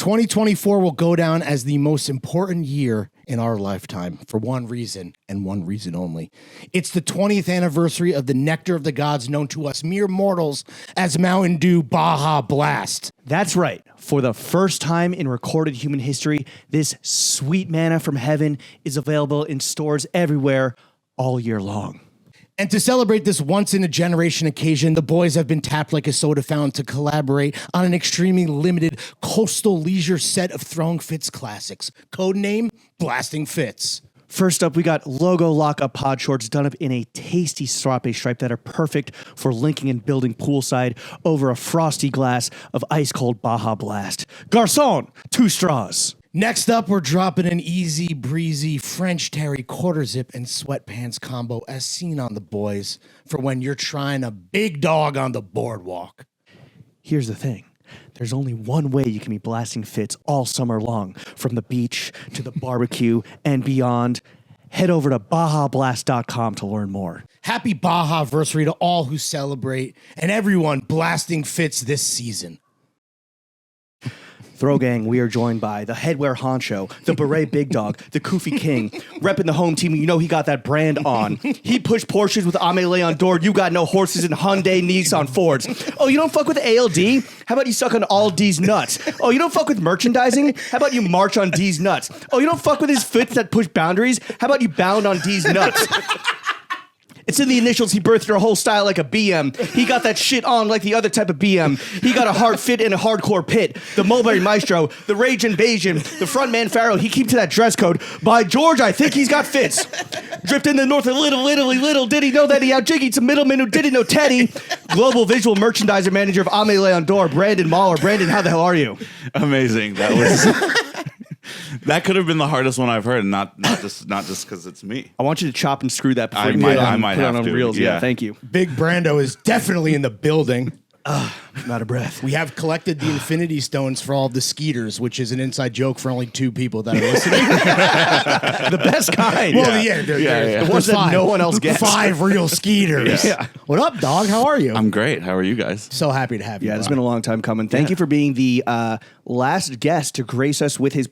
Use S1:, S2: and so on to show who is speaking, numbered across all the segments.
S1: 2024 will go down as the most important year in our lifetime for one reason and one reason only. It's the 20th anniversary of the Nectar of the Gods, known to us mere mortals as Mountain Dew Baja Blast.
S2: That's right. For the first time in recorded human history, this sweet manna from heaven is available in stores everywhere all year long.
S1: And to celebrate this once-in-a-generation occasion, the boys have been tapped like a soda fountain to collaborate on an extremely limited coastal leisure set of throwing fits classics. Codename, Blasting Fits.
S2: First up, we got logo lock-up pod shorts done up in a tasty frappe stripe that are perfect for linking and building poolside over a frosty glass of ice-cold Baja Blast. Garçon, 2 straws.
S1: Next up, we're dropping an easy breezy French terry quarter zip and sweatpants combo as seen on the boys for when you're trying a big dog on the boardwalk.
S2: Here's the thing. There's only one way you can be blasting fits all summer long, from the beach to the barbecue and beyond. Head over to BajaBlast.com to learn more.
S1: Happy Baja-versary to all who celebrate and everyone blasting fits this season.
S2: Throw Gang, we are joined by the Headwear Honcho, the Beret Big Dog, the Koofy King, repping the home team. You know he got that brand on. He pushed Porsches with Ame Leon Door. You got no horses in Hyundai, Nissan, Fords. Oh, you don't fuck with ALD? How about you suck on all D's nuts? Oh, you don't fuck with merchandising? How about you march on D's nuts? Oh, you don't fuck with his fits that push boundaries? How about you bound on D's nuts? It's in the initials. He birthed your whole style like a BM. He got that shit on like the other type of BM. He got a hard fit in a hardcore pit. The Mulberry Maestro, the Rage Invasion, the frontman Pharaoh. He keeps to that dress code. By George, I think he's got fits. Dripped in the north a little did he know that he out-jiggied some middlemen who didn't know Teddy. Global visual merchandiser manager of Ame Leon Door, Brandon Mahler. Brandon, how the hell are you?
S3: Amazing. That was... That could have been the hardest one I've heard, and not just because it's me.
S2: I want you to chop and screw that before
S3: I
S2: you
S3: might
S2: put it
S3: have
S2: on
S3: to.
S2: reels. Yeah, thank you.
S1: Big Brando is definitely in the building.
S2: I'm out of breath.
S1: We have collected the Infinity Stones for all of the Skeeters, which is an inside joke for only 2 people that are listening.
S2: The best kind.
S1: Well,
S2: yeah.
S1: yeah.
S2: The ones that no one else gets.
S1: 5 real Skeeters.
S2: Yeah.
S1: What up, dog? How are you?
S3: I'm great. How are you guys?
S1: So happy to have you.
S2: Yeah, it's been a long time coming. Thank you for being the last guest to grace us with his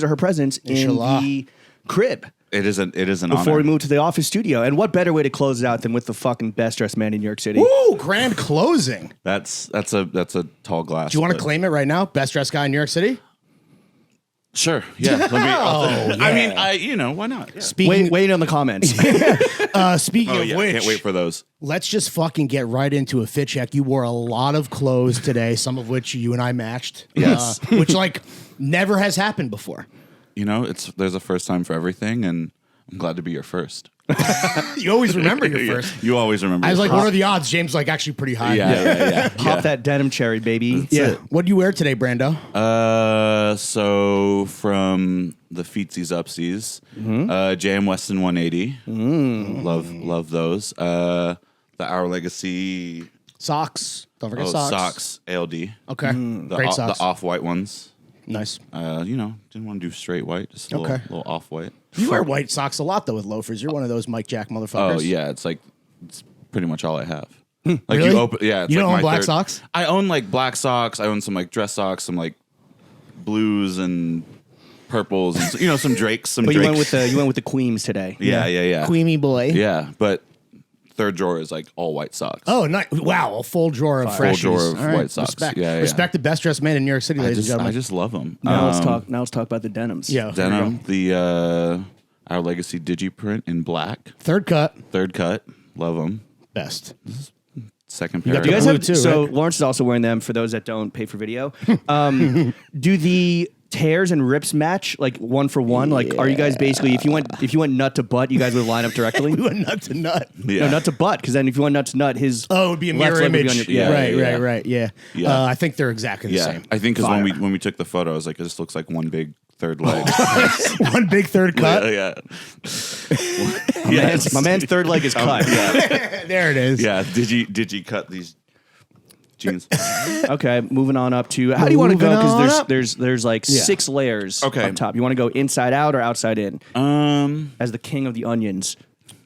S2: or her presence
S1: Inshallah.
S2: in the crib.
S3: It is an
S2: Before
S3: honor.
S2: we move to the office studio. And what better way to close it out than with the fucking best dressed man in New York City?
S1: Woo! Grand closing.
S3: That's a tall glass.
S1: Do you want to
S3: but-
S1: claim it right now? Best dressed guy in New York City?
S3: Sure. Yeah. I mean, why not? Yeah.
S2: Wait on the comments.
S1: Speaking of which,
S3: Can't wait for those.
S1: let's just fucking get right into a fit check. You wore a lot of clothes today, some of which you and I matched.
S3: Yes.
S1: Which never has happened before.
S3: You know, there's a first time for everything, and I'm glad to be your first.
S1: You always remember your first.
S3: You always remember.
S1: I was
S3: your
S1: like,
S3: first.
S1: what are the odds? James actually pretty high.
S3: Yeah.
S2: Pop that denim cherry, baby.
S1: Yeah. What do you wear today, Brando?
S3: So from the Feetsies Upsies, JM Weston 180. Love those. The Our Legacy
S1: Socks. Don't forget socks.
S3: socks ALD.
S1: Okay. Great socks.
S3: The off-white ones.
S1: Nice.
S3: Didn't want to do straight white, just a little off-white.
S1: You wear white socks a lot, though, with loafers. You're one of those Mike Jack motherfuckers.
S3: Oh yeah, it's pretty much all I have.
S1: Like really?
S3: You open, yeah. It's
S1: you don't own
S3: my
S1: black
S3: third.
S1: socks?
S3: I own black socks. I own some dress socks, some blues and purples, and some Drakes.
S2: But you went with the Queens today.
S3: Yeah.
S1: Queemy boy.
S3: Yeah, but third drawer is all white socks.
S1: Oh, nice. Wow, a full drawer of freshies.
S3: Full drawer of
S1: All right,
S3: white socks.
S1: Respect.
S3: Yeah.
S1: Respect the best dressed man in New York City, ladies and gentlemen.
S3: I just love them.
S2: Now let's talk about the denims.
S1: Yeah.
S3: Denim, the Our Legacy Digiprint in black.
S1: Third cut.
S3: Love them.
S1: Best.
S3: Second
S1: You
S3: pair.
S1: got
S2: You guys
S1: blue
S2: have
S1: too,
S2: so
S1: right?
S2: Lawrence is also wearing them for those that don't pay for video. Do the tears and rips match one for one? Are you guys basically if you went nut to butt, you guys would line up directly?
S1: We went nut to nut.
S3: Yeah.
S2: No, nut to butt, because then if you went nut to nut, his
S1: Oh, it would be a
S2: left
S1: mirror
S2: leg would be
S1: image.
S2: on your-
S3: Yeah.
S1: Right. Yeah.
S3: Yeah.
S1: I think they're exactly the
S3: Yeah,
S1: same.
S3: I think because
S2: Fire.
S3: when we took the photo, I was like, this looks like one big third leg.
S1: One big third cut.
S3: Yeah.
S2: My man's third leg is cut.
S1: There it is.
S3: Yeah. Did you cut these jeans?
S2: Okay, moving on up to how do you want to go?
S1: Moving on
S2: Because
S1: up.
S2: there's 6 layers
S3: Okay.
S2: up top. You want to go inside out or outside in?
S3: I
S2: As the king of the onions,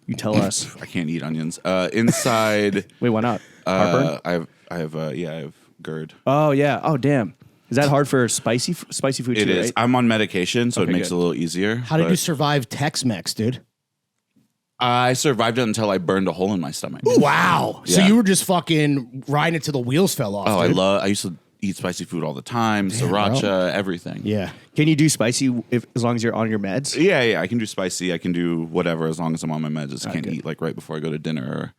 S2: you tell us.
S3: can't eat onions. Inside,
S2: Wait, why not? Heartburn?
S3: I have GERD.
S2: Oh yeah. Oh damn. Is that hard for spicy food?
S3: It
S2: too,
S3: is.
S2: Right?
S3: I'm on medication, so
S2: Okay,
S3: it makes
S2: good.
S3: it a little easier.
S1: How did
S3: but
S1: you survive Tex-Mex, dude?
S3: I survived it until I burned a hole in my stomach.
S1: Wow. So
S3: Yeah.
S1: you were just fucking riding it till the wheels fell off.
S3: Oh,
S1: dude.
S3: I used to eat spicy food all the time, sriracha, everything.
S1: Yeah.
S2: Can you do spicy as long as you're on your meds?
S3: Yeah. I can do spicy. I can do whatever as long as I'm on my meds. Just can't
S2: good.
S3: eat like right before I go to dinner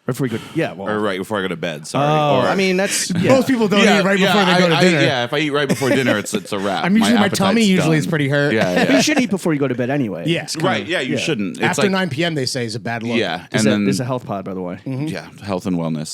S2: Before we go, yeah. Well,
S3: or right before I go to bed. Sorry.
S2: oh,
S3: or,
S2: I mean that's yeah.
S1: Most people don't eat right before they go to dinner.
S3: Yeah, if I eat right before dinner, it's a wrap.
S1: I'm usually, my tummy
S3: appetite's
S1: usually
S3: done.
S1: is pretty hurt.
S3: Yeah.
S2: You should eat before you go to bed anyway.
S1: Yeah.
S2: It's kinda-
S3: Right. Yeah, you shouldn't. It's
S1: After
S3: like,
S1: 9 p.m., they say is a bad look.
S3: Yeah,
S2: This,
S3: and then
S2: is a health pod, by the way.
S3: yeah, health and wellness.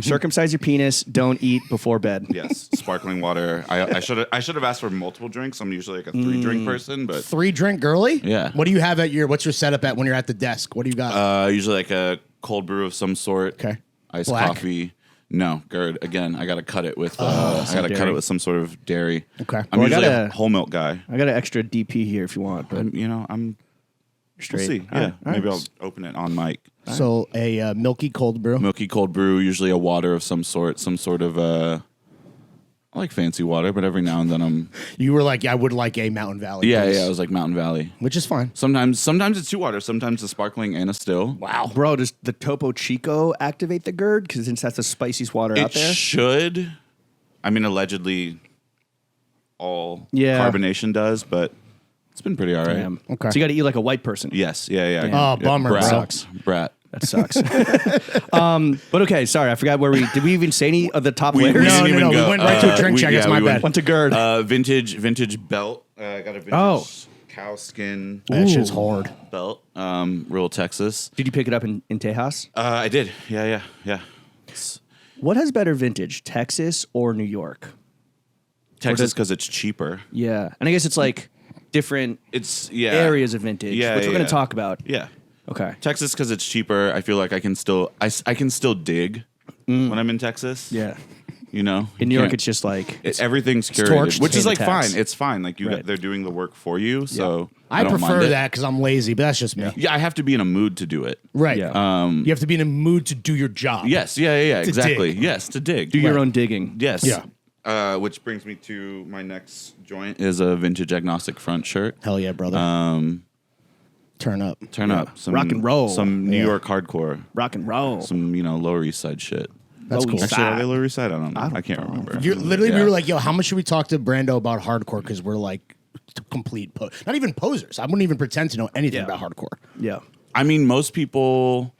S2: Circumcise your penis. Don't eat before bed.
S3: Yes, sparkling water. I should have asked for multiple drinks. I'm usually like a 3-drink person, but
S1: 3-drink girly?
S3: Yeah.
S1: What do you have what's your setup at when you're at the desk? What do you got?
S3: usually like a cold brew of some sort.
S1: Okay.
S3: Iced
S1: Black?
S3: coffee. No, GERD. Again, I got to cut it with. I got to cut
S2: dairy.
S3: it with some sort of dairy.
S1: Okay.
S3: I'm
S2: Well, I
S3: usually
S2: gotta-
S3: a whole milk guy.
S2: I got an extra DP here if you want, but
S3: I'm
S2: straight.
S3: We'll see.
S2: All
S3: Yeah,
S2: right, all
S3: maybe
S2: right.
S3: I'll open it on mic.
S1: So a milky cold brew.
S3: Milky cold brew. Usually a water of some sort. Some sort of. I like fancy water, but every now and then
S1: You were like, I would like a Mountain Valley.
S3: Yeah,
S1: please.
S3: I was like Mountain Valley.
S1: Which is fine.
S3: Sometimes it's 2 waters. Sometimes it's sparkling and a still.
S1: Wow.
S2: Bro, does the Topo Chico activate the GERD? Because since that's the spiciest water out
S3: It
S2: there.
S3: should. I mean, allegedly, all
S2: Yeah.
S3: carbonation does, but it's been pretty all right.
S2: Damn.
S1: Okay.
S2: So you got to eat like a white person.
S3: Yes, yeah.
S1: Oh, bummer,
S3: Brat.
S1: bro.
S3: Brat.
S2: That sucks. But okay, sorry, I forgot did we even say any of the top
S3: We
S2: layers?
S1: No,
S3: didn't even
S1: we
S3: go.
S1: went right to a drink check. It's my
S3: we
S1: bad.
S2: Went to GERD.
S3: Vintage belt. I got a vintage
S2: Oh.
S3: cow skin
S1: That shit's hard.
S3: belt. Real Texas.
S2: Did you pick it up in Tejas?
S3: I did. Yeah.
S2: What has better vintage, Texas or New York?
S3: Texas because it's cheaper.
S2: Yeah, and I guess it's like different
S3: It's
S2: areas of vintage,
S3: Yeah,
S2: which we're going
S3: yeah.
S2: to talk about.
S3: Yeah.
S2: Okay.
S3: Texas because it's cheaper. I feel like I can still dig when I'm in Texas.
S2: Yeah.
S3: You know,
S2: In New
S3: You
S2: York,
S3: can't-
S2: it's just like
S3: everything's curated,
S1: torched.
S3: which is
S2: Pay
S3: like
S2: the tax.
S3: fine. It's fine. Like
S2: Right.
S3: they're doing the work for you. So
S1: I
S3: don't
S1: prefer
S3: mind it.
S1: that because I'm lazy, but that's just me.
S3: Yeah, I have to be in a mood to do it.
S1: Right.
S2: Yeah.
S1: You have to be in a mood to do your job.
S3: Yes. Yeah. Exactly.
S1: dig.
S3: Yes, to dig.
S2: do your own digging.
S3: Yes.
S1: Yeah.
S3: Which brings me to my next joint is a vintage agnostic front shirt.
S1: Hell yeah, brother. Turn up.
S3: Turn up some
S2: Rock and roll.
S3: some New
S1: Yeah.
S3: York hardcore,
S2: Rock and roll.
S3: some Lower East Side shit.
S1: That's cool.
S3: Actually, are they Lower East Side? I don't know. I can't remember.
S1: You're, literally, we
S3: Yeah.
S1: were like, yo, how much should we talk to Brando about hardcore? Because we're like complete, not even posers. I wouldn't even pretend to know anything
S2: Yeah.
S1: about hardcore.
S2: Yeah.
S3: I mean, most people.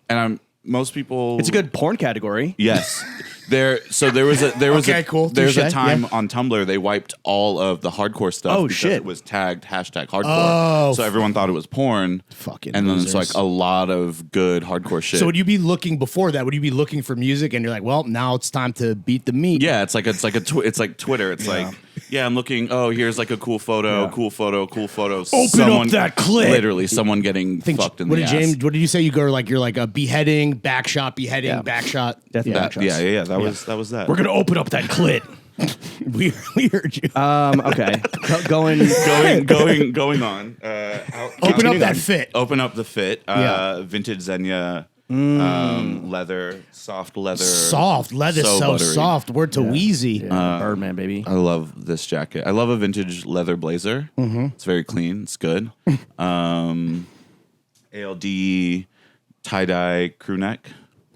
S2: It's a good porn category.
S3: Yes. There was
S1: Okay, cool.
S3: There's a
S1: Touche,
S3: time
S1: yeah.
S3: on Tumblr they wiped all of the hardcore stuff
S2: Oh,
S3: because
S2: shit.
S3: it was tagged #hardcore.
S1: Oh,
S3: so everyone thought it was porn.
S1: Fucking
S3: and then
S1: losers.
S3: it's like a lot of good hardcore shit.
S1: So would you be looking before that? Would you be looking for music and you're like, well, now it's time to beat the meat?
S3: yeah, it's like Twitter. It's like I'm looking. Oh, here's like a cool photo. Cool photo.
S1: up that clip.
S3: Literally, someone getting fucked in
S1: what
S3: the
S1: did
S3: ass.
S1: James? What did you say? You're like a beheading, back shot, beheading, back shot.
S2: Definitely
S1: Yeah.
S2: back shots.
S3: Yeah. That was that.
S1: We're gonna open up that clit. we heard you.
S2: Okay.
S3: Going on.
S1: Open up that fit.
S3: Open up the fit.
S1: Yeah.
S3: Vintage Xenia. Leather, soft leather.
S1: Soft leather, so
S3: buttery.
S1: soft. Word to Wheezy.
S2: Birdman, baby.
S3: I love this jacket. I love a vintage leather blazer. It's very clean. It's good. ALD tie-dye crew neck.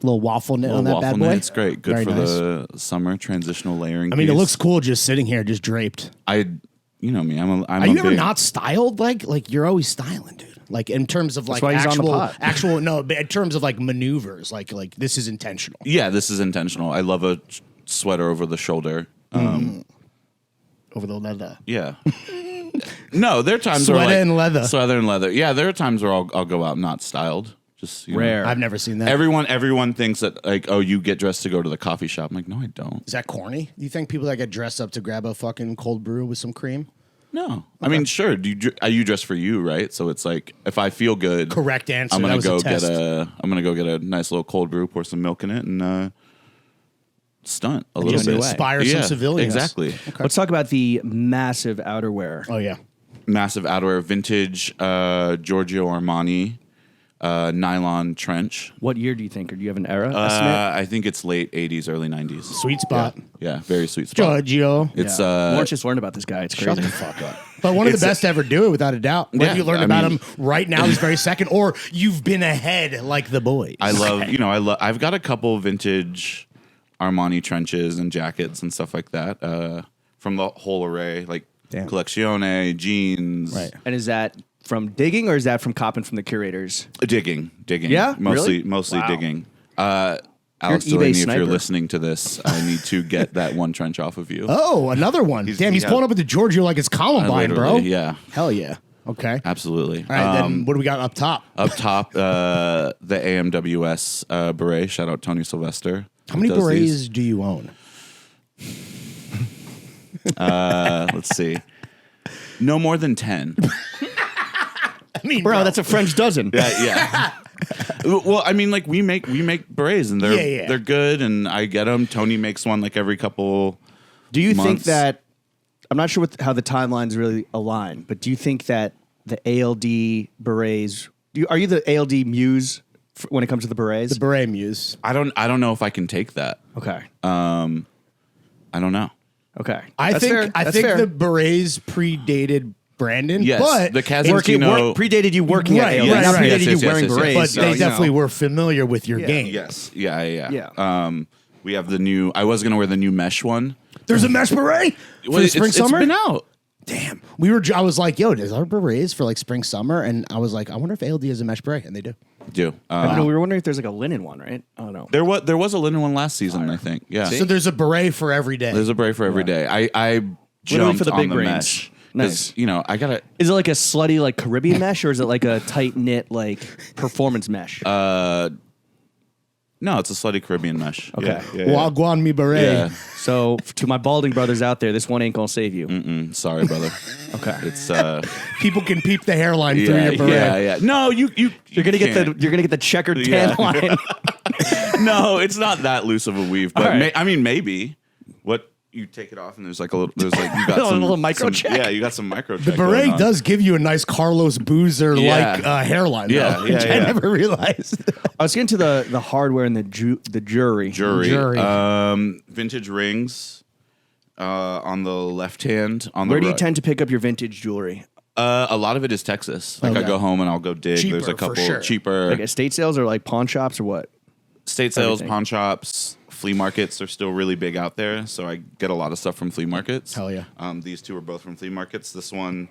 S1: Little waffle knit on that bad boy.
S3: It's great. Good
S1: Very
S3: for
S1: nice.
S3: the summer transitional layering.
S1: I mean, it
S3: piece.
S1: looks cool just sitting here, just draped.
S3: You know me. I'm
S1: Are
S3: a
S1: you ever
S3: big,
S1: not styled? Like you're always styling, dude. Like in terms of like
S2: why he's on the pot.
S1: but in terms of like maneuvers, like this is intentional.
S3: Yeah, this is intentional. I love a sweater over the shoulder.
S1: Over the leather.
S3: Yeah. No, there are times where
S1: Sweater
S3: like,
S1: and leather.
S3: Sweater and leather. Yeah, there are times where I'll go out not styled. Just
S2: Rare.
S1: I've never seen that.
S3: Everyone thinks that like, oh, you get dressed to go to the coffee shop. I'm like, no, I don't.
S1: Is that corny? Do you think people that get dressed up to grab a fucking cold brew with some cream?
S3: No, I mean, sure. You dress for you, right? So it's like if I feel good,
S1: Correct answer.
S3: I'm
S1: That
S3: gonna
S1: was a
S3: go
S1: test.
S3: get a nice little cold brew, pour some milk in it, and stunt a little
S2: just
S3: bit.
S1: inspire some civilians.
S3: Exactly.
S2: Let's talk about the massive outerwear.
S1: Oh yeah.
S3: Massive outerwear, vintage Giorgio Armani nylon trench.
S2: What year do you think, or do you have an era estimate?
S3: I think it's late 80s, early 90s.
S1: Sweet spot.
S3: Yeah, very sweet spot.
S1: Giorgio.
S3: It's
S2: Lawrence just learned about this guy. It's
S1: Shut
S2: crazy.
S1: the fuck up. But one of the best to ever do it, without a doubt. Whether
S3: Yeah,
S1: you learned
S3: I
S1: about
S3: mean-
S1: him right now, this very second, or you've been ahead like the boys.
S3: I love, I've got a couple vintage Armani trenches and jackets and stuff like that from the whole array, like
S1: Damn.
S3: Collezione, jeans.
S1: Right.
S2: And is that from digging, or is that from copping from the curators?
S3: Digging.
S2: Yeah?
S3: Mostly
S2: Really? Wow.
S3: digging. Alex
S2: eBay
S3: Delaney, if
S2: sniper.
S3: you're listening to this, I need to get that one trench off of you.
S1: Oh, another one. Damn, he's
S3: yeah.
S1: pulling up with the Giorgio like it's Columbine, bro.
S3: Literally, yeah.
S1: Hell yeah. Okay.
S3: Absolutely.
S1: All right, then what do we got up top?
S3: Up top, the AMWS beret. Shout out Tony Sylvester.
S1: How many
S3: who does
S1: berets
S3: these.
S1: do you own?
S3: Let's see. No more than 10.
S1: I mean,
S2: Bro, that's a French dozen.
S3: Yeah. Well, I mean, like we make berets and they're good, and I get them. Tony makes one like every couple.
S2: Do you think
S3: months.
S2: that, I'm not sure how the timelines really align, but do you think that the ALD berets, are you the ALD muse when it comes to the berets?
S1: the beret muse.
S3: I don't know if I can take that.
S2: Okay.
S3: I don't know.
S2: Okay.
S1: I
S2: That's
S1: think
S2: fair.
S1: I
S2: That's
S1: think
S2: fair.
S1: the berets prededated Brandon.
S3: Yes,
S1: but
S3: the
S2: working,
S3: Kazankino.
S2: predated you working
S1: Right,
S2: at ALD.
S1: right,
S2: Not
S1: right.
S2: predated
S3: Yes,
S2: you wearing
S3: yes, yes,
S2: berets.
S3: yes.
S1: but
S2: so,
S1: they
S2: you
S1: definitely
S2: know.
S1: were familiar with your game.
S3: Yes. Yeah. We have the new. I was gonna wear the new mesh one.
S1: There's a mesh beret for
S3: Well,
S1: the spring summer.
S3: It's been out.
S1: Damn. I was like, yo, does our berets for like spring summer? And I was like, I wonder if ALD has a mesh beret, and they do.
S3: Do.
S2: I don't know, we were wondering if there's like a linen one, right? I don't know.
S3: There was a linen one last season, I think. Yeah.
S1: So there's a beret for every day.
S3: There's a beret for every day. I
S2: Literally
S3: jumped
S2: for the
S3: on
S2: big
S3: the
S2: brains.
S3: mesh.
S2: Nice.
S3: 'Cause, I gotta.
S2: Is it like a slutty like Caribbean mesh, or is it like a tight knit like performance mesh?
S3: No, it's a slutty Caribbean mesh.
S2: Okay.
S3: Yeah.
S1: Wagwan mi beret.
S3: Yeah.
S2: So to my balding brothers out there, this one ain't gonna save you.
S3: Sorry, brother.
S2: Okay.
S3: It's
S1: People can peep the hairline through
S3: yeah,
S1: your beret.
S3: yeah. No, you're
S2: You're gonna get the checkered tan
S3: Yeah.
S2: line.
S3: No, it's not that loose of a weave, but
S2: All right.
S3: I mean maybe. What you take it off and there's like you got
S2: A
S3: some
S2: little micro
S3: some-
S2: check.
S3: Yeah, you got some micro.
S1: The beret does give you a nice Carlos Boozer like
S3: Yeah.
S1: hairline,
S3: Yeah,
S1: though,
S3: yeah,
S1: which I
S3: yeah.
S1: never realized.
S2: I was getting to the hardware and the jewelry.
S3: Jury. Vintage rings on the left hand. On
S2: Where
S3: the
S2: do you
S3: right.
S2: tend to pick up your vintage jewelry?
S3: A lot of it is Texas. Like I
S1: Okay.
S3: go home and I'll go dig.
S1: Cheaper,
S3: There's a
S1: for
S3: couple
S1: sure.
S3: cheaper
S2: Like estate sales or like pawn shops or what?
S3: state sales,
S2: everything.
S3: pawn shops, flea markets are still really big out there. So I get a lot of stuff from flea markets.
S1: Hell yeah.
S3: These two are both from flea markets. This one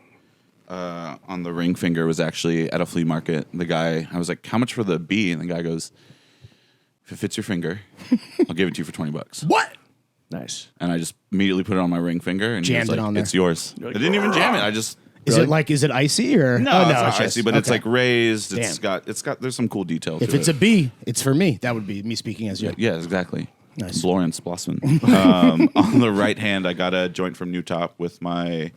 S3: on the ring finger was actually at a flea market. The guy, I was like, "How much for the B?" And the guy goes, "If it fits your finger, I'll give it to you for $20."
S1: What?
S2: Nice.
S3: And I just immediately put it on my ring finger and he
S1: Jammed
S3: was
S1: it
S3: like,
S1: on there.
S3: "It's yours." I didn't even jam it. I just
S1: Is it icy or
S3: no,
S1: Oh,
S3: it's not
S1: just-
S3: icy, but it's
S1: okay.
S3: like raised.
S1: Damn.
S3: It's got there's some cool detail.
S1: If
S3: to
S1: it's
S3: it.
S1: a B, it's for me. That would be me speaking as you.
S3: Yeah, exactly.
S1: Nice.
S3: Lawrence Blossman. On the right hand, I got a joint from New Top with my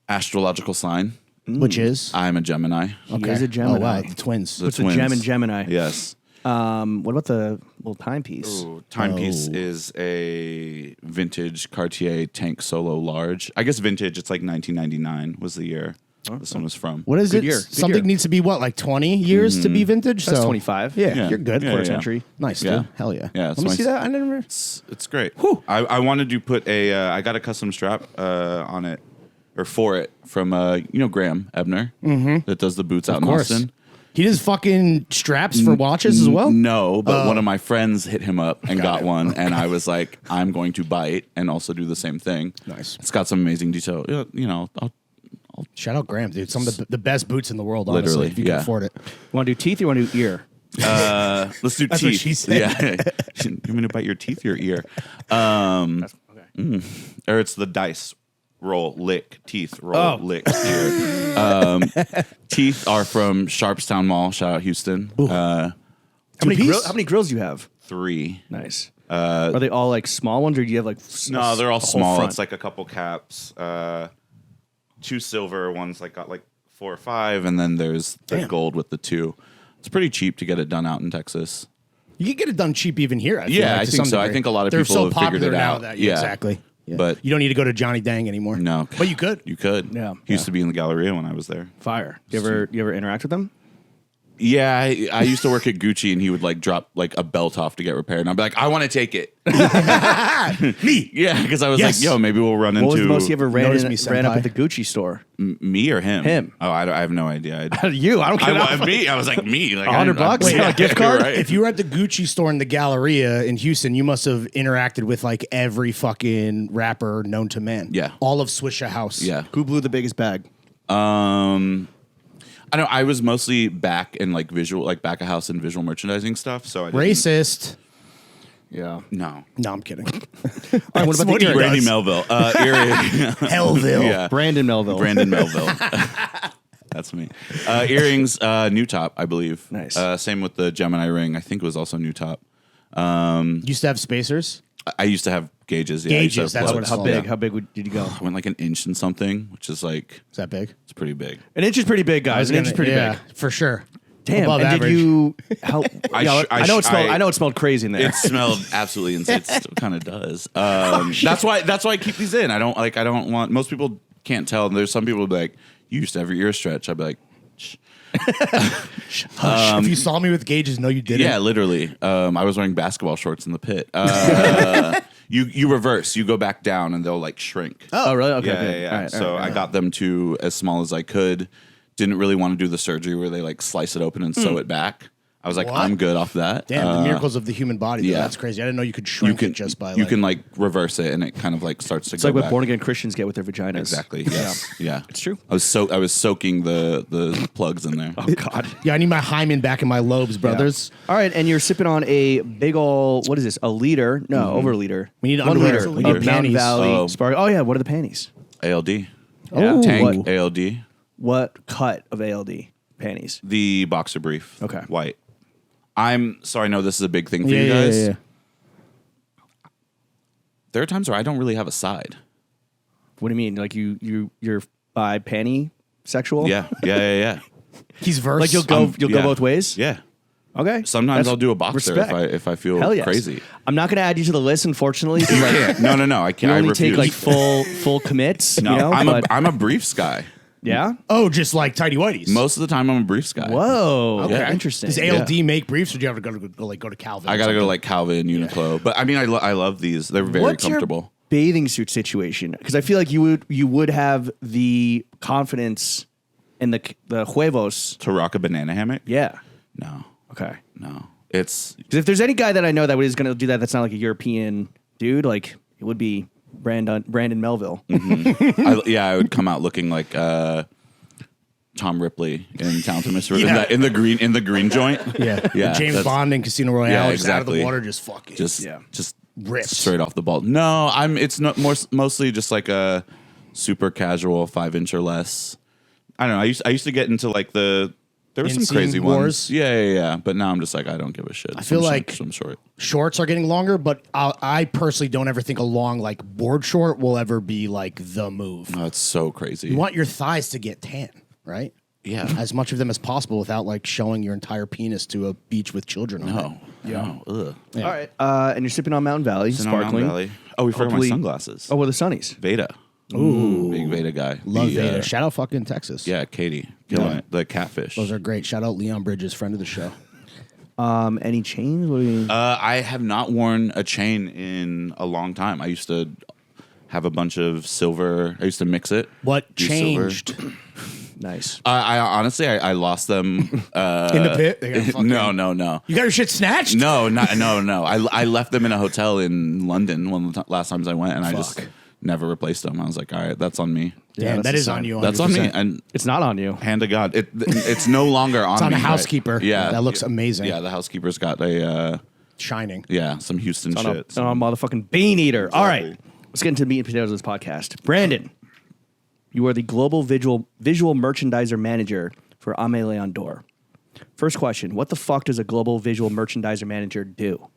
S3: astrological sign.
S1: Which is
S3: I'm a Gemini.
S1: okay.
S2: is a Gemini.
S1: Oh wow, the twins.
S3: The
S2: What's the gem
S3: twins.
S2: in Gemini?
S3: Yes.
S2: What about the little timepiece?
S3: Timepiece
S1: Oh.
S3: is a vintage Cartier Tank Solo Large. I guess vintage, it's like 1999 was the year this one was from.
S1: What is
S2: Good
S1: it?
S2: year, good
S1: Something
S2: year.
S1: needs to be what, like 20 years to be vintage?
S2: That's
S1: so
S2: 25.
S1: Yeah,
S3: Yeah.
S1: you're good.
S3: Yeah,
S1: for a
S3: yeah.
S1: century. Nice,
S3: Yeah.
S1: dude. Hell yeah.
S3: Yeah,
S1: Let
S3: so
S1: me
S3: I
S1: see
S3: s-
S1: that. I never.
S3: It's great. I wanted to put I got a custom strap on it, or for it, from Graham Ebner that does the boots out in
S1: course.
S3: Austin.
S1: He does fucking straps for watches as well.
S3: No, but one of my friends hit him up and got one, and I was like, I'm going to buy it and also do the same thing.
S1: Nice.
S3: It's got some amazing detail.
S1: Shout out Graham, dude. Some of the best boots in the world, honestly,
S3: Literally,
S1: if you
S3: yeah.
S1: can afford it.
S2: You want to do teeth or you want to do ear?
S3: Let's do
S1: That's what
S3: teeth.
S1: she said.
S3: Yeah, you want me to bite your teeth, or your ear?
S2: Okay.
S3: Or it's the dice. Roll, lick, teeth, roll, lick, ear. Teeth are from Sharpstown Mall. Shout out Houston.
S2: How many
S1: Two-piece?
S2: grills do you have?
S3: 3.
S2: Nice. Are they all like small ones or do you have like
S3: No, they're all
S2: a whole
S3: small.
S2: front?
S3: It's like a couple caps. 2 silver ones, like got like 4 or 5, and then there's the
S1: Damn.
S3: gold with the 2. It's pretty cheap to get it done out in Texas.
S1: You can get it done cheap even here. I feel
S3: Yeah,
S1: like,
S3: I
S1: to
S3: think
S1: some
S3: so. I
S1: degree.
S3: think a lot of
S1: They're
S3: people
S1: so
S3: have figured
S1: popular
S3: it
S1: now
S3: out.
S1: that
S3: Yeah.
S1: exactly. Yeah.
S3: But-
S1: you don't need to go to Johnny Dang anymore.
S3: No,
S1: but you could.
S3: You could.
S2: Yeah.
S3: Used to be in the Galleria when I was there.
S2: Fire. You ever interact with them?
S3: Yeah, I used to work at Gucci, and he would like drop like a belt off to get repaired, and I'd be like, I want to take it.
S1: Me.
S3: Yeah, because I was
S1: Yes.
S3: like, yo, maybe we'll run into.
S2: What was the most you ever ran
S1: Notice me,
S2: up
S1: senpai.
S2: at the Gucci store?
S3: Me or him?
S2: Him.
S3: Oh, I have no idea.
S2: You. I don't care.
S3: Me. I was like me. Like
S2: $100
S1: Wait,
S2: on a gift card?
S3: Right.
S1: If you were at the Gucci store in the Galleria in Houston, you must have interacted with like every fucking rapper known to man.
S3: Yeah.
S1: All of Swisha House.
S3: Yeah.
S2: Who blew the biggest bag?
S3: I know I was mostly back in like visual, like back of house and visual merchandising stuff. So I didn't,
S1: Racist.
S2: Yeah.
S3: No.
S1: No, I'm kidding.
S2: All right, what about
S1: what
S2: the
S1: he
S2: earrings?
S3: Brandy Melville. Earring.
S1: Hellville.
S3: Yeah.
S2: Brandon Melville.
S3: Brandon Melville. That's me. Earrings, new top, I believe.
S2: Nice.
S3: Same with the Gemini ring. I think it was also new top.
S1: Used to have spacers.
S3: I used to have gauges. Yeah, I used to
S1: Gauges,
S3: have
S1: that's
S3: plugs.
S1: what
S2: How
S1: it's
S2: big? How big did you go?
S3: I went like an inch and something, which is like,
S1: Is that big?
S3: it's pretty big.
S2: An inch is pretty big, guys. An inch is pretty
S1: yeah,
S2: big.
S1: for sure.
S2: Damn.
S1: Above
S2: And
S1: average.
S2: did you? How?
S3: I
S2: yeah,
S3: sh-
S2: I
S3: I
S2: know
S3: sh-
S2: it smelled.
S3: I-
S2: I know it smelled crazy in there.
S3: It smelled absolutely insane. It still kind of does. That's why I keep these in. I don't want, most people can't tell. And there's some people who be like, you used to have your ear stretch. I'd be like, shh.
S1: Hush. If you saw me with gauges, no, you didn't.
S3: Yeah, literally. I was wearing basketball shorts in the pit. You reverse. You go back down, and they'll like shrink.
S2: Oh, really? Okay.
S3: Yeah,
S2: good.
S3: yeah, yeah.
S2: All right,
S3: So
S2: all right.
S3: I got them to as small as I could. Didn't really want to do the surgery where they like slice it open and sew it back. I was like,
S1: What?
S3: I'm good off that.
S1: Damn, the miracles of the human body. Though.
S3: yeah.
S1: That's crazy. I didn't know you could shrink it just by.
S3: you can like reverse it, and it kind of like starts to
S2: It's
S3: go
S2: like what
S3: back.
S2: born again Christians get with their vaginas.
S3: Exactly. Yes. Yeah.
S2: It's true.
S3: I was soaking the plugs in there.
S2: Oh God.
S1: Yeah, I need my hymen back in my lobes, brothers.
S2: All right, and you're sipping on a big ol' what is this? A liter? No, over a liter.
S1: We need
S2: 1
S1: underwear.
S2: liter.
S1: We
S2: of
S1: need
S2: Mountain
S1: panties.
S2: Valley
S3: Oh.
S2: Spark. Oh yeah, what are the panties?
S3: ALD.
S2: Oh.
S3: Tank
S2: What?
S3: ALD.
S2: What cut of ALD panties?
S3: The boxer brief.
S2: Okay.
S3: White. I'm sorry, I know this is a big thing for
S1: Yeah,
S3: you
S1: yeah,
S3: guys.
S1: yeah.
S3: There are times where I don't really have a side.
S2: What do you mean? Like you're bi panty sexual?
S3: Yeah.
S1: He's versed.
S2: Like you'll go
S3: Yeah.
S2: both ways?
S3: Yeah.
S2: Okay.
S3: Sometimes
S2: That's
S3: I'll do a boxer
S2: respect.
S3: if I feel
S2: Hell yes.
S3: crazy.
S2: I'm not gonna add you to the list, unfortunately. 'cause, like,
S3: No, I
S2: you
S3: can't. I
S2: only
S3: refuse.
S2: take like full commits.
S3: no,
S2: you know? but,
S3: I'm a briefs guy.
S2: yeah.
S1: Oh, just like tidy whities.
S3: Most of the time, I'm a briefs guy.
S2: Whoa.
S3: Okay.
S2: Okay. Interesting.
S1: Does ALD make briefs, or do you have to go to Calvin?
S3: I
S1: or
S3: gotta go to
S1: something?
S3: like Calvin, Uniqlo, but I mean, I love these. They're very
S2: What's
S3: comfortable.
S2: your bathing suit situation? Because I feel like you would have the confidence and the huevos.
S3: To rock a banana hammock?
S2: Yeah.
S3: No,
S2: Okay.
S3: it's
S2: 'Cause if there's any guy that I know that is going to do that, that's not like a European dude. Like it would be Brandon Melville.
S3: I would come out looking like Tom Ripley in Talented Mr.
S1: Yeah.
S3: in the green joint.
S1: Yeah,
S3: Yeah,
S1: James
S3: that's-
S1: Bond in Casino Royale.
S3: Yeah,
S1: Just out of the
S3: exactly.
S1: water, just fucking.
S3: Just
S2: Yeah.
S3: just
S1: Ripped.
S3: straight off the ball. No, it's not mostly just like a super casual 5-inch or less. I don't know. I used to get into like there were some
S1: Inseam
S3: crazy
S1: wars?
S3: ones. Yeah. But now I'm just like, I don't give a shit. I
S1: feel like-
S3: some short.
S1: Shorts are getting longer, but I personally don't ever think a long like board short will ever be like the move.
S3: Oh, it's so crazy.
S1: You want your thighs to get tan, right?
S3: Yeah.
S1: As much of them as possible without like showing your entire penis to a beach with children on it.
S3: No. No. Ugh.
S1: Yeah.
S2: All right. And you're sipping on Mountain Valley,
S3: Sitting on
S2: sparkling.
S3: Mountain Valley. Oh, we forgot my
S2: Hopefully-
S3: sunglasses.
S2: Oh, well, the sunnies.
S3: Veda. Ooh. Big Veda guy.
S1: Love
S3: The,
S1: Vader. Shout out fucking Texas.
S3: Yeah, Katie. Killing it. The catfish.
S1: Those are great. Shout out Leon Bridges, friend of the show.
S2: Any chains? What do you?
S3: I have not worn a chain in a long time. I used to have a bunch of silver. I used to mix it.
S1: What
S3: Use silver.
S1: changed
S2: Nice.
S3: I honestly, I lost them.
S1: in the pit? They got fucking-
S3: No.
S1: You got your shit snatched?
S3: No. I left them in a hotel in London one of the last times I went, and I just never replaced them. I was like, all right, that's on me.
S1: Damn,
S2: that's
S1: that
S2: the
S1: is
S2: sign.
S1: on you.
S3: That's on me.
S1: 100%.
S3: And
S2: It's not on you.
S3: hand to God, it's no longer on.
S1: It's on
S3: me,
S1: a
S3: right?
S1: housekeeper.
S3: Yeah,
S1: That looks amazing.
S3: Yeah, the housekeeper's got a
S1: Shining.
S3: some Houston
S2: On
S3: shit.
S2: a, on a motherfucking bean eater. All right. Let's get into the meat and potatoes of this podcast. Brandon, you are the global visual merchandiser manager for Aimé Leon Dore. First question: what the fuck does a global visual merchandiser manager do?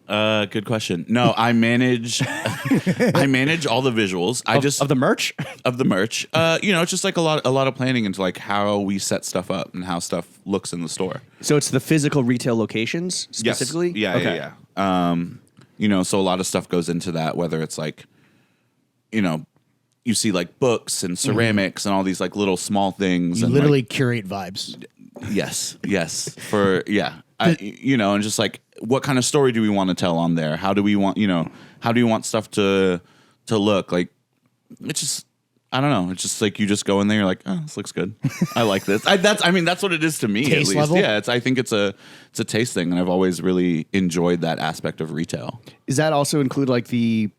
S3: Good question. No, I manage I manage all the visuals.
S2: Of the merch?
S3: of the merch. It's just like a lot of planning into like how we set stuff up and how stuff looks in the store.
S2: So it's the physical retail locations specifically?
S3: Yes. Yeah,
S2: Okay.
S3: yeah. So a lot of stuff goes into that, whether it's like, you see like books and ceramics and all these like little small things.
S1: You
S3: and
S1: literally
S3: like,
S1: curate vibes.
S3: Yes. And just like, what kind of story do we want to tell on there? How do we want stuff to look like? It's just, I don't know. It's just like you just go in there, you're like, oh, this looks good. I like this. That's what it is to me.
S1: Taste
S3: at least.
S1: level?
S3: Yeah, I think it's a taste thing, and I've always really enjoyed that aspect of retail.
S2: Is that also include like the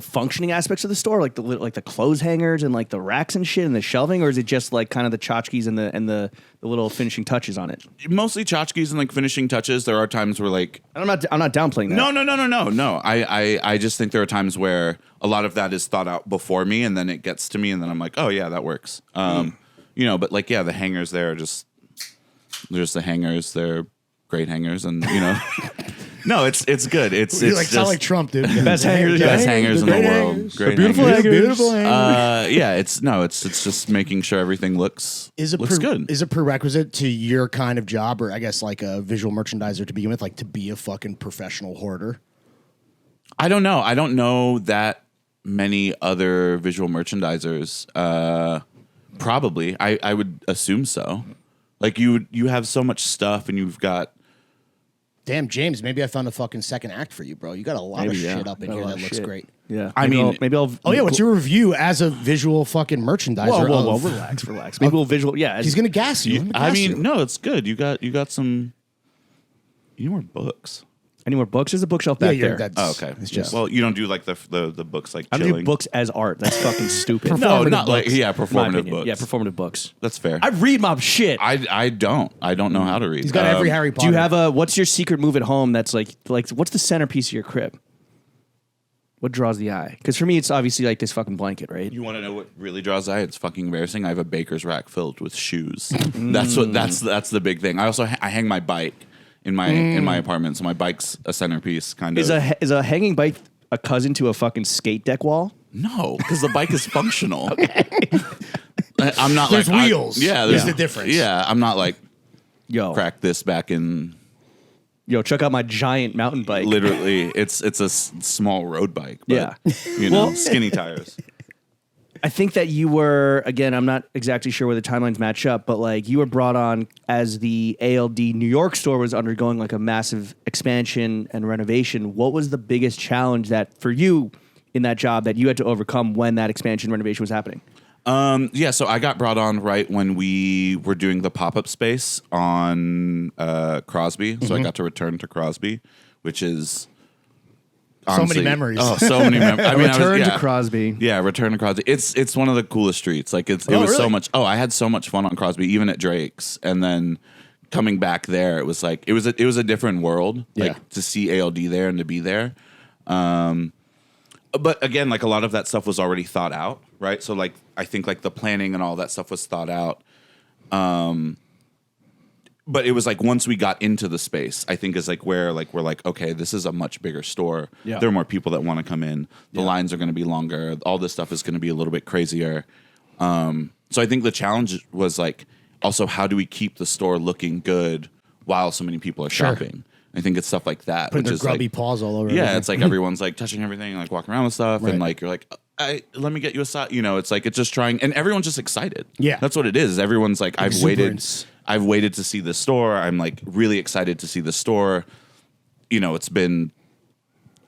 S2: functioning aspects of the store, like the clothes hangers and like the racks and shit and the shelving, or is it just like kind of the tchotchkes and the little finishing touches on it?
S3: Mostly tchotchkes and like finishing touches. There are times where like
S2: I'm not downplaying that.
S3: no. I just think there are times where a lot of that is thought out before me, and then it gets to me, and then I'm like, oh yeah, that works. But like the hangers there are just the hangers. They're great hangers, and No, it's good. It's
S1: You
S3: just
S1: sound like Trump, dude.
S2: Best hangers
S3: in the world. Great
S2: beautiful
S3: hangers.
S2: Beautiful
S3: It's just making sure everything looks good.
S1: Is it prerequisite to your kind of job, or I guess like a visual merchandiser to begin with, like to be a fucking professional hoarder?
S3: I don't know. I don't know that many other visual merchandisers. Probably. I would assume so. Like you have so much stuff, and you've got.
S1: Damn, James, maybe I found a fucking second act for you, bro. You got a lot of shit up in here that looks great.
S2: Yeah.
S3: Maybe
S2: I'll.
S1: Oh, yeah, what's your review as a visual fucking merchandiser?
S2: Whoa, relax. Maybe we'll visual. Yeah.
S1: He's going to gas you.
S3: No, it's good. You got some. You need more books.
S2: Any more books? There's a bookshelf back there.
S3: Okay.
S1: It's just
S3: well, you don't do like the books like
S2: I
S3: chilling.
S2: don't do books as art. That's fucking stupid.
S3: No, not
S1: books.
S3: performative books.
S2: Yeah, performative books.
S3: That's fair.
S2: I read my shit.
S3: I don't know how to read.
S1: He's got every Harry Potter.
S2: Do you have what's your secret move at home that's like what's the centerpiece of your crib? What draws the eye? Because for me, it's obviously like this fucking blanket, right?
S3: You want to know what really draws the eye? It's fucking embarrassing. I have a baker's rack filled with shoes. That's the big thing. I also I hang my bike in my apartment, so my bike's a centerpiece. Kind of
S2: is a hanging bike a cousin to a fucking skate deck wall?
S3: No, because the bike is functional. I'm not
S1: There's
S3: like
S1: wheels. There's the difference.
S3: Yeah, I'm not like
S2: crack
S3: this back in.
S2: Check out my giant mountain bike.
S3: Literally, it's a small road bike. But, skinny tires.
S2: I think that you were, again, I'm not exactly sure where the timelines match up, but like you were brought on as the ALD New York store was undergoing like a massive expansion and renovation. What was the biggest challenge that for you in that job that you had to overcome when that expansion renovation was happening?
S3: So I got brought on right when we were doing the pop-up space on Crosby. So I got to return to Crosby, which is honestly,
S1: so many memories.
S3: Oh, so many memories.
S2: Return to Crosby.
S3: Yeah, return to Crosby. It's one of the coolest streets. Like it was
S1: really?
S3: so much. Oh, I had so much fun on Crosby, even at Drake's, and then coming back there, it was like it was a different world. Like to see ALD there and to be there. But again, like a lot of that stuff was already thought out, right? So like I think like the planning and all that stuff was thought out. But it was like once we got into the space, I think is like where like we're like, okay, this is a much bigger store.
S2: Yeah.
S3: There are more people that want to come in. The lines are going to be longer. All this stuff is going to be a little bit crazier. So I think the challenge was like also how do we keep the store looking good while so many people are shopping? I think it's stuff like that.
S1: Putting
S3: which
S1: their
S3: is
S1: grubby
S3: like,
S1: paws all over.
S3: Yeah,
S1: everything.
S3: it's like everyone's like touching everything, like walking around with stuff,
S1: Right.
S3: and like you're like, let me get you a side. It's like it's just trying, and everyone's just excited.
S1: Yeah.
S3: That's what it is. Everyone's like,
S1: Exuberance.
S3: I've waited to see the store. I'm like really excited to see the store. I've been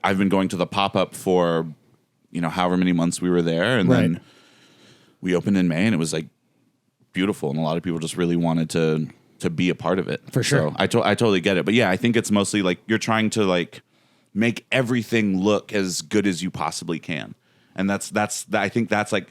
S3: going to the pop-up for, however many months we were there. And then we opened in May and it was like beautiful. And a lot of people just really wanted to be a part of it.
S1: For sure.
S3: So I totally get it. But yeah, I think it's mostly like you're trying to like make everything look as good as you possibly can. And I think that's like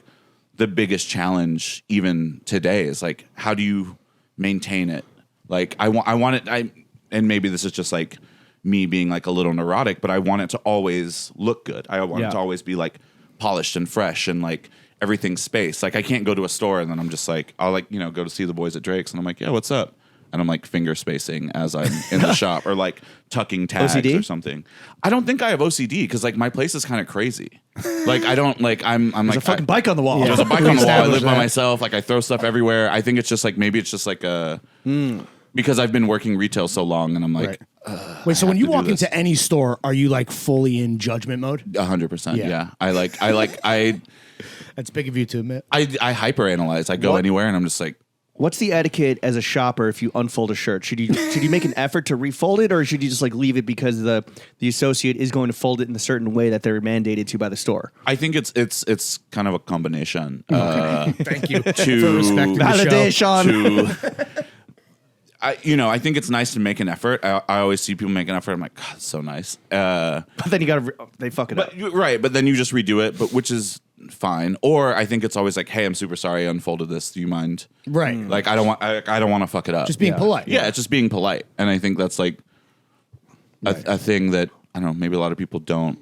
S3: the biggest challenge even today is like, how do you maintain it? Like I want it. And maybe this is just like me being like a little neurotic, but I want it to always look good. I want it to always be like polished and fresh and like everything's spaced. Like I can't go to a store and then I'm just like, I'll like, go to see the boys at Drake's and I'm like, yeah, what's up? And I'm like finger spacing as I'm in the shop or like tucking tags
S2: OCD?
S3: or something. I don't think I have OCD because like my place is kind of crazy. Like I don't like I'm
S2: There's
S3: like
S2: a fucking bike on the wall.
S3: there's a bike on the wall. I live
S1: established
S3: by
S1: that.
S3: myself. Like I throw stuff everywhere. I think it's just like maybe it's just like a because I've been working retail so long and I'm like
S1: Right. Wait, so when you
S3: to do
S1: walk
S3: this.
S1: into any store, are you like fully in judgment mode?
S3: 100%.
S1: Yeah.
S3: Yeah. I
S1: That's big of you to admit.
S3: I hyper analyze. I go
S2: What?
S3: anywhere and I'm just like,
S2: What's the etiquette as a shopper if you unfold a shirt? Should you make an effort to refold it, or should you just like leave it because the associate is going to fold it in a certain way that they're mandated to by the store?
S3: I think it's kind of a combination.
S1: Thank you
S3: To
S1: for respecting the show.
S2: Validation.
S3: I think it's nice to make an effort. I always see people make an effort. I'm like, God, it's so nice.
S2: But then they fuck it up.
S3: Right, but then you just redo it, but which is fine. Or I think it's always like, hey, I'm super sorry I unfolded this. Do you mind?
S1: Right.
S3: Like I don't want to fuck it up.
S1: Just being polite.
S3: Yeah, it's just being polite. And I think that's like a thing that I don't know, maybe a lot of people don't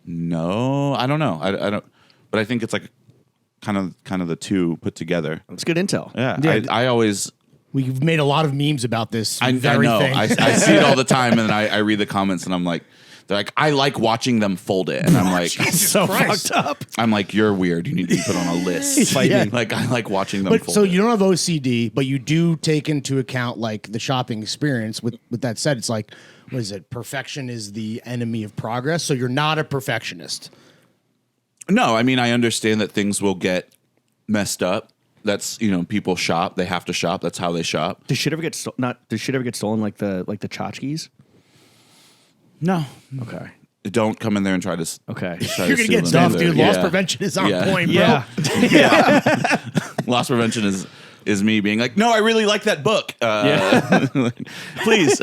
S3: know. I don't know. I don't, but I think it's like kind of the two put together.
S2: It's good intel.
S3: Yeah. I always
S1: We've made a lot of memes about this
S3: I
S1: very
S3: know.
S1: thing.
S3: I see it all the time, and then I read the comments, and I'm like, they're like, I like watching them fold it, and I'm like,
S2: So
S1: Christ.
S2: fucked up.
S3: I'm like, you're weird. You need to be put on a list.
S2: Fight me.
S3: Like I like watching them
S1: But
S3: fold
S1: so
S3: it.
S1: you don't have OCD, but you do take into account like the shopping experience. With that said, it's like, what is it? Perfection is the enemy of progress. So you're not a perfectionist.
S3: No, I mean I understand that things will get messed up. That's people shop. They have to shop. That's how they shop.
S2: Does shit ever get Does shit ever get stolen like the tchotchkes?
S3: No,
S2: Okay.
S3: don't come in there and try to.
S2: Okay.
S3: Try
S1: You're
S3: to
S1: gonna get
S3: steal them
S1: stuffed,
S3: either.
S1: dude. Loss
S3: Yeah.
S1: prevention is on
S3: Yeah.
S1: point, bro.
S2: Yeah.
S3: Loss prevention is me being like, no, I really like that book. Please.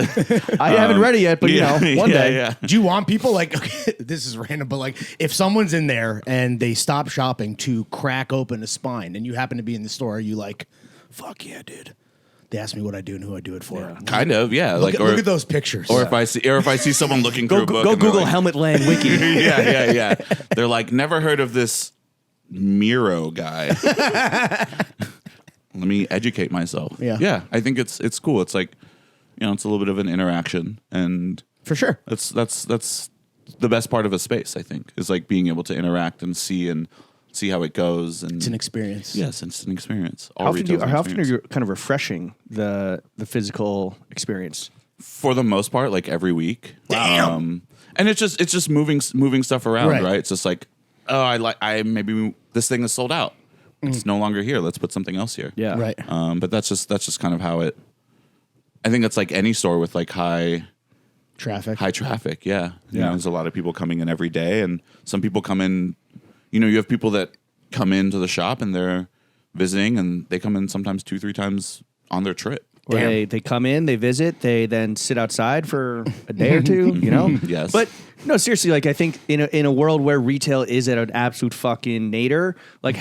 S2: I haven't read it yet, but one day.
S3: Yeah.
S1: Do you want people like okay, this is random, but like if someone's in there and they stop shopping to crack open a spine and you happen to be in the store, are you like, fuck yeah, dude. They ask me what I do and who I do it for.
S3: Kind of, yeah.
S1: Look at those pictures.
S3: Or if I see someone looking through a book,
S2: Go
S3: and they're
S2: Google
S3: like,
S2: Helmet Land Wiki.
S3: yeah. They're like, never heard of this Miro guy. Let me educate myself.
S1: Yeah.
S3: I think it's cool. It's like, it's a little bit of an interaction, and
S1: For sure.
S3: that's the best part of a space. I think is like being able to interact and see how it goes. And
S1: It's an experience.
S3: yes, it's an experience.
S2: How often
S3: retail's an
S2: are
S3: experience.
S2: you kind of refreshing the physical experience?
S3: For the most part, like every week.
S1: Damn.
S3: And it's just moving stuff around,
S1: Right.
S3: right? It's just like, maybe this thing is sold out. It's no longer here. Let's put something else here.
S2: Yeah.
S1: Right.
S3: But that's just kind of how it. I think it's like any store with like high traffic. Yeah. There's a lot of people coming in every day, and some people come in. You have people that come into the shop and they're visiting, and they come in sometimes 2-3 times on their trip.
S2: Where they come in, they visit, they then sit outside for a day or two,
S3: Yes.
S2: But no, seriously, like I think in a world where retail is at an absolute fucking nadir, like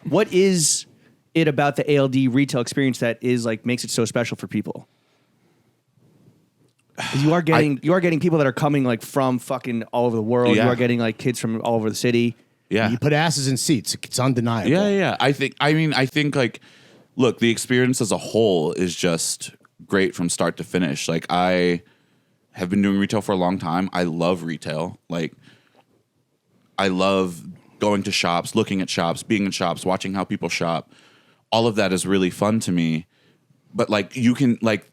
S2: what is it about the ALD retail experience that is like makes it so special for people? 'Cause you are getting people that are coming like from fucking all over the world.
S3: Yeah.
S2: You are getting like kids from all over the city.
S3: Yeah.
S1: You put asses in seats. It's undeniable.
S3: Yeah. I think like, look, the experience as a whole is just great from start to finish. Like I have been doing retail for a long time. I love retail. Like I love going to shops, looking at shops, being in shops, watching how people shop. All of that is really fun to me. But like you can like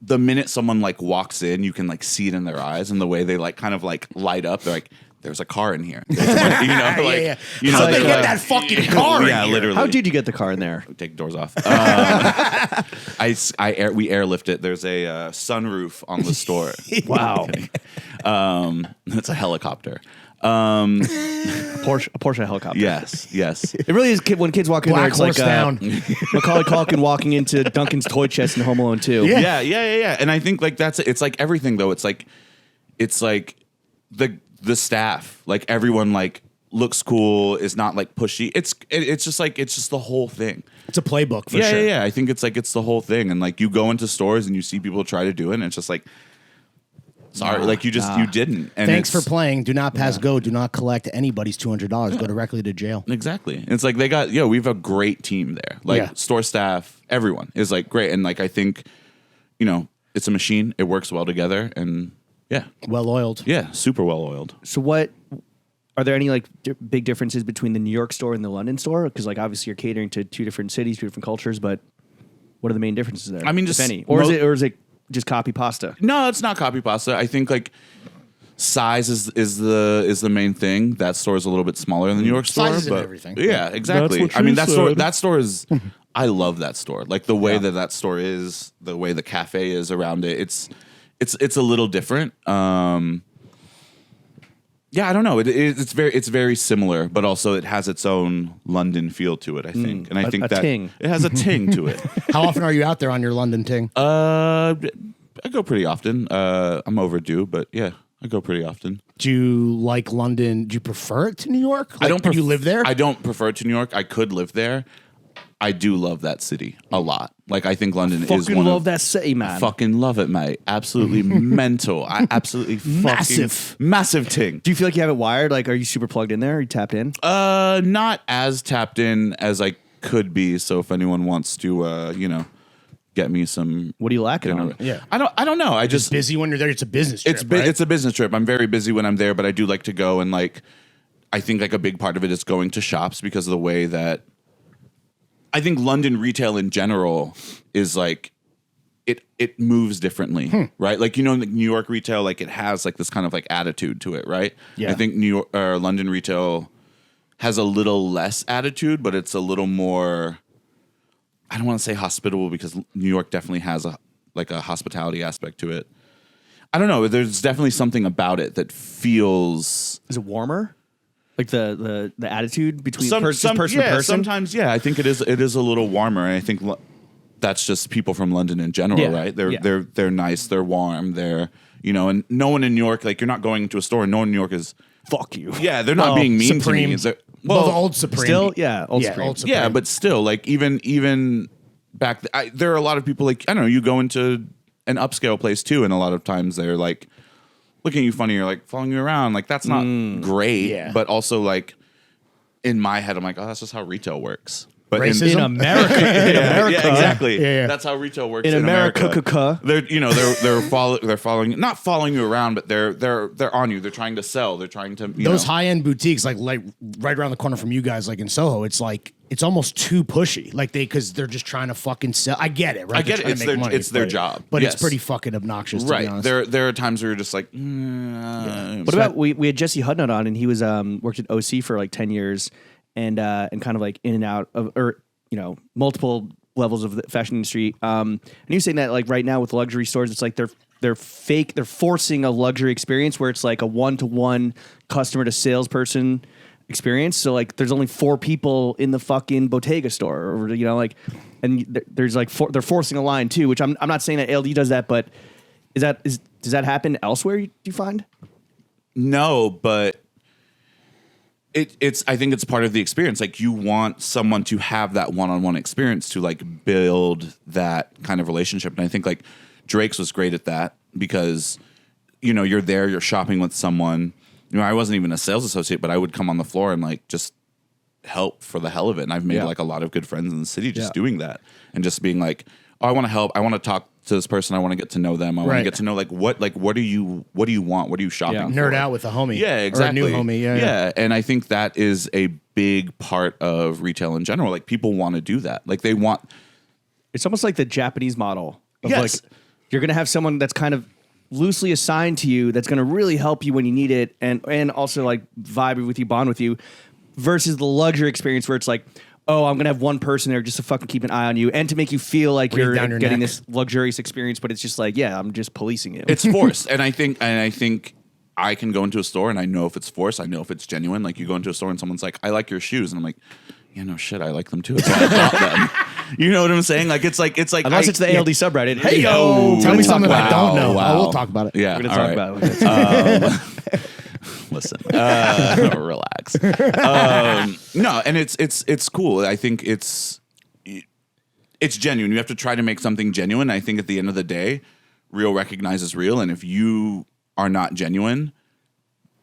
S3: the minute someone like walks in, you can like see it in their eyes and the way they like kind of like light up. They're like, there's a car in here.
S1: Yeah. How'd they get that fucking car in
S3: Yeah,
S1: here?
S3: literally.
S2: How did you get the car in there?
S3: Take the doors off. We airlift it. There's a sunroof on the store.
S2: Wow.
S3: It's a helicopter.
S2: A Porsche helicopter.
S3: Yes.
S2: It really is when kids walk in there.
S1: Black
S2: It's
S1: horse
S2: like
S1: down.
S2: Macaulay Culkin walking into Duncan's toy chest in Home Alone 2.
S3: Yeah. And I think like it's like everything though. It's like the staff, like everyone like looks cool, is not like pushy. It's just the whole thing.
S1: It's a playbook for sure.
S3: Yeah. I think it's the whole thing. And like you go into stores and you see people try to do it, and it's just like, sorry, like you didn't. And
S1: Thanks for
S3: it's-
S1: playing. Do not pass go. Do not collect anybody's $200. Go directly to jail.
S3: Exactly. And it's like we have a great team there. Like
S1: Yeah.
S3: store staff, everyone is like great. And like I think, it's a machine. It works well together, and yeah.
S1: Well oiled.
S3: Yeah, super well oiled.
S2: So what are there any like big differences between the New York store and the London store? Because like obviously you're catering to two different cities, two different cultures, but what are the main differences there?
S3: I mean,
S2: if
S3: just
S2: any, or is it just copy pasta?
S3: No, it's not copy pasta. I think like Size is the main thing. That store is a little bit smaller than the New York store,
S1: Size isn't
S3: but
S1: everything.
S3: yeah, exactly.
S4: That's what
S3: I mean,
S4: she
S3: that
S4: said.
S3: store is. I love that store. Like the way that store is, the way the cafe is around it. It's a little different. Yeah, I don't know. It's very similar, but also it has its own London feel to it. I think, and I think
S2: a
S3: that
S2: ting.
S3: it has a ting to it.
S1: How often are you out there on your London ting?
S3: I go pretty often. I'm overdue, but yeah, I go pretty often.
S1: Do you like London? Do you prefer it to New York? Like,
S3: I don't.
S1: Could you live there?
S3: I don't prefer it to New York. I could live there. I do love that city a lot. Like I think London is
S2: Fucking
S3: one
S2: love
S3: of
S2: that city, man.
S3: fucking love it, mate. Absolutely mental. I absolutely fucking massive ting.
S2: Do you feel like you have it wired? Like, are you super plugged in there? Are you tapped in?
S3: Not as tapped in as I could be. So if anyone wants to, get me some.
S2: What are you lacking on?
S1: Yeah.
S3: I don't know. I just
S1: Busy when you're there. It's a business trip.
S3: it's a business trip. I'm very busy when I'm there, but I do like to go and like. I think like a big part of it is going to shops because of the way that. I think London retail in general is like it moves differently, right? Like New York retail, like it has like this kind of like attitude to it, right?
S1: Yeah.
S3: I think London retail has a little less attitude, but it's a little more. I don't want to say hospitable because New York definitely has a hospitality aspect to it. I don't know. There's definitely something about it that feels.
S2: Is it warmer? Like the attitude between person to person?
S3: Sometimes, yeah. I think it is a little warmer, and I think that's just people from London in general,
S2: Yeah.
S3: right?
S2: Yeah.
S3: They're nice, they're warm, and no one in New York, like you're not going to a store, and no one in New York is
S2: Fuck you.
S3: yeah, they're not being mean
S1: Supreme.
S3: to me.
S1: Well, the old Supreme.
S2: Still, yeah, old Supreme.
S1: Old Supreme.
S3: Yeah, but still, like even back, there are a lot of people like I don't know. You go into an upscale place too, and a lot of times they're like looking at you funny, or like following you around. Like that's not great.
S1: Yeah.
S3: But also like in my head, I'm like, oh, that's just how retail works. But
S1: Racism?
S2: In America. In America.
S3: Yeah, exactly.
S1: Yeah.
S3: That's how retail works
S2: In
S3: in
S2: America.
S3: They're they're following, not following you around, but they're on you. They're trying to sell. They're trying to
S1: Those high end boutiques, like right around the corner from you guys, like in Soho, it's like it's almost too pushy. Like because they're just trying to fucking sell. I get it, right?
S3: I get it. It's their job.
S1: but
S3: Yes.
S1: it's pretty fucking obnoxious. To be
S3: Right.
S1: honest.
S3: There are times where you're just like,
S2: What about we had Jesse Hudnut on, and he was worked at OC for like 10 years, and kind of like in and out of multiple levels of the fashion industry. And he was saying that like right now with luxury stores, it's like they're forcing a luxury experience where it's like a 1-to-1 customer to salesperson experience. So like there's only 4 people in the fucking Bottega store, or and there's like they're forcing a line too, which I'm not saying that ALD does that, but does that happen elsewhere? Do you find?
S3: no, but I think it's part of the experience. Like you want someone to have that one-on-one experience to like build that kind of relationship. And I think like Drake's was great at that because, you're there, you're shopping with someone. I wasn't even a sales associate, but I would come on the floor and like just help for the hell of it. And I've made like a lot of good friends in the city just doing that and just being like, oh, I want to help. I want to talk to this person. I want to get to know them. I want to get to know what do you want? What are you shopping for?
S1: Nerd out with a homie.
S3: Yeah, exactly.
S1: Or a new homie. Yeah.
S3: And I think that is a big part of retail in general. Like people want to do that. Like they want.
S2: It's almost like the Japanese model of
S3: Yes.
S2: like you're going to have someone that's kind of loosely assigned to you that's going to really help you when you need it and also like vibe with you, bond with you, versus the luxury experience where it's like, oh, I'm going to have one person there just to fucking keep an eye on you and to make you feel like
S1: Breathe
S2: you're
S1: down your
S2: getting
S1: neck.
S2: this luxurious experience, but it's just like, yeah, I'm just policing it.
S3: It's forced, and I think I can go into a store and I know if it's forced. I know if it's genuine. Like you go into a store and someone's like, "I like your shoes," and I'm like, "Yeah, no shit, I like them too." That's why I bought them. You know what I'm saying? Like it's like
S2: Unless it's the ALD subreddit. Hey,
S3: yo,
S1: Tell me something I don't
S3: wow,
S1: know.
S3: wow.
S1: We'll talk about it.
S3: Yeah,
S2: We're going to
S3: all
S2: talk
S3: right.
S2: about it.
S3: Listen, relax. No, and it's cool. I think it's genuine. You have to try to make something genuine. I think at the end of the day, real recognizes real, and if you are not genuine,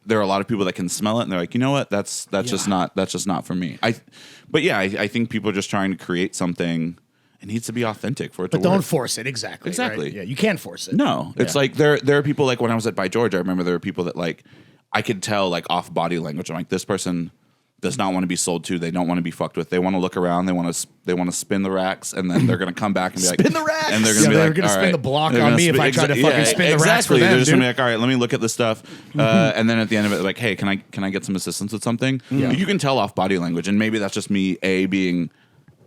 S3: there are a lot of people that can smell it, and they're like, you know what, that's just not for me. I think people are just trying to create something. It needs to be authentic for it to
S1: But
S3: work.
S1: don't force it. Exactly.
S3: Exactly.
S1: Right? Yeah, you can't force it.
S3: No, it's like there are people like when I was at By George, I remember there were people that like I could tell like off body language. I'm like, this person does not want to be sold to. They don't want to be fucked with. They want to look around. They want to spin the racks, and then they're going to come back and be like,
S2: Spin the racks!
S3: And they're going to be like,
S1: gonna
S3: all
S1: spin
S3: right.
S1: the block
S3: They're
S1: on
S3: gonna
S1: me if I try to fucking spin the racks for
S3: exactly.
S1: them,
S3: They're just going to
S1: dude.
S3: be like, all right, let me look at this stuff. And then at the end of it, like, hey, can I get some assistance with something? You can tell off body language, and maybe that's just me being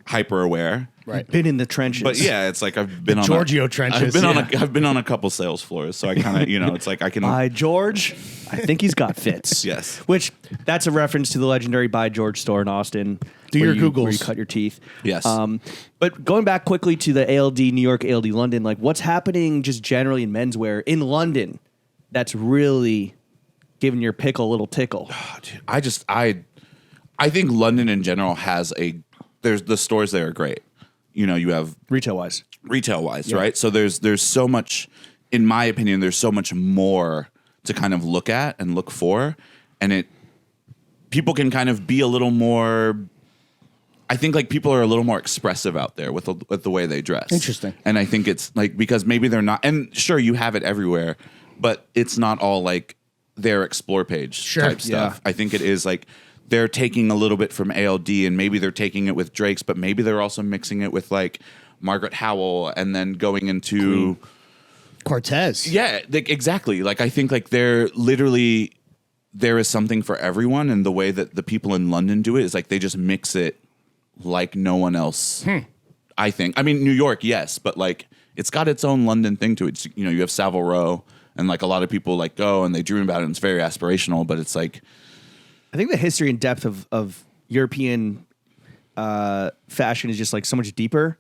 S3: hyper aware.
S1: Right.
S2: Been in the trenches.
S3: But yeah, it's like I've been on
S1: Giorgio trenches.
S3: I've been on a couple sales floors, so I kind of it's like I can.
S2: By George, I think he's got fits.
S3: Yes.
S2: Which, that's a reference to the legendary By George store in Austin.
S1: Do
S2: where
S1: your
S2: you-
S1: Googles.
S2: Where you cut your teeth.
S3: Yes.
S2: But going back quickly to the ALD New York, ALD London, like what's happening just generally in menswear in London that's really giving your pickle a little tickle?
S3: Dude, I think London in general has there's the stores there are great. You have
S2: Retail-wise.
S3: right? So there's so much, in my opinion, there's so much more to kind of look at and look for, and people can kind of be a little more. I think like people are a little more expressive out there with the way they dress.
S1: Interesting.
S3: And I think it's like because maybe they're not, and sure you have it everywhere, but it's not all like their explore page type stuff.
S2: Yeah.
S3: I think it is like they're taking a little bit from ALD and maybe they're taking it with Drake's, but maybe they're also mixing it with like Margaret Howell and then going into
S1: Cortez.
S3: yeah, exactly. Like I think like there is something for everyone, and the way that the people in London do it is like they just mix it like no one else. I think. I mean, New York, yes, but like it's got its own London thing to it. It's, you have Savile Row, and like a lot of people like go and they dream about it, and it's very aspirational. But it's like
S2: I think the history and depth of European fashion is just like so much deeper.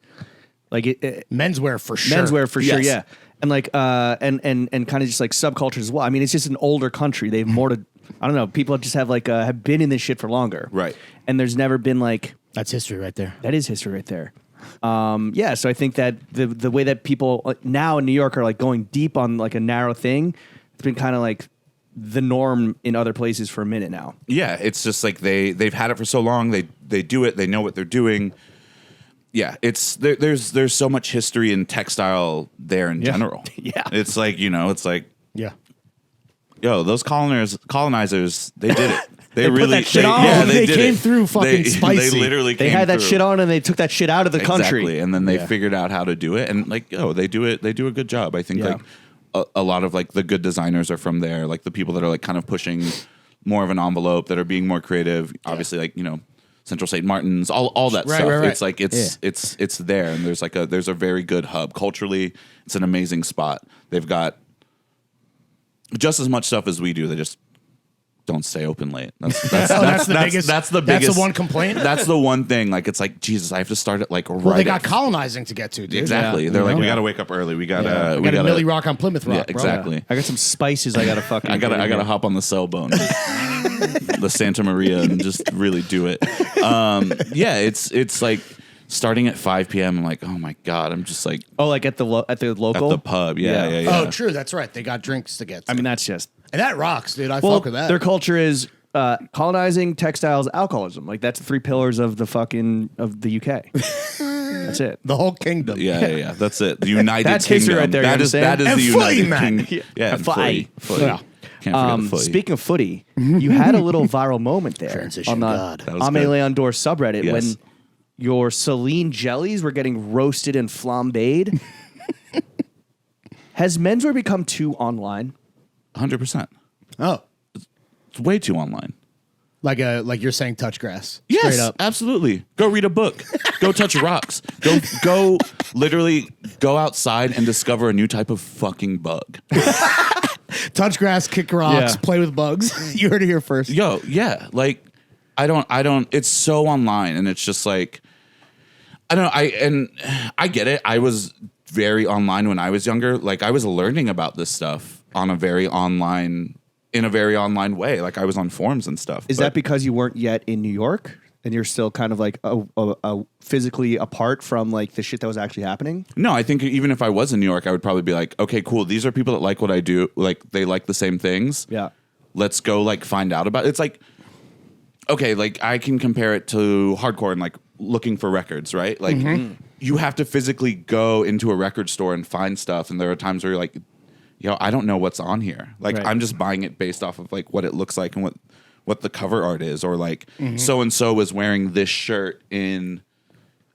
S2: Like
S1: Menswear for sure.
S2: menswear for sure,
S3: Yes.
S2: yeah, and like and kind of just like subcultures as well. I mean, it's just an older country. They have more to. I don't know. People just have like have been in this shit for longer,
S3: Right.
S2: And there's never been like
S1: That's history right there.
S2: that is history right there. Yeah, so I think that the way that people now in New York are like going deep on like a narrow thing, it's been kind of like the norm in other places for a minute now.
S3: yeah, it's just like they've had it for so long. They do it. They know what they're doing. Yeah, it's there's so much history in textile there in general.
S2: Yeah.
S3: It's like it's like
S1: Yeah.
S3: yo, those colonizers, they did it. They
S2: put
S3: really
S2: that shit on.
S3: Yeah,
S1: They
S3: did
S1: came
S3: it.
S1: through fucking
S3: They
S1: spicy.
S3: literally
S2: They
S3: came
S2: had that
S3: through.
S2: shit on and they took that shit out of the country.
S3: Exactly, and then they
S1: Yeah.
S3: figured out how to do it, and like they do it. They do a good job. I think
S2: Yeah.
S3: like a lot of like the good designers are from there. Like the people that are like kind of pushing more of an envelope, that are being more creative. Obviously, like Central St. Martin's, all that
S1: Right,
S3: stuff.
S1: right, right.
S3: It's like it's there, and there's a very good hub culturally. It's an amazing spot. They've got just as much stuff as we do. They just don't stay open late. That's
S1: the biggest-
S3: That's the
S1: that's the
S3: biggest
S1: one complaint?
S3: That's the one thing. Like it's like Jesus, I have to start it like right.
S1: Well, they got
S3: at-
S1: colonizing to get to, dude.
S3: Exactly.
S1: Yeah.
S3: They're like,
S1: You
S3: we
S1: know?
S3: got to wake up early. We got
S1: Yeah.
S3: to.
S1: We got a Millie Rock on Plymouth Rock,
S3: Yeah,
S1: bro.
S3: exactly.
S2: I got some spices I gotta fucking.
S3: I gotta hop on the cell bone, the Santa Maria, and just really do it. Yeah, it's like starting at 5 p.m. I'm like, oh my god, I'm just like
S2: Oh, like at the local.
S3: at the pub. Yeah,
S2: Yeah.
S3: yeah.
S1: Oh, true. That's right. They got drinks to get to.
S2: I mean, that's just
S1: and that rocks, dude. I
S2: well.
S1: fuck with that.
S2: Their culture is colonizing, textiles, alcoholism. Like that's the three pillars of the UK. That's it.
S1: the whole kingdom.
S3: Yeah. That's it. The United
S2: That's
S3: Kingdom.
S2: history right there, you
S3: That is
S2: understand?
S3: the
S1: And
S3: United
S1: footy, man.
S3: Kingdom. Yeah,
S2: And
S3: and
S2: footy.
S3: footy.
S1: Yeah.
S3: Can't forget the footy.
S2: Speaking of footy, you had a little viral moment there
S1: Transition
S2: on the
S1: god.
S3: That was
S2: Ame
S3: good.
S2: Leon Dor subreddit
S3: Yes.
S2: when your Celine jellies were getting roasted and flambéed. Has menswear become too online?
S3: 100%.
S1: Oh,
S3: It's way too online.
S1: like you're saying, touch grass.
S3: Yes,
S1: Straight up.
S3: absolutely. Go read a book. Go touch rocks. Go literally go outside and discover a new type of fucking bug.
S1: Touch grass, kick rocks,
S2: Yeah.
S1: play with bugs. You heard it here first.
S3: Yo, yeah. Like I don't it's so online, and it's just like I don't know, I get it. I was very online when I was younger. Like I was learning about this stuff in a very online way. Like I was on forums and stuff.
S2: Is that because you weren't yet in New York and you're still kind of like a physically apart from like the shit that was actually happening?
S3: No, I think even if I was in New York, I would probably be like, okay, cool. These are people that like what I do. Like they like the same things.
S2: Yeah.
S3: Let's go like find out about it. It's like, okay, like I can compare it to hardcore and like looking for records, right? Like you have to physically go into a record store and find stuff. And there are times where you're like, yo, I don't know what's on here. Like
S2: Right.
S3: I'm just buying it based off of like what it looks like and what the cover art is, or like so and so is wearing this shirt in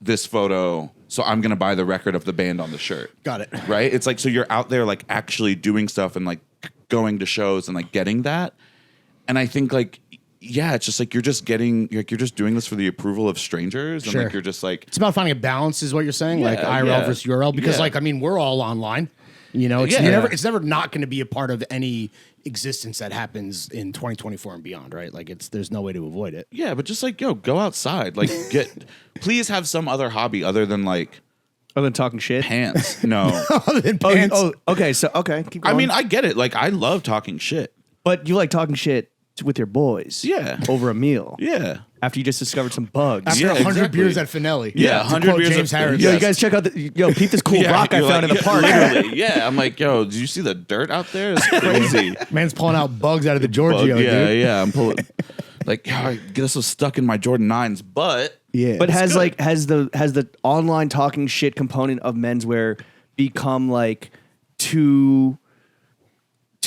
S3: this photo, so I'm gonna buy the record of the band on the shirt.
S1: Got it.
S3: Right? It's like, so you're out there like actually doing stuff and like going to shows and like getting that. And I think like, yeah, it's just like you're just doing this for the approval of strangers, and
S1: Sure.
S3: like you're just like,
S1: It's about finding a balance, is what you're saying, like
S3: Yeah,
S1: IRL
S3: yeah.
S1: versus URL, because
S3: Yeah.
S1: like I mean we're all online. You know, it's
S3: Yeah.
S1: it's never not going to be a part of any existence that happens in 2024 and beyond, right? Like there's no way to avoid it.
S3: yeah, but just like, go outside, like please have some other hobby other than like
S2: Other than talking shit.
S3: pants. No,
S1: Other than pants.
S2: Okay. So keep
S3: I
S2: going.
S3: mean I get it. Like I love talking shit.
S2: but you like talking shit with your boys.
S3: Yeah.
S2: Over a meal.
S3: Yeah.
S2: After you just discovered some bugs.
S1: After
S3: Yeah,
S1: 100
S3: exactly.
S1: beers at Finelli.
S3: Yeah,
S1: To
S3: 100
S1: quote
S3: beers
S1: James
S3: at-
S1: Harris.
S2: Yo,
S3: Yes.
S2: you guys check out peep this cool rock I
S3: you're
S2: found
S3: like,
S2: in the park.
S3: Literally, yeah. I'm like, yo, did you see the dirt out there? It's crazy.
S1: Man's pulling out bugs out of the Giorgio,
S3: yeah,
S1: dude.
S3: yeah. I'm pulling. Like, yo, I get us so stuck in my Jordan 9s, but
S1: Yeah.
S2: But has
S3: good.
S2: the online talking shit component of menswear become like too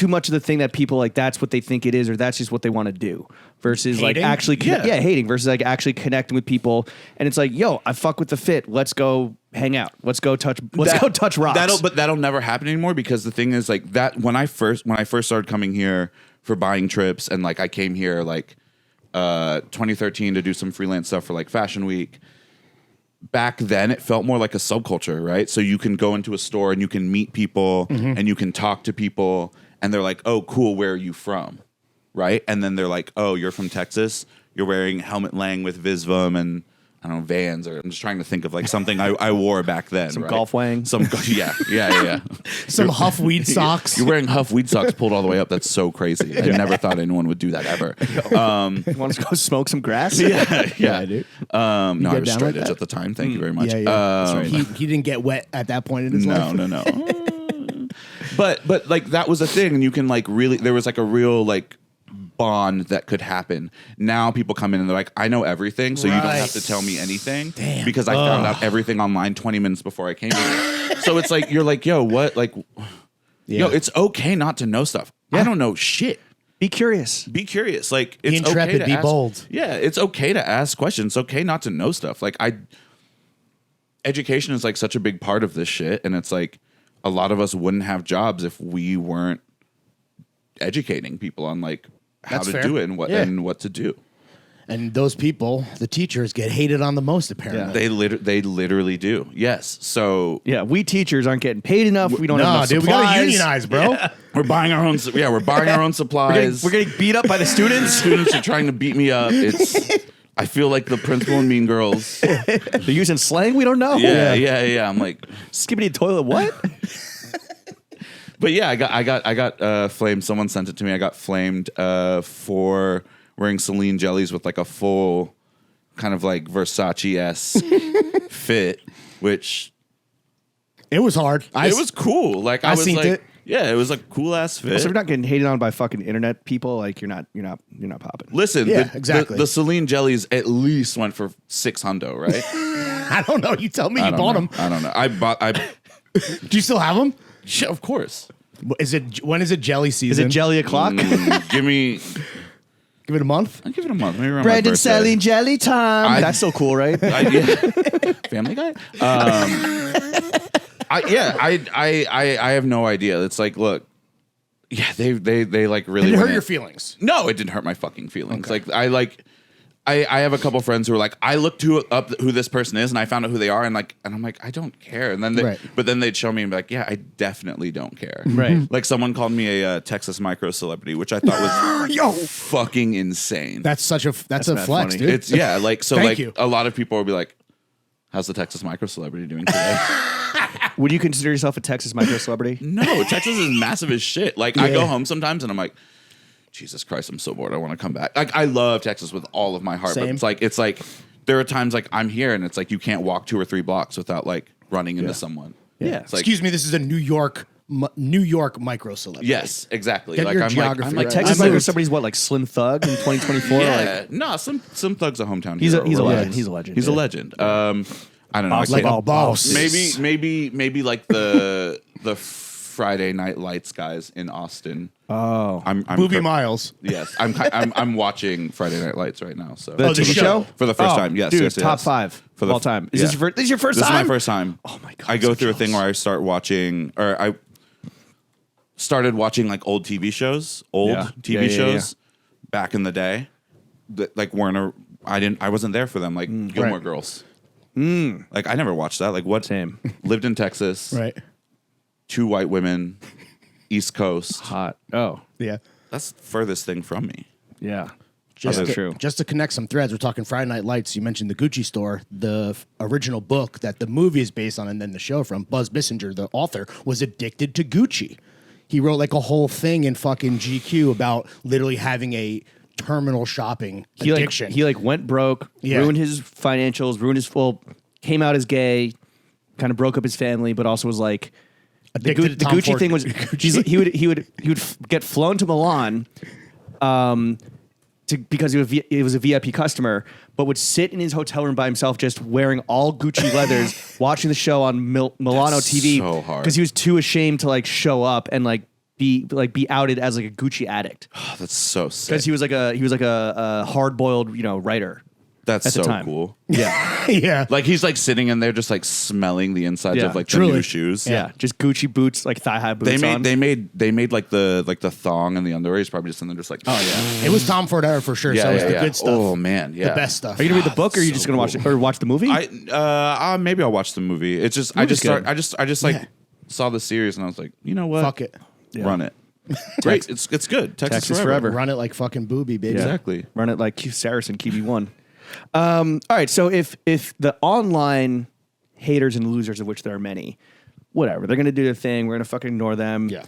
S2: much of the thing that people like that's what they think it is, or that's just what they want to do, versus
S1: Hating?
S2: like actually hating versus like actually connecting with people. And it's like, yo, I fuck with the fit, let's go hang out, let's go touch rocks.
S3: That'll never happen anymore, because the thing is like that when I first started coming here for buying trips, and like I came here like 2013 to do some freelance stuff for like Fashion Week. Back then it felt more like a subculture, right? So you can go into a store and you can meet people and you can talk to people, and they're like, oh cool, where are you from? Right? And then they're like, oh, you're from Texas, you're wearing Helmet Lang with Visvum and I don't know, Vans, or I'm just trying to think of like something I wore back then.
S2: Some
S3: right?
S2: golf wang.
S3: Yeah.
S1: Some Huff weed socks.
S3: You're wearing Huff weed socks pulled all the way up. That's so crazy. I never thought anyone would do that ever.
S2: You want to go smoke some grass?
S3: Yeah,
S1: dude.
S3: No, I
S1: get
S3: was
S1: down
S3: straight
S1: like
S3: edge
S1: that?
S3: at the time. Thank you very much.
S1: Yeah, yeah. That's right. He didn't get wet at that point in his life.
S3: No. But like that was a thing, and you can like really, there was like a real like bond that could happen. Now people come in and they're like, I know everything, so you don't have to tell me anything.
S1: Damn.
S3: Because I found out everything online 20 minutes before I came here. So it's like, you're like, yo, what? Like, yo, it's okay not to know stuff. I don't know shit.
S2: Be curious.
S3: Be curious. Like, it's
S1: intrepid,
S3: okay to
S1: be
S3: ask,
S1: bold.
S3: Yeah, it's okay to ask questions. It's okay not to know stuff. Like, education is like such a big part of this shit, and it's like a lot of us wouldn't have jobs if we weren't educating people on like how
S1: That's
S3: to
S1: fair.
S3: do it and what to do.
S1: And those people, the teachers, get hated on the most, apparently.
S3: They literally do. Yes. So
S2: Yeah, we teachers aren't getting paid enough. We don't have
S1: No,
S2: enough
S1: dude, we
S2: supplies.
S1: gotta unionize, bro.
S3: we're buying our own. Yeah, we're buying our own supplies.
S2: We're getting beat up by the students.
S3: Students are trying to beat me up. I feel like the principal in Mean Girls.
S2: They're using slang we don't know.
S3: Yeah. I'm like,
S2: Skibbity toilet. What?
S3: but yeah, I got flamed. Someone sent it to me. I got flamed for wearing Celine jellies with like a full kind of like Versace-esque fit, which
S1: It was hard.
S3: it was cool. Like I was
S1: seen
S3: like,
S1: it.
S3: yeah, it was like cool ass fit.
S2: So if you're not getting hated on by fucking internet people, like you're not popping.
S3: Listen,
S1: Yeah, exactly.
S3: The Celine jellies at least went for $600, right?
S1: I don't know. You tell me. You bought them.
S3: I don't know.
S1: Do you still have them?
S3: Yeah, of course.
S1: When is it jelly
S2: Is
S1: season?
S2: it jelly o'clock?
S3: Give me.
S1: Give it a month.
S3: I'll give it a month. Maybe around
S2: Brandon
S3: my birthday.
S2: Sally Jelly time.
S3: I-
S2: That's so cool, right?
S3: Family Guy. I have no idea. It's like, look, yeah, they like really
S1: Did it hurt
S3: went in.
S1: your feelings?
S3: No, it didn't hurt my fucking feelings. Like I have a couple friends who are like, I looked up who this person is and I found out who they are, and I'm like, I don't care. And then
S1: Right.
S3: but then they'd show me and be like, yeah, I definitely don't care.
S2: Right.
S3: Like someone called me a Texas micro celebrity, which I thought was
S1: Yo,
S3: fucking insane.
S1: that's a
S2: That's
S1: flex,
S2: mad funny.
S1: dude.
S3: It's like so
S1: Thank
S3: like
S1: you.
S3: a lot of people will be like, how's the Texas micro celebrity doing today?
S2: Would you consider yourself a Texas micro celebrity?
S3: No, Texas is massive as shit. Like I go home sometimes and I'm like, Jesus Christ, I'm so bored. I want to come back. Like I love Texas with all of my heart,
S1: Same.
S3: but it's like there are times like I'm here and it's like you can't walk 2 or 3 blocks without like running into someone.
S2: Yeah.
S3: It's like,
S1: Excuse me. This is a New York micro celebrity.
S3: yes, exactly.
S1: Get
S3: like
S1: your
S3: I'm
S1: geography
S3: like,
S1: right.
S3: like
S2: Texas
S1: I
S2: micro
S1: moved.
S2: celebrity's what, like Slim Thug in 2024?
S3: yeah,
S2: Like,
S3: no, some thugs a hometown.
S2: He's a
S3: hero.
S2: legend.
S3: Relax.
S2: He's a legend.
S3: He's a
S2: Yeah.
S3: legend. I don't know. I
S1: Like
S3: can't-
S1: a boss.
S3: maybe like the Friday Night Lights guys in Austin.
S2: Oh,
S3: I'm
S1: Booby Miles.
S3: Yes, I'm watching Friday Night Lights right now. So
S2: the
S1: the
S2: TV
S1: show?
S3: for the first time. Yes,
S2: dude,
S3: yes,
S2: top
S3: yes.
S2: 5
S3: For
S2: of
S3: the
S2: all time. Is
S3: yeah.
S2: this your first
S3: This
S2: time?
S3: is my first time.
S2: Oh my god!
S3: I go
S2: so
S3: through a thing
S2: jealous.
S3: where I start watching, or I started watching like old TV shows,
S2: Yeah.
S3: TV
S2: Yeah,
S3: shows back in the day that like weren't. I wasn't there for them. Like Gilmore
S1: Right.
S3: Girls. Like I never watched that. Like what?
S2: Same.
S3: Lived in Texas.
S1: Right.
S3: 2 white women, East Coast.
S2: Hot. Oh,
S1: Yeah.
S3: That's the furthest thing from me.
S2: yeah.
S1: Just
S2: That's
S1: to,
S2: true.
S1: just to connect some threads, we're talking Friday Night Lights. You mentioned the Gucci store. The original book that the movie is based on and then the show from, Buzz Bissinger, the author, was addicted to Gucci. He wrote like a whole thing in fucking GQ about literally having a terminal shopping addiction.
S2: He went broke,
S1: Yeah.
S2: ruined his financials, ruined his came out as gay, kind of broke up his family, but also was like
S1: Addicted to
S2: the
S1: Tom
S2: Gucci
S1: Ford.
S2: thing was he would get flown to Milan, because he was a VIP customer, but would sit in his hotel room by himself, just wearing all Gucci leathers, watching the show on Milano
S3: That's
S2: TV
S3: so hard.
S2: because he was too ashamed to like show up and like be outed as like a Gucci addict
S3: Oh, that's so sick.
S2: because he was like a hard boiled writer.
S3: That's
S2: at the
S3: so
S2: time.
S3: cool.
S2: Yeah.
S1: yeah.
S3: Like he's like sitting in there just like smelling the insides
S2: Yeah,
S3: of like
S1: truly.
S3: the new shoes.
S2: Yeah, just Gucci boots, like thigh high boots.
S3: They made like the thong and the underwear. He's probably just in there just like
S1: It was Tom Ford era for sure. so it was the good stuff.
S3: Oh man, yeah.
S1: The best stuff.
S2: Are you gonna read the book, or are you just
S3: so
S2: gonna watch it or watch the movie?
S3: Maybe I'll watch the movie. It's just I just like
S1: Yeah.
S3: saw the series and I was like, you know what?
S1: Fuck it.
S3: Run it. Great. It's good.
S2: Texas forever.
S1: Run it like fucking Booby, baby.
S2: Yeah.
S3: Exactly.
S2: Run it like Saracen QB1. All right, so if the online haters and losers, of which there are many, whatever, they're gonna do their thing. We're gonna fucking ignore them.
S1: Yeah.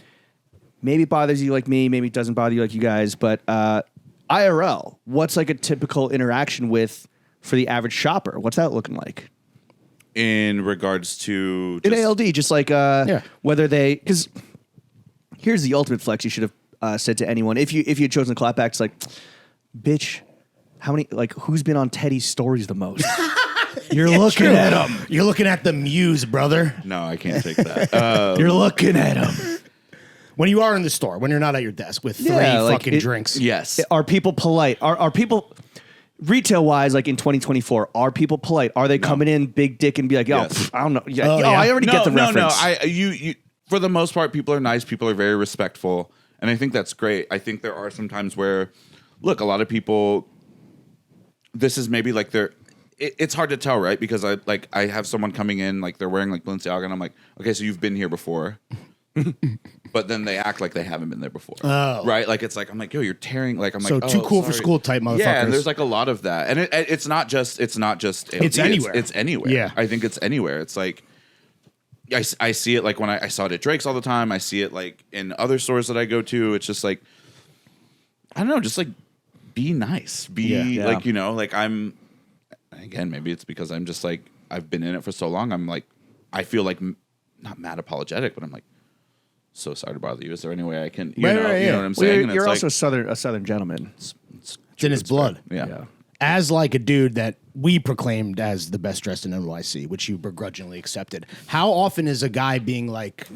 S2: Maybe it bothers you like me. Maybe it doesn't bother you like you guys. But IRL, what's like a typical interaction with for the average shopper? What's that looking like?
S3: In regards to
S2: In
S3: just-
S2: ALD, just like whether they, because here's the ultimate flex you should have said to anyone if you had chosen to clap back. It's like, bitch, how many, like, who's been on Teddy's stories the most? You're looking at him.
S1: You're looking at the muse, brother.
S3: No, I can't take that.
S2: You're looking at him.
S1: When you are in the store, when you're not at your desk with three fucking drinks.
S3: Yes.
S2: Are people polite? Are people retail wise, like in 2024? Are people polite? Are they coming in big dick and be like, yo,
S3: Yes.
S2: I don't know. Yeah,
S1: Oh, yeah.
S2: I already get the reference.
S3: No. You for the most part, people are nice. People are very respectful, and I think that's great. I think there are some times where, look, a lot of people. This is maybe like it's hard to tell, right? Because I have someone coming in like they're wearing like Balenciaga, and I'm like, okay, so you've been here before. But then they act like they haven't been there before.
S1: Oh.
S3: Right? Like it's like I'm like, yo, you're tearing like I'm
S1: So
S3: like
S1: too
S3: oh,
S1: cool for
S3: sorry.
S1: school type motherfuckers.
S3: Yeah, and there's like a lot of that. And it's not just ALD,
S1: It's anywhere.
S3: It's anywhere.
S1: Yeah.
S3: I think it's anywhere. It's like I see it like when I saw it at Drake's all the time. I see it like in other stores that I go to. It's just like I don't know, just like be nice. Be
S2: Yeah.
S3: like, you know, like I'm again, maybe it's because I'm just like I've been in it for so long. I'm like I feel like not mad apologetic, but I'm like so sorry to bother you. Is there any way I can, you
S1: Right,
S3: know,
S1: right,
S3: you
S1: yeah.
S3: know what I'm
S2: Well,
S3: saying? And
S2: you're
S3: it's
S2: also
S3: like,
S2: a southern gentleman.
S3: it's
S1: in his blood.
S3: Yeah.
S2: Yeah.
S1: As like a dude that we proclaimed as the best dressed in NYC, which you begrudgingly accepted. How often is a guy being like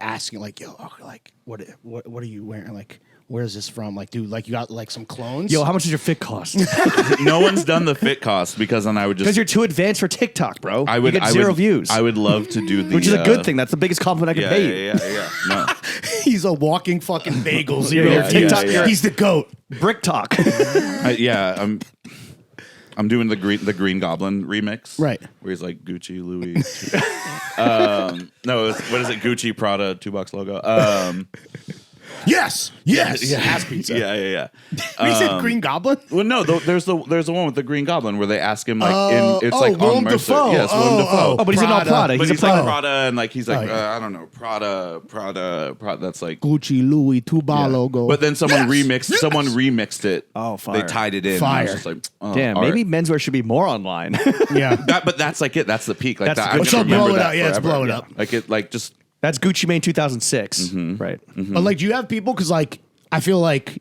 S1: asking like, yo, like what are you wearing? Like, where is this from? Like, dude, like you got like some clones?
S2: Yo, how much does your fit cost?
S3: No one's done the fit cost because then I would
S2: Because
S3: just
S2: you're too advanced for TikTok, bro.
S3: I would
S2: you get
S3: I
S2: zero
S3: would,
S2: views,
S3: I would love to do the
S2: which is a good thing. That's the biggest compliment I can
S3: Yeah,
S2: pay you.
S3: yeah. No.
S1: He's a walking fucking bagels. You're
S3: Yeah,
S1: TikTok.
S3: yeah.
S1: He's the goat.
S2: Brick talk.
S3: I'm doing the Green Goblin remix,
S1: Right.
S3: Where he's like Gucci, Louis. No, what is it? Gucci, Prada, $2 logo.
S1: Yes. Ass pizza.
S3: Yeah.
S1: We said Green Goblin.
S3: Well, no, there's the one with the Green Goblin where they ask him like it's like
S1: Willem
S3: on Mercer.
S1: Dafoe.
S3: Yes, Willem Dafoe.
S2: Oh, but he's in all Prada.
S3: But
S2: He's a
S3: he's like
S2: player.
S3: Prada, and like he's like
S1: Oh, yeah.
S3: I don't know, Prada. That's like.
S1: Gucci, Louis, Tuba logo.
S3: But then someone remixed it.
S2: Oh, fire.
S3: They tied it in.
S1: Fire.
S3: And I was just like, oh,
S2: Damn,
S3: all
S2: maybe
S3: right.
S2: menswear should be more online.
S1: yeah.
S3: But that's like it. That's the peak. Like
S2: That's
S3: that.
S2: the
S3: I
S2: good
S3: just
S2: shit.
S3: remember
S1: Blow it
S3: that
S1: up. Yeah, let's
S3: forever.
S1: blow it up.
S3: Like it. Like just.
S2: That's Gucci Mane 2006. Right.
S1: But like, do you have people? Because like, I feel like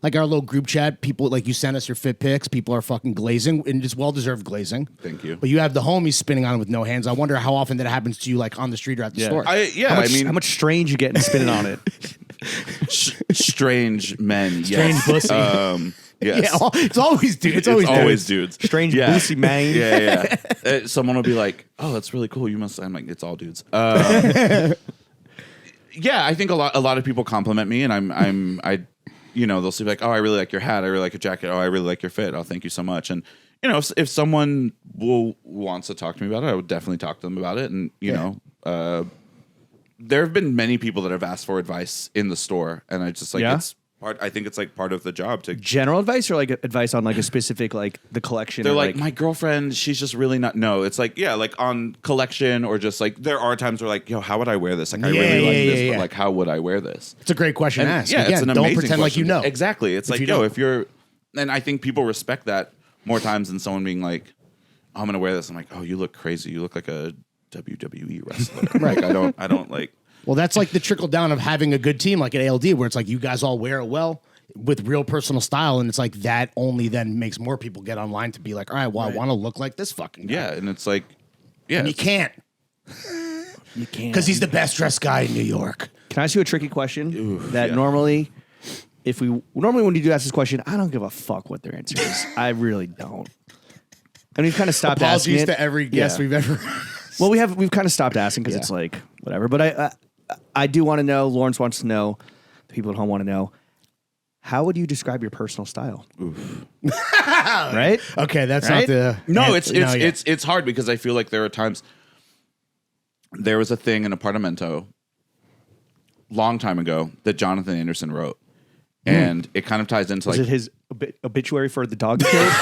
S1: like our little group chat, people like you send us your fit pics. People are fucking glazing, and it's well-deserved glazing.
S3: Thank you.
S1: But you have the homies spinning on it with no hands. I wonder how often that happens to you, like on the street or at the store.
S2: How much strange you getting spinning on it?
S3: Strange men.
S1: Strange
S3: yes.
S1: pussy.
S3: Yes.
S1: Yeah, it's always dudes. It's
S3: always dudes.
S2: Strange pussy man.
S3: Yeah. Someone will be like, "Oh, that's really cool. You must." I'm like, "It's all dudes." Yeah, I think a lot of people compliment me, and I, they'll say like, "Oh, I really like your hat. I really like your jacket. Oh, I really like your fit. Oh, thank you so much." And if someone wants to talk to me about it, I would definitely talk to them about it. And there have been many people that have asked for advice in the store, and I just like it's part. I think it's like part of the job to
S2: general advice or like advice on like a specific like the collection.
S3: They're like my girlfriend. She's just really not. No, it's like like on collection or just like there are times where like how would I wear this? Like I really like this, but like how would I wear this?
S1: It's a great question to ask.
S3: Yeah,
S1: Again,
S3: it's an
S1: don't
S3: amazing
S1: pretend
S3: question.
S1: like you know.
S3: Exactly. It's like if you're, and I think people respect that more times than someone being like, oh, I'm gonna wear this. I'm like, oh, you look crazy. You look like a WWE wrestler. Right. I don't like.
S1: Well, that's like the trickle down of having a good team like at ALD where it's like you guys all wear it well with real personal style. And it's like that only then makes more people get online to be like, all right, well, I want to look like this fucking guy.
S3: Yeah. And it's like,
S1: and you can't.
S2: You can't.
S1: Because he's the best dressed guy in New York.
S2: Can I ask you a tricky question normally when you do ask this question, I don't give a fuck what their answer is. I really don't. And we've kind of stopped asking it.
S1: Apologies to every guest we've ever.
S2: Well, we've kind of stopped asking because it's like whatever. But I do want to know. Lawrence wants to know. The people at home want to know. How would you describe your personal style? Right?
S1: Okay, that's not the.
S3: No, it's hard because I feel like there are times. There was a thing in Apartamento, long time ago, that Jonathan Anderson wrote, and it kind of ties into
S2: Was
S3: like
S2: it his obituary for the dog killed?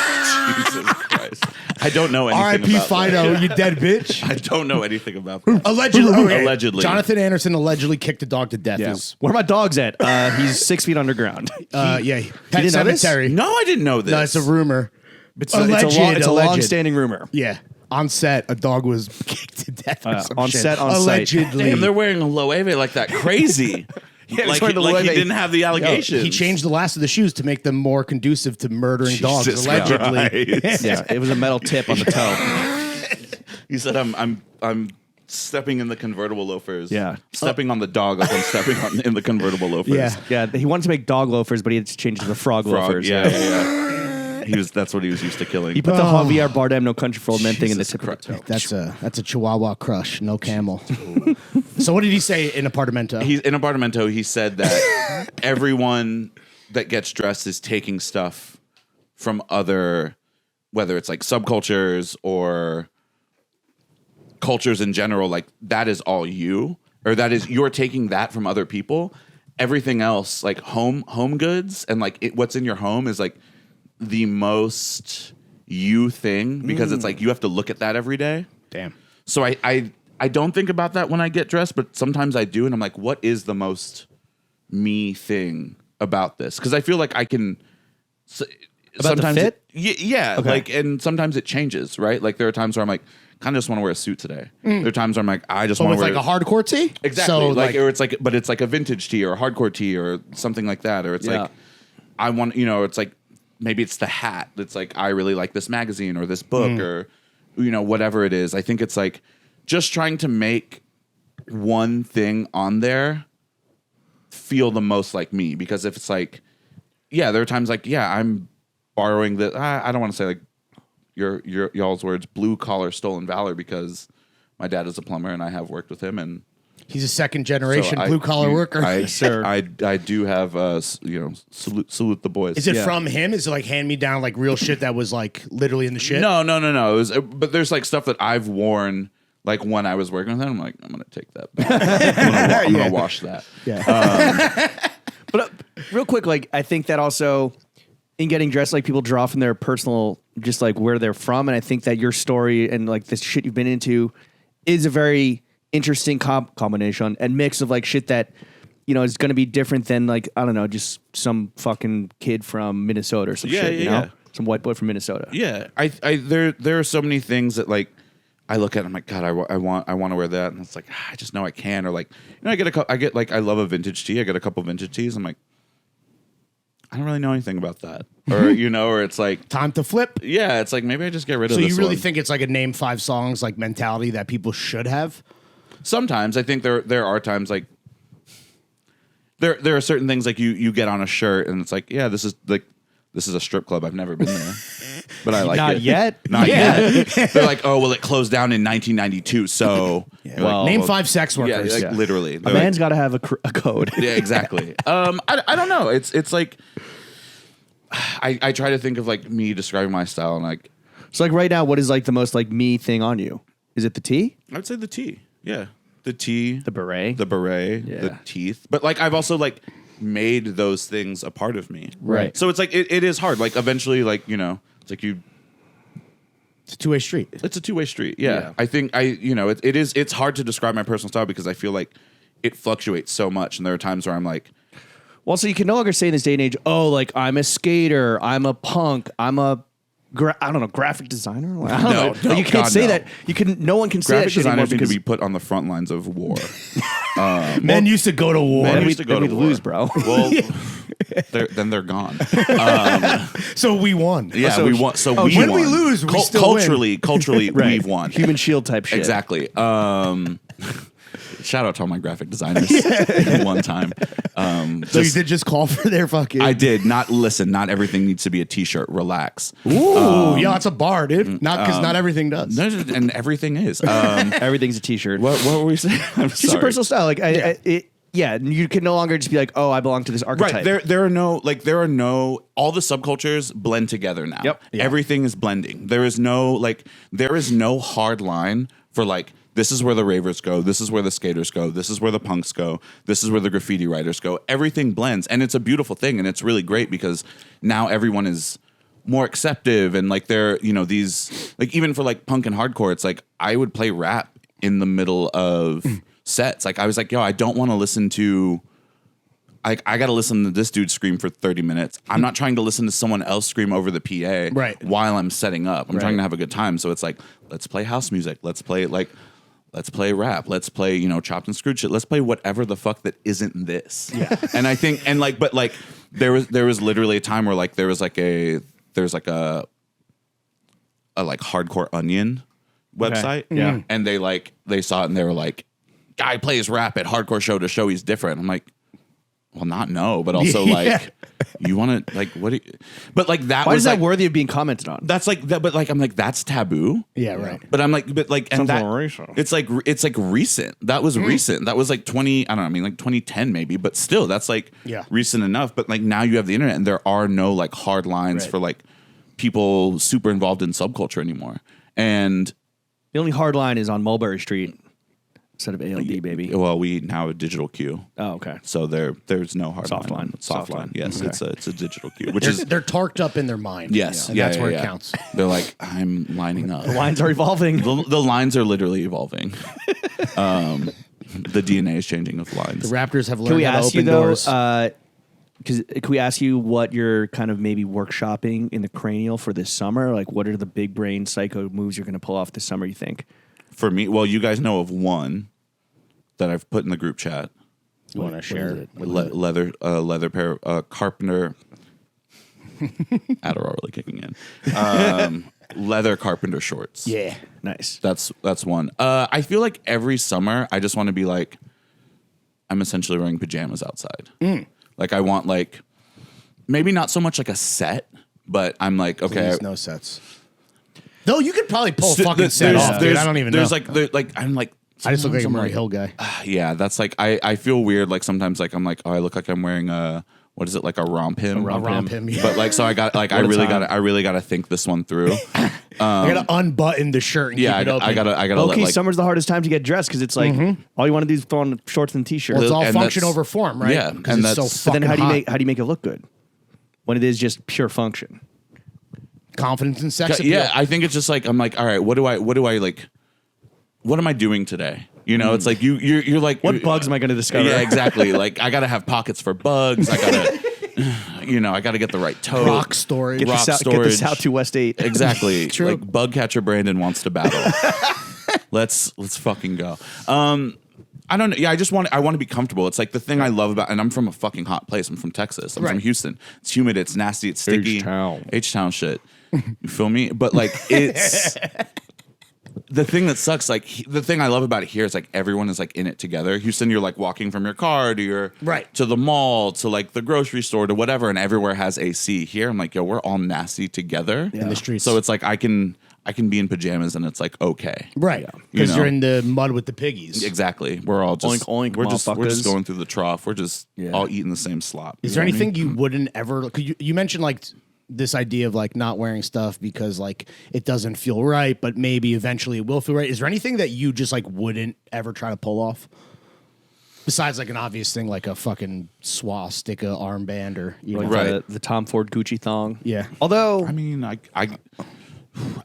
S3: Jesus Christ. I don't know anything
S1: R.I.P.
S3: about
S1: Fido,
S3: that.
S1: you dead bitch.
S3: I don't know anything about that.
S1: Allegedly.
S3: Allegedly.
S1: Jonathan Anderson allegedly kicked a dog to death.
S2: Yeah. Where are my dogs at? He's 6 feet underground.
S1: Pet
S2: didn't know this?
S1: cemetery.
S3: No, I didn't know this.
S1: No, it's a rumor.
S2: It's a long-standing rumor.
S1: Yeah. On set, a dog was kicked to death. Or some
S2: on
S1: shit.
S2: set, on site.
S1: allegedly.
S3: Damn, they're wearing a Loewe like that. Crazy. Like he didn't have the allegations.
S1: He changed the last of the shoes to make them more conducive to murdering dogs.
S3: Jesus
S1: Allegedly,
S3: Christ.
S2: Yeah, it was a metal tip on the toe.
S3: He said, "I'm stepping in the convertible loafers.
S2: Yeah.
S3: Stepping on the dog like I'm stepping in the convertible loafers.
S1: Yeah.
S2: He wanted to make dog loafers, but he had to change to the frog loafers.
S3: Yeah. That's what he was used to killing.
S2: He put the Javier Bardem No Country for Old Men thing in the tip of the toe.
S1: that's a Chihuahua crush. No camel. So what did he say in Apartamento?
S3: In Apartamento, he said that everyone that gets dressed is taking stuff from other, whether it's like subcultures or cultures in general, like that is all you, or that is you're taking that from other people. Everything else, like home goods and like what's in your home is like the most you thing because it's like you have to look at that every day.
S1: Damn.
S3: So I don't think about that when I get dressed, but sometimes I do, and I'm like, what is the most me thing about this? Because I feel like I can.
S2: About
S3: sometimes
S2: the fit?
S3: Yeah.
S2: Okay.
S3: Like, and sometimes it changes, right? Like there are times where I'm like, kind of just want to wear a suit today. There are times where I'm like, I just want to wear
S1: like a hardcore tee.
S3: Exactly.
S1: So
S3: or it's like, but it's like a vintage tee or a hardcore tee or something like that, or it's like, I want, it's like. Maybe it's the hat. It's like, I really like this magazine or this book or, whatever it is. I think it's like just trying to make one thing on there feel the most like me. Because if it's like, there are times like, I'm borrowing the, I don't want to say like y'all's words, blue collar stolen valor because my dad is a plumber and I have worked with him and
S1: he's a second generation blue collar worker.
S3: I do have salute the boys.
S1: Is it from him? Is it like hand me down like real shit that was like literally in the shit?
S3: No. It was, but there's like stuff that I've worn like when I was working with him. I'm like, I'm gonna take that back. I'm gonna wash that.
S2: Yeah. But real quick, like I think that also in getting dressed, like people draw from their personal, just like where they're from, and I think that your story and like the shit you've been into is a very interesting combination and mix of like shit that is going to be different than like I don't know, just some fucking kid from Minnesota or some shit. You know, some white boy from Minnesota.
S3: Yeah, there are so many things that like I look at. I'm like, God, I want to wear that, and it's like I just know I can. Or like I get like I love a vintage tee. I get a couple vintage tees. I'm like, I don't really know anything about that, or or it's like,
S1: Time to flip.
S3: yeah, it's like maybe I just get rid of
S1: So
S3: this
S1: you really
S3: one.
S1: think it's like a name 5 songs like mentality that people should have?
S3: Sometimes I think there are times like there are certain things like you get on a shirt and it's like, yeah, this is a strip club. I've never been there, but I like
S2: Not
S3: it.
S2: yet.
S3: Not yet. They're like, oh well, it closed down in 1992. So you're
S2: Well,
S1: Name 5 sex
S3: yeah,
S1: workers.
S3: like literally.
S2: A
S3: They're
S2: man's got to have a code.
S3: like, yeah, exactly. I don't know. It's like I try to think of like me describing my style and like
S2: So like right now, what is like the most like me thing on you? Is it the tee?
S3: I would say the tee. Yeah, the tee,
S2: The beret?
S3: the beret,
S2: Yeah.
S3: the teeth. But like I've also like made those things a part of me.
S2: Right.
S3: So it's like it is hard. Like eventually, like it's like
S1: It's a two-way street.
S3: it's a two-way street. Yeah.
S2: Yeah.
S3: I think it's hard to describe my personal style because I feel like it fluctuates so much, and there are times where I'm like,
S2: Well, so you can no longer say in this day and age, oh, like I'm a skater, I'm a punk, I'm a I don't know, graphic designer. I don't know.
S3: no,
S2: You can't
S3: God,
S2: say
S3: no.
S2: that. You can. No one can say that
S3: graphic
S2: shit anymore
S3: designers need to
S2: because
S3: be put on the front lines of war.
S1: Men used to go to war.
S3: Men
S2: then
S3: used to go
S2: we'd
S3: to war.
S2: lose, bro.
S3: Well, then they're gone.
S1: So we won.
S3: Yeah,
S2: So
S3: we won. So
S1: oh,
S3: we
S1: when
S3: won.
S1: we lose, we still win.
S3: Culturally, we've won.
S2: Human shield type shit.
S3: Exactly. Shout out to all my graphic designers one time.
S1: So you did just call for their fucking.
S3: I did not listen. Not everything needs to be a T-shirt. Relax.
S1: Ooh, yeah, it's a bar, dude. Not because not everything does.
S3: And everything is.
S2: Everything's a t-shirt.
S3: What were we saying? I'm
S2: It's your
S3: sorry.
S2: personal style. Like yeah, you can no longer just be like, oh, I belong to this archetype.
S3: Right. There are no all the subcultures blend together now.
S2: Yep. Yeah.
S3: Everything is blending. There is no hard line for like this is where the ravers go, this is where the skaters go, this is where the punks go, this is where the graffiti writers go. Everything blends, and it's a beautiful thing, and it's really great because now everyone is more acceptive, and like they're these like even for like punk and hardcore, it's like I would play rap in the middle of sets. Like I was like, yo, I don't want to listen to. I got to listen to this dude scream for 30 minutes. I'm not trying to listen to someone else scream over the PA while I'm setting up. I'm trying to have a good time. So it's like, let's play house music. Let's play rap. Let's play, chopped and screwed shit. Let's play whatever the fuck that isn't this. Yeah. And I think, but there was literally a time where like there was like a like Hardcore Onion website.
S2: Okay. Yeah.
S3: And they saw it and they were like, guy plays rap at hardcore show to show he's different. I'm like, well, not no, but also like, you want to like what? But like that.
S2: Why
S3: was
S2: is that
S3: like,
S2: worthy of being commented on?
S3: That's like that. But like I'm like that's taboo.
S1: Yeah, right.
S3: But I'm like, and that
S2: racial.
S3: it's like recent. That was recent. That was like 20. I don't know. I mean like 2010 maybe. But still, that's like recent enough. But like now you have the internet, and there are no like hard lines for like people super involved in subculture anymore. And
S2: The only hard line is on Mulberry Street instead of ALD, baby.
S3: well, we now have a digital queue.
S2: Oh, okay.
S3: So there's no hard
S2: Soft line.
S3: Soft line. Yes,
S2: Okay.
S3: it's a digital queue, which is
S1: They're tarked up in their mind.
S3: yes,
S1: And
S3: yeah,
S1: that's
S3: yeah,
S1: where
S3: yeah.
S1: it counts.
S3: They're like, I'm lining up.
S2: Lines are evolving.
S3: The lines are literally evolving. The DNA is changing of lines.
S1: The Raptors have
S2: Can
S1: learned
S2: we
S1: how to
S2: ask you
S1: open
S2: though?
S1: doors.
S2: Can we ask you what you're kind of maybe workshopping in the cranial for this summer? Like, what are the big brain psycho moves you're going to pull off this summer? You think?
S3: For me, well, you guys know of one that I've put in the group chat.
S1: You want to share
S2: is it?
S1: with
S3: Leather pair, carpenter. Adderall really kicking in. Leather carpenter shorts.
S1: Yeah.
S2: Nice.
S3: That's one. I feel like every summer I just want to be like, I'm essentially wearing pajamas outside. Like I want like, maybe not so much like a set, but I'm like, okay.
S1: Please, no sets. Though you could probably pull a
S3: So
S1: fucking set off, dude. I don't even know.
S3: I'm like,
S1: I just look like a
S3: sometimes I'm
S1: Murray Hill guy.
S3: yeah, that's like, I feel weird. Like sometimes like, I'm like, oh, I look like I'm wearing what is it? Like a romp him?
S1: A romp him, yeah.
S3: But like, so I got like, I really got to think this one through.
S1: I gotta unbutton the shirt and
S3: Yeah,
S1: keep it open.
S3: I gotta
S2: Low
S3: let
S2: key,
S3: like,
S2: summer's the hardest time to get dressed because it's like all you want to do is throw on shorts and t-shirt.
S1: Well, it's all
S3: and
S1: function
S3: that's-
S1: over form, right?
S3: yeah,
S1: 'Cause
S3: and
S1: it's so
S3: that's-
S2: but then
S1: fucking
S2: how do you make it look good when it is just pure function?
S1: confidence and sex appeal?
S3: yeah, I think it's just like, I'm like, all right, what do I like, what am I doing today? You know, it's like you're like,
S2: What bugs am I going to discover?
S3: Yeah, exactly. Like I gotta have pockets for bugs. I gotta, I gotta get the right tote.
S1: Rock storage.
S2: Get the,
S3: rock
S2: South, get the
S3: storage.
S2: South to West 8.
S3: Exactly.
S1: True.
S3: Like bug catcher Brandon wants to battle. Let's fucking go. I don't know. Yeah, I want to be comfortable. It's like the thing I love about, and I'm from a fucking hot place. I'm from Texas. I'm from Houston. It's humid. It's nasty. It's sticky. H-Town shit. You feel me? But like, it's the thing that sucks. Like the thing I love about it here is like everyone is like in it together. Houston, you're like walking from your car to your to the mall to like the grocery store to whatever, and everywhere has AC. Here, I'm like, yo, we're all nasty together
S1: in the streets.
S3: So it's like I can be in pajamas and it's like okay,
S1: right? Because you're in the mud with the piggies.
S3: Exactly. We're all just
S2: oink,
S3: we're just going through the trough. We're just all eating the same slop.
S1: Is there anything you wouldn't ever? Cause you mentioned like this idea of like not wearing stuff because like it doesn't feel right, but maybe eventually it will feel right. Is there anything that you just like wouldn't ever try to pull off? Besides like an obvious thing like a fucking swastika armband or
S2: the Tom Ford Gucci thong.
S1: Yeah.
S2: Although
S3: I mean, I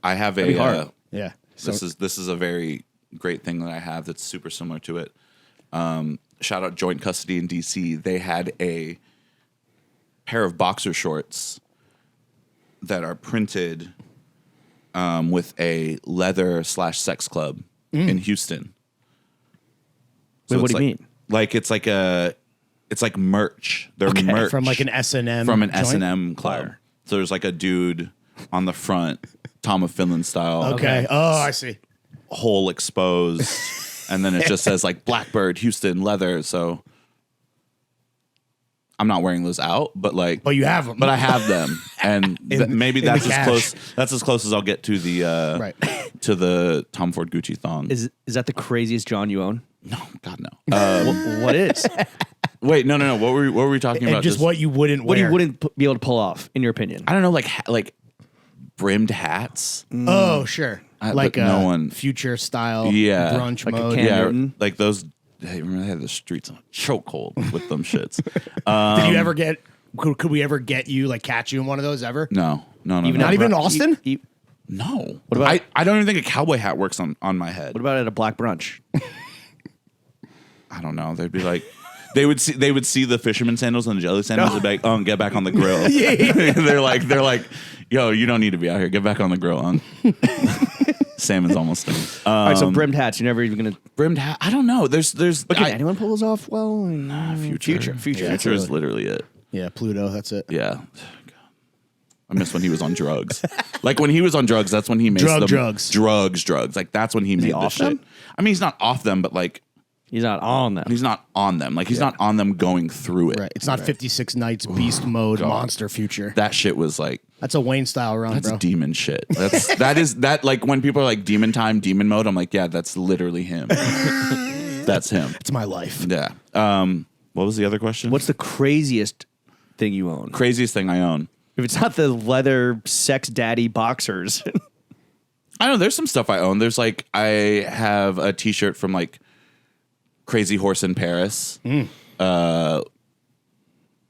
S3: have a
S1: yeah.
S3: So this is a very great thing that I have that's super similar to it. Shout out Joint Custody in DC. They had a pair of boxer shorts that are printed with a leather / sex club in Houston. So
S2: wait, what do you mean?
S3: Like it's like merch. They're merch
S1: from like an S&M
S3: from an
S1: joint?
S3: S&M club. So there's like a dude on the front, Tom of Finland style.
S1: Okay. Oh, I see.
S3: Hole exposed, and then it just says like Blackbird Houston leather. So I'm not wearing those out, but like,
S1: but you have them.
S3: But I have them, and maybe that's
S1: the
S3: as
S1: cash.
S3: close. That's as close as I'll get to the to the Tom Ford Gucci thong.
S2: Is that the craziest John you own?
S3: No, God no.
S2: What is?
S3: Wait, no. What were we talking about?
S1: Just what you wouldn't
S2: What
S1: wear.
S2: you wouldn't be able to pull off, in your opinion?
S3: I don't know, like brimmed hats.
S1: Oh, sure. Like
S3: but no one
S1: future style brunch
S2: Like a
S1: mode.
S2: Cam
S3: Yeah,
S2: Newton?
S3: like those. Hey, remember they had the streets on a chokehold with them shits.
S1: Did you ever get? Could we ever get you like catch you in one of those ever?
S3: No.
S1: Not even in Austin.
S3: No.
S2: What about-
S3: I don't even think a cowboy hat works on my head.
S2: What about at a black brunch?
S3: I don't know. They'd be like, they would see the fisherman sandals and the jelly sandals. They'd be like, "Oh, get back on the grill." they're like, "Yo, you don't need to be out here. Get back on the grill, Salmon's almost done.
S2: All right, so brimmed hats. You're never even gonna
S3: Brimmed hat. I don't know. There's.
S2: But can anyone pull those off? Well,
S3: Future is literally it.
S1: Yeah, Pluto. That's it.
S3: Yeah. I miss when he was on drugs. Like when he was on drugs, that's when he made
S1: drugs.
S3: Like that's when he made
S2: off
S3: this shit.
S2: them?
S3: I mean, he's not off them, but like
S2: he's not on them.
S3: he's not on them. Like he's not on them going through it.
S1: Right. It's not 56 Nights Beast Mode Monster Future.
S3: That shit was like
S1: That's a Wayne style run,
S3: that's
S1: bro.
S3: demon shit. That like when people are like demon time, demon mode, I'm like, yeah, that's literally him. That's him.
S1: It's my life.
S3: Yeah. What was the other question?
S2: What's the craziest thing you own?
S3: craziest thing I own?
S2: If it's not the leather sex daddy boxers.
S3: I don't know. There's some stuff I own. There's like I have a T-shirt from like Crazy Horse in Paris. The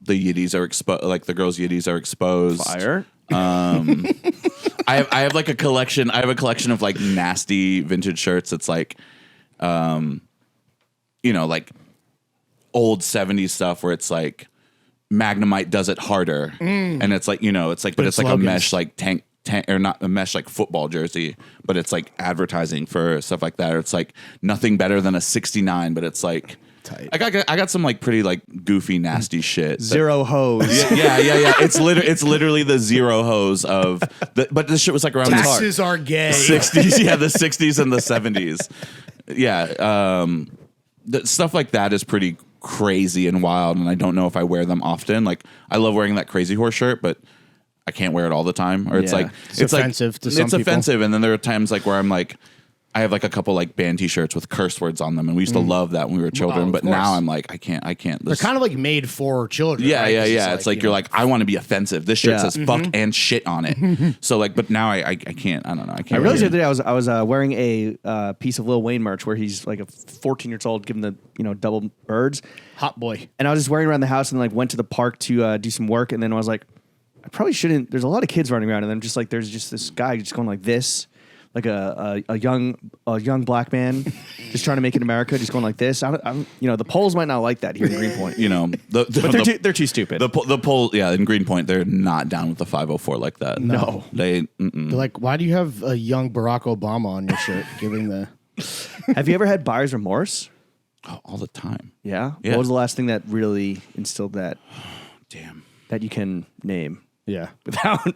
S3: yiddies are exposed. Like the girls' yiddies are exposed.
S2: Fire.
S3: I have like a collection. I have a collection of like nasty vintage shirts. It's like, like old 70s stuff where it's like Magnemite does it harder, and it's like but it's like a mesh like tank or not a mesh like football jersey, but it's like advertising for stuff like that. Or it's like nothing better than a 69, but it's like
S1: tight.
S3: I got some like pretty like goofy nasty shit.
S2: Zero hose.
S3: Yeah. It's literally the zero hose of but this shit was like around
S1: Taxes are gay.
S3: 60s, yeah, the 60s and the 70s. Yeah, stuff like that is pretty crazy and wild, and I don't know if I wear them often. Like I love wearing that Crazy Horse shirt, but I can't wear it all the time. Or it's like
S1: it's offensive to some
S3: It's
S1: people.
S3: offensive, and then there are times like where I'm like, I have like a couple like band T-shirts with curse words on them, and we used to love that when we were children. But
S1: course.
S3: now I'm like, I can't.
S1: They're kind of like made for children.
S3: Yeah,
S1: right?
S3: yeah. It's like you're like, I want to be offensive. This shirt says fuck
S1: Mm-hmm.
S3: and shit on it. So like, but now I can't. I don't know. I can't.
S2: I realized the
S3: wear
S2: other day I was wearing a piece of Lil Wayne merch where he's like a 14 years old giving the double birds,
S1: hot boy.
S2: and I was just wearing it around the house and like went to the park to do some work, and then I was like, I probably shouldn't. There's a lot of kids running around, and then just like there's just this guy just going like this. Like a young black man just trying to make it in America, just going like this. The polls might not like that here in Greenpoint.
S3: but
S2: They're too stupid.
S3: The poll, yeah, in Greenpoint, they're not down with the 504 like that.
S2: No.
S3: They're
S1: like, why do you have a young Barack Obama on your shirt? Giving the
S2: Have you ever had buyer's remorse?
S3: Oh, all the time.
S2: Yeah?
S3: Yeah.
S2: What was the last thing that really instilled that
S3: Damn.
S2: that you can name
S1: Yeah.
S2: without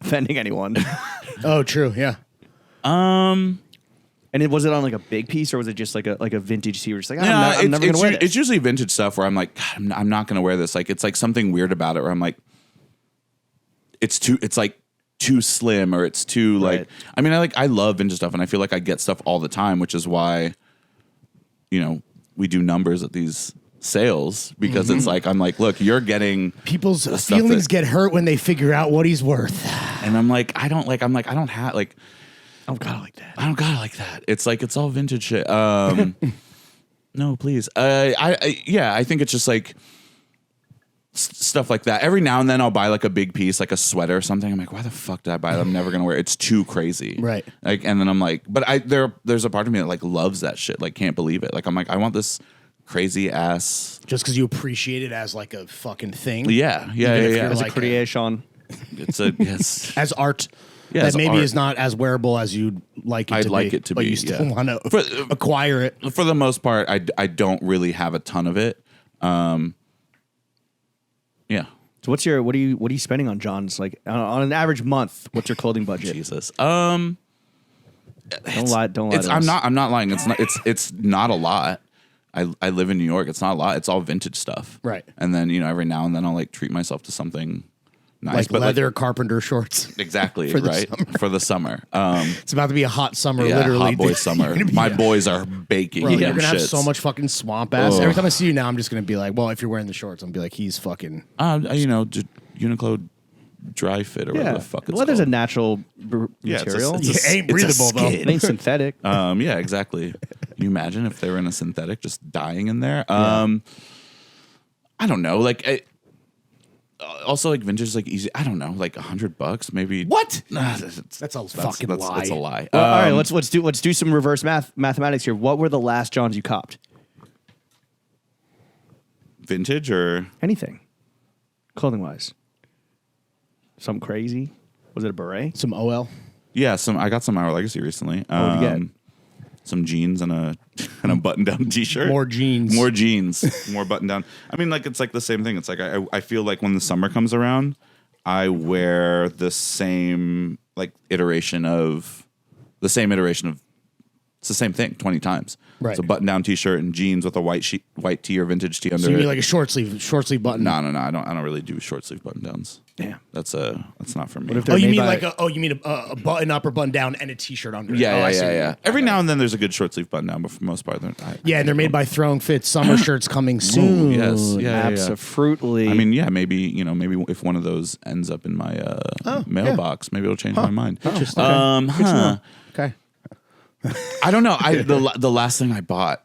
S2: offending anyone?
S1: Oh, true. Yeah.
S2: And was it on like a big piece or was it just like a vintage tee? Where it's like,
S3: Yeah,
S2: I'm never gonna wear
S3: It's
S2: this.
S3: usually vintage stuff where I'm like, God, I'm not gonna wear this. Like it's like something weird about it where I'm like, it's like too slim or it's too like.
S2: Right.
S3: I mean, I love vintage stuff and I feel like I get stuff all the time, which is why, we do numbers at these sales because it's like I'm like, look, you're getting
S1: People's
S3: the stuff
S1: feelings
S3: that-
S1: get hurt when they figure out what he's worth.
S3: and I'm like, I don't have like.
S2: Oh, God, I like that.
S3: I don't got it like that. It's like it's all vintage shit. No, please. I think it's just like stuff like that. Every now and then I'll buy like a big piece, like a sweater or something. I'm like, why the fuck did I buy that? I'm never gonna wear it. It's too crazy.
S1: Right.
S3: Like, and then I'm like, but there's a part of me that like loves that shit. Like, can't believe it. Like, I'm like, I want this crazy ass.
S1: Just because you appreciate it as like a fucking thing.
S3: Yeah.
S1: Even if you're
S2: As
S1: like
S2: a creation.
S3: It's a yes.
S1: as art.
S3: Yeah,
S1: that
S3: as
S1: maybe
S3: art.
S1: is not as wearable as you'd like it
S3: I'd
S1: to
S3: like
S1: be.
S3: it to
S1: but
S3: be,
S1: you still
S3: yeah.
S1: want to acquire it.
S3: For the most part, I don't really have a ton of it. Yeah.
S2: So what are you spending on John's? Like on an average month, what's your clothing budget?
S3: Jesus.
S2: Don't lie to us.
S3: I'm not lying. It's not a lot. I live in New York. It's not a lot. It's all vintage stuff.
S1: Right.
S3: And then, every now and then I'll like treat myself to something nice.
S1: Like
S3: but
S1: leather carpenter shorts.
S3: exactly.
S1: For the
S3: right.
S1: summer.
S3: For the summer.
S1: It's about to be a hot summer,
S3: Yeah,
S1: literally.
S3: hot boy summer. My boys are baking.
S1: Bro, you're
S3: them
S1: gonna have
S3: shits.
S1: so much fucking swamp ass.
S3: Ugh.
S1: Every time I see you now, I'm just gonna be like, well, if you're wearing the shorts, I'm gonna be like, he's fucking.
S3: Just Uniqlo dry fit or whatever
S2: Yeah.
S3: the fuck it's
S2: Leather's a
S3: called.
S2: natural
S3: Yeah, it's a-
S2: material.
S3: it's a-
S1: It ain't
S3: it's a
S1: breathable, though.
S3: skin.
S2: It ain't synthetic.
S3: Yeah, exactly. Can you imagine if they were in a synthetic just dying in there? I don't know. Like, also like vintage is like easy. I don't know, like $100 maybe.
S1: What?
S3: That's
S1: a fucking lie.
S3: That's a lie.
S2: Well, all right, let's do some reverse mathematics here. What were the last Johns you copped?
S3: Vintage or
S2: Anything, clothing wise. Something crazy? Was it a beret?
S1: Some OL.
S3: yeah, I got some Our Legacy recently.
S2: What'd you get?
S3: Some jeans and a button down t-shirt.
S1: More jeans.
S3: More jeans. More button down. I mean, like it's like the same thing. It's like I feel like when the summer comes around, I wear the same iteration of it's the same thing 20 times.
S1: Right.
S3: So button down t-shirt and jeans with a white tee or vintage tee under
S1: So you
S3: it.
S1: mean like a short sleeve button?
S3: No, I don't really do short sleeve button downs.
S2: Yeah.
S3: That's not for me.
S2: if
S1: Oh, you
S2: They're
S1: mean
S2: made
S1: like a button up or button down and a t-shirt under it?
S3: yeah,
S1: Oh, I see.
S3: yeah. Every now and then there's a good short sleeve button down, but for the most part,
S1: Yeah, and they're made by Throwing Fit. Summer shirts coming soon.
S3: yes, yeah.
S2: Absolutely.
S3: I mean, yeah, maybe if one of those ends up in my mailbox, maybe it'll change my mind.
S1: Interesting. Okay.
S3: I don't know. The last thing I bought,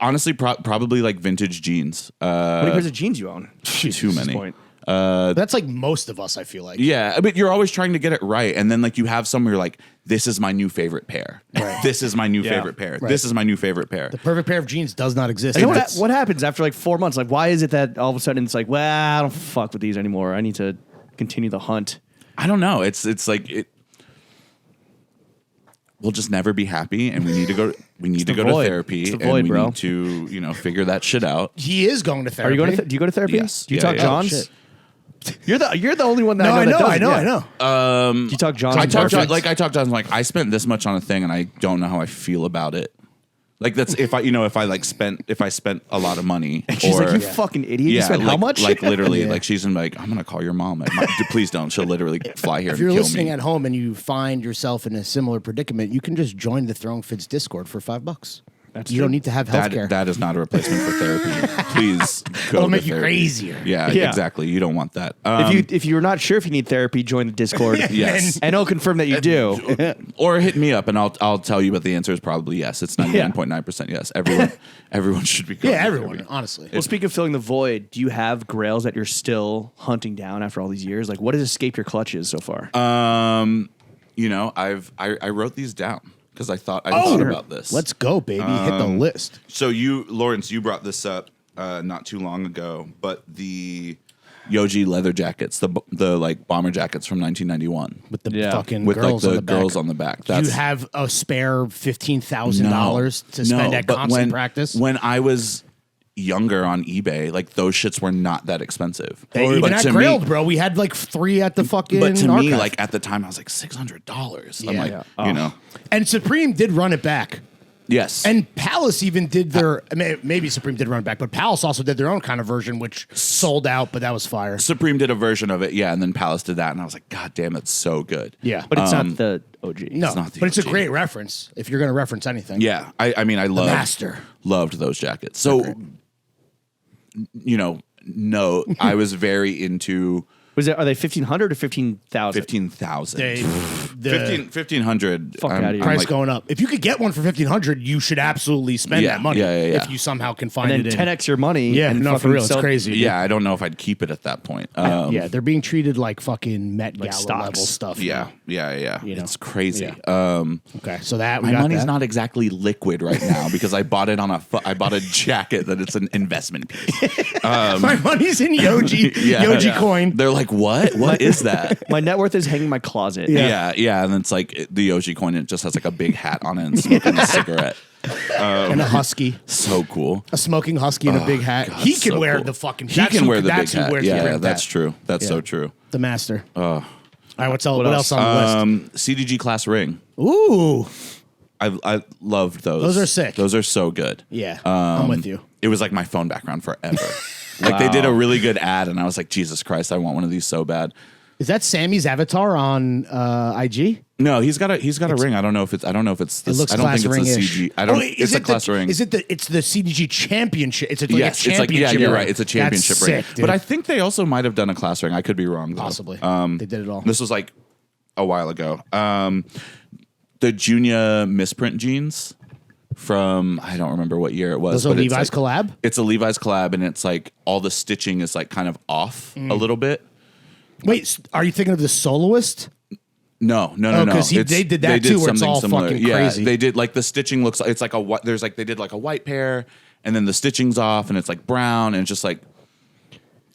S3: honestly, probably like vintage jeans.
S2: how many pairs of jeans you own?
S3: Too many.
S2: Point.
S1: That's like most of us, I feel like.
S3: Yeah, but you're always trying to get it right, and then like you have some where you're like, "This is my new favorite pair. This is my new favorite pair.
S1: Right.
S3: This is my new favorite pair."
S1: The perfect pair of jeans does not exist.
S2: And
S1: That's-
S2: what happens after like 4 months? Like, why is it that all of a sudden it's like, well, I don't fuck with these anymore. I need to continue the hunt.
S3: I don't know. It's like it. We'll just never be happy, and we need to go. We need to go to
S2: void.
S3: therapy,
S2: It's the
S3: and
S2: void,
S3: we
S2: bro.
S3: need to figure that shit out.
S1: He is going to
S2: Are
S1: therapy.
S2: you going to? Do you go to therapy?
S3: Yes.
S2: Do you
S3: Yeah,
S2: talk
S3: yeah.
S2: Johns?
S1: Oh, shit.
S2: You're the only one that
S1: No,
S2: I know.
S1: I know.
S2: Do you talk Johns?
S3: I
S2: in
S3: talk
S2: therapy?
S3: I talk John like I spent this much on a thing, and I don't know how I feel about it. Like that's if I spent a lot of money.
S2: She's
S3: or,
S2: like, you fucking idiot. You spent
S3: like,
S2: how much?
S3: Like literally,
S1: Yeah.
S3: like she's like, I'm gonna call your mom. Please don't. She'll literally fly here
S1: If
S3: and
S1: you're
S3: kill
S1: listening
S3: me.
S1: at home and you find yourself in a similar predicament, you can just join the Throwing Fits Discord for $5.
S2: That's
S1: you
S2: true.
S1: don't need to have healthcare.
S3: That is not a replacement for therapy. Please go
S1: It'll
S3: to
S1: make you
S3: therapy.
S1: crazier.
S3: Yeah,
S2: Yeah.
S3: exactly. You don't want that.
S2: If you're not sure if you need therapy, join the Discord.
S3: Yes.
S2: And it'll confirm that you do.
S3: Or hit me up and I'll tell you, but the answer is probably yes. It's 99.9% yes. Everyone should be going
S1: Yeah,
S3: to
S1: everyone,
S3: therapy.
S1: honestly.
S2: Well, speaking of filling the void, do you have grails that you're still hunting down after all these years? Like, what has escaped your clutches so far?
S3: I wrote these down because I thought about this.
S1: Let's go, baby. Hit the list.
S3: So Lawrence, you brought this up not too long ago, but the Yoji leather jackets, the like bomber jackets from 1991
S1: with the
S2: Yeah.
S1: fucking
S3: with
S1: girls
S3: like
S1: on
S3: the
S1: the back.
S3: girls on the back.
S1: Do you have a spare $15,000 to spend at
S3: but
S1: constant practice?
S3: When I was younger on eBay, like those shits were not that expensive.
S1: Even
S3: But
S1: at
S3: to
S1: Grail,
S3: me-
S1: bro, we had like 3 at the fucking
S3: But to me,
S1: archive.
S3: like at the time, I was like $600. I'm
S1: Yeah.
S3: like,
S1: Yeah.
S3: you know,
S1: And Supreme did run it back.
S3: yes.
S1: And Palace even did their, maybe Supreme did run it back, but Palace also did their own kind of version, which sold out, but that was fire.
S3: Supreme did a version of it, yeah, and then Palace did that, and I was like, God damn, that's so good.
S1: Yeah.
S2: But it's not the OG.
S1: No,
S3: not the
S1: but it's a
S3: OG.
S1: great reference if you're going to reference anything.
S3: Yeah, I mean, I
S1: Master.
S3: loved those jackets. So, you know, no, I was very into
S2: Are they 1,500 or 15,000?
S3: 15,000.
S1: They, the
S3: 1,500.
S2: Fuck outta here.
S1: price
S3: like,
S1: going up. If you could get one for 1,500, you should absolutely spend
S3: Yeah,
S1: that money.
S3: yeah, yeah, yeah.
S1: If you somehow can find
S2: And
S1: it
S2: then
S1: in.
S2: 10x your money.
S1: Yeah,
S2: and
S1: no, for
S2: fucking
S1: real, it's
S2: sell-
S1: crazy.
S3: yeah, I don't know if I'd keep it at that point.
S1: Yeah, they're being treated like fucking Met Gala
S2: stocks.
S1: level stuff.
S3: Yeah, yeah.
S1: You know?
S3: It's crazy.
S1: Yeah. Okay, so that we
S3: My
S1: got
S3: money's
S1: that.
S3: not exactly liquid right now because I bought it on I bought a jacket that it's an investment piece.
S1: My money's in Yoji,
S3: Yeah.
S1: Yoji
S3: Yeah.
S1: coin.
S3: They're like, what? What is that?
S2: My net worth is hanging in my closet.
S3: Yeah, and it's like the Yoji coin. It just has like a big hat on it and smoking a cigarette.
S1: And a husky,
S3: So cool.
S1: a smoking husky and a big hat.
S3: God,
S1: he can
S3: so
S1: wear
S3: cool.
S1: the fucking.
S3: He
S1: that's
S3: can
S1: who-
S3: wear the big
S1: that's who
S3: hat.
S1: wears the
S3: Yeah,
S1: great
S3: that's
S1: hat.
S3: true. That's
S1: Yeah.
S3: so true.
S1: The master. All right, what else on the list?
S3: CDG class ring.
S1: Ooh,
S3: I loved those.
S1: Those are sick.
S3: Those are so good.
S1: yeah, I'm with you.
S3: It was like my phone background forever. Like they did a really good ad, and I was like, Jesus Christ, I want one of these so bad.
S1: Is that Sammy's avatar on IG?
S3: No, he's got a ring. I don't know if it's.
S1: It looks
S3: I don't
S1: class
S3: think it's a
S1: ring-ish.
S3: CG. I don't.
S1: Oh,
S3: it's a class ring.
S1: Is it the? It's the CDG championship. It's like
S3: Yes,
S1: a
S3: it's like
S1: championship.
S3: you're
S1: ring.
S3: right. It's a championship
S1: That's
S3: ring.
S1: sick, dude.
S3: But I think they also might have done a class ring. I could be wrong. Though.
S1: Possibly. They did it all.
S3: This was like a while ago. The Junior misprint jeans from I don't remember what year it was.
S1: Was it a
S3: but it's
S1: Levi's
S3: like-
S1: collab?
S3: It's a Levi's collab, and it's like all the stitching is like kind of off a little bit.
S1: Wait, are you thinking of the soloist?
S3: No.
S1: Oh, 'cause
S3: It's-
S1: they did that too, where it's
S3: something
S1: all
S3: similar.
S1: fucking
S3: Yeah,
S1: crazy.
S3: they did like the stitching looks. It's like there's like they did like a white pair, and then the stitching's off, and it's like brown, and it's just like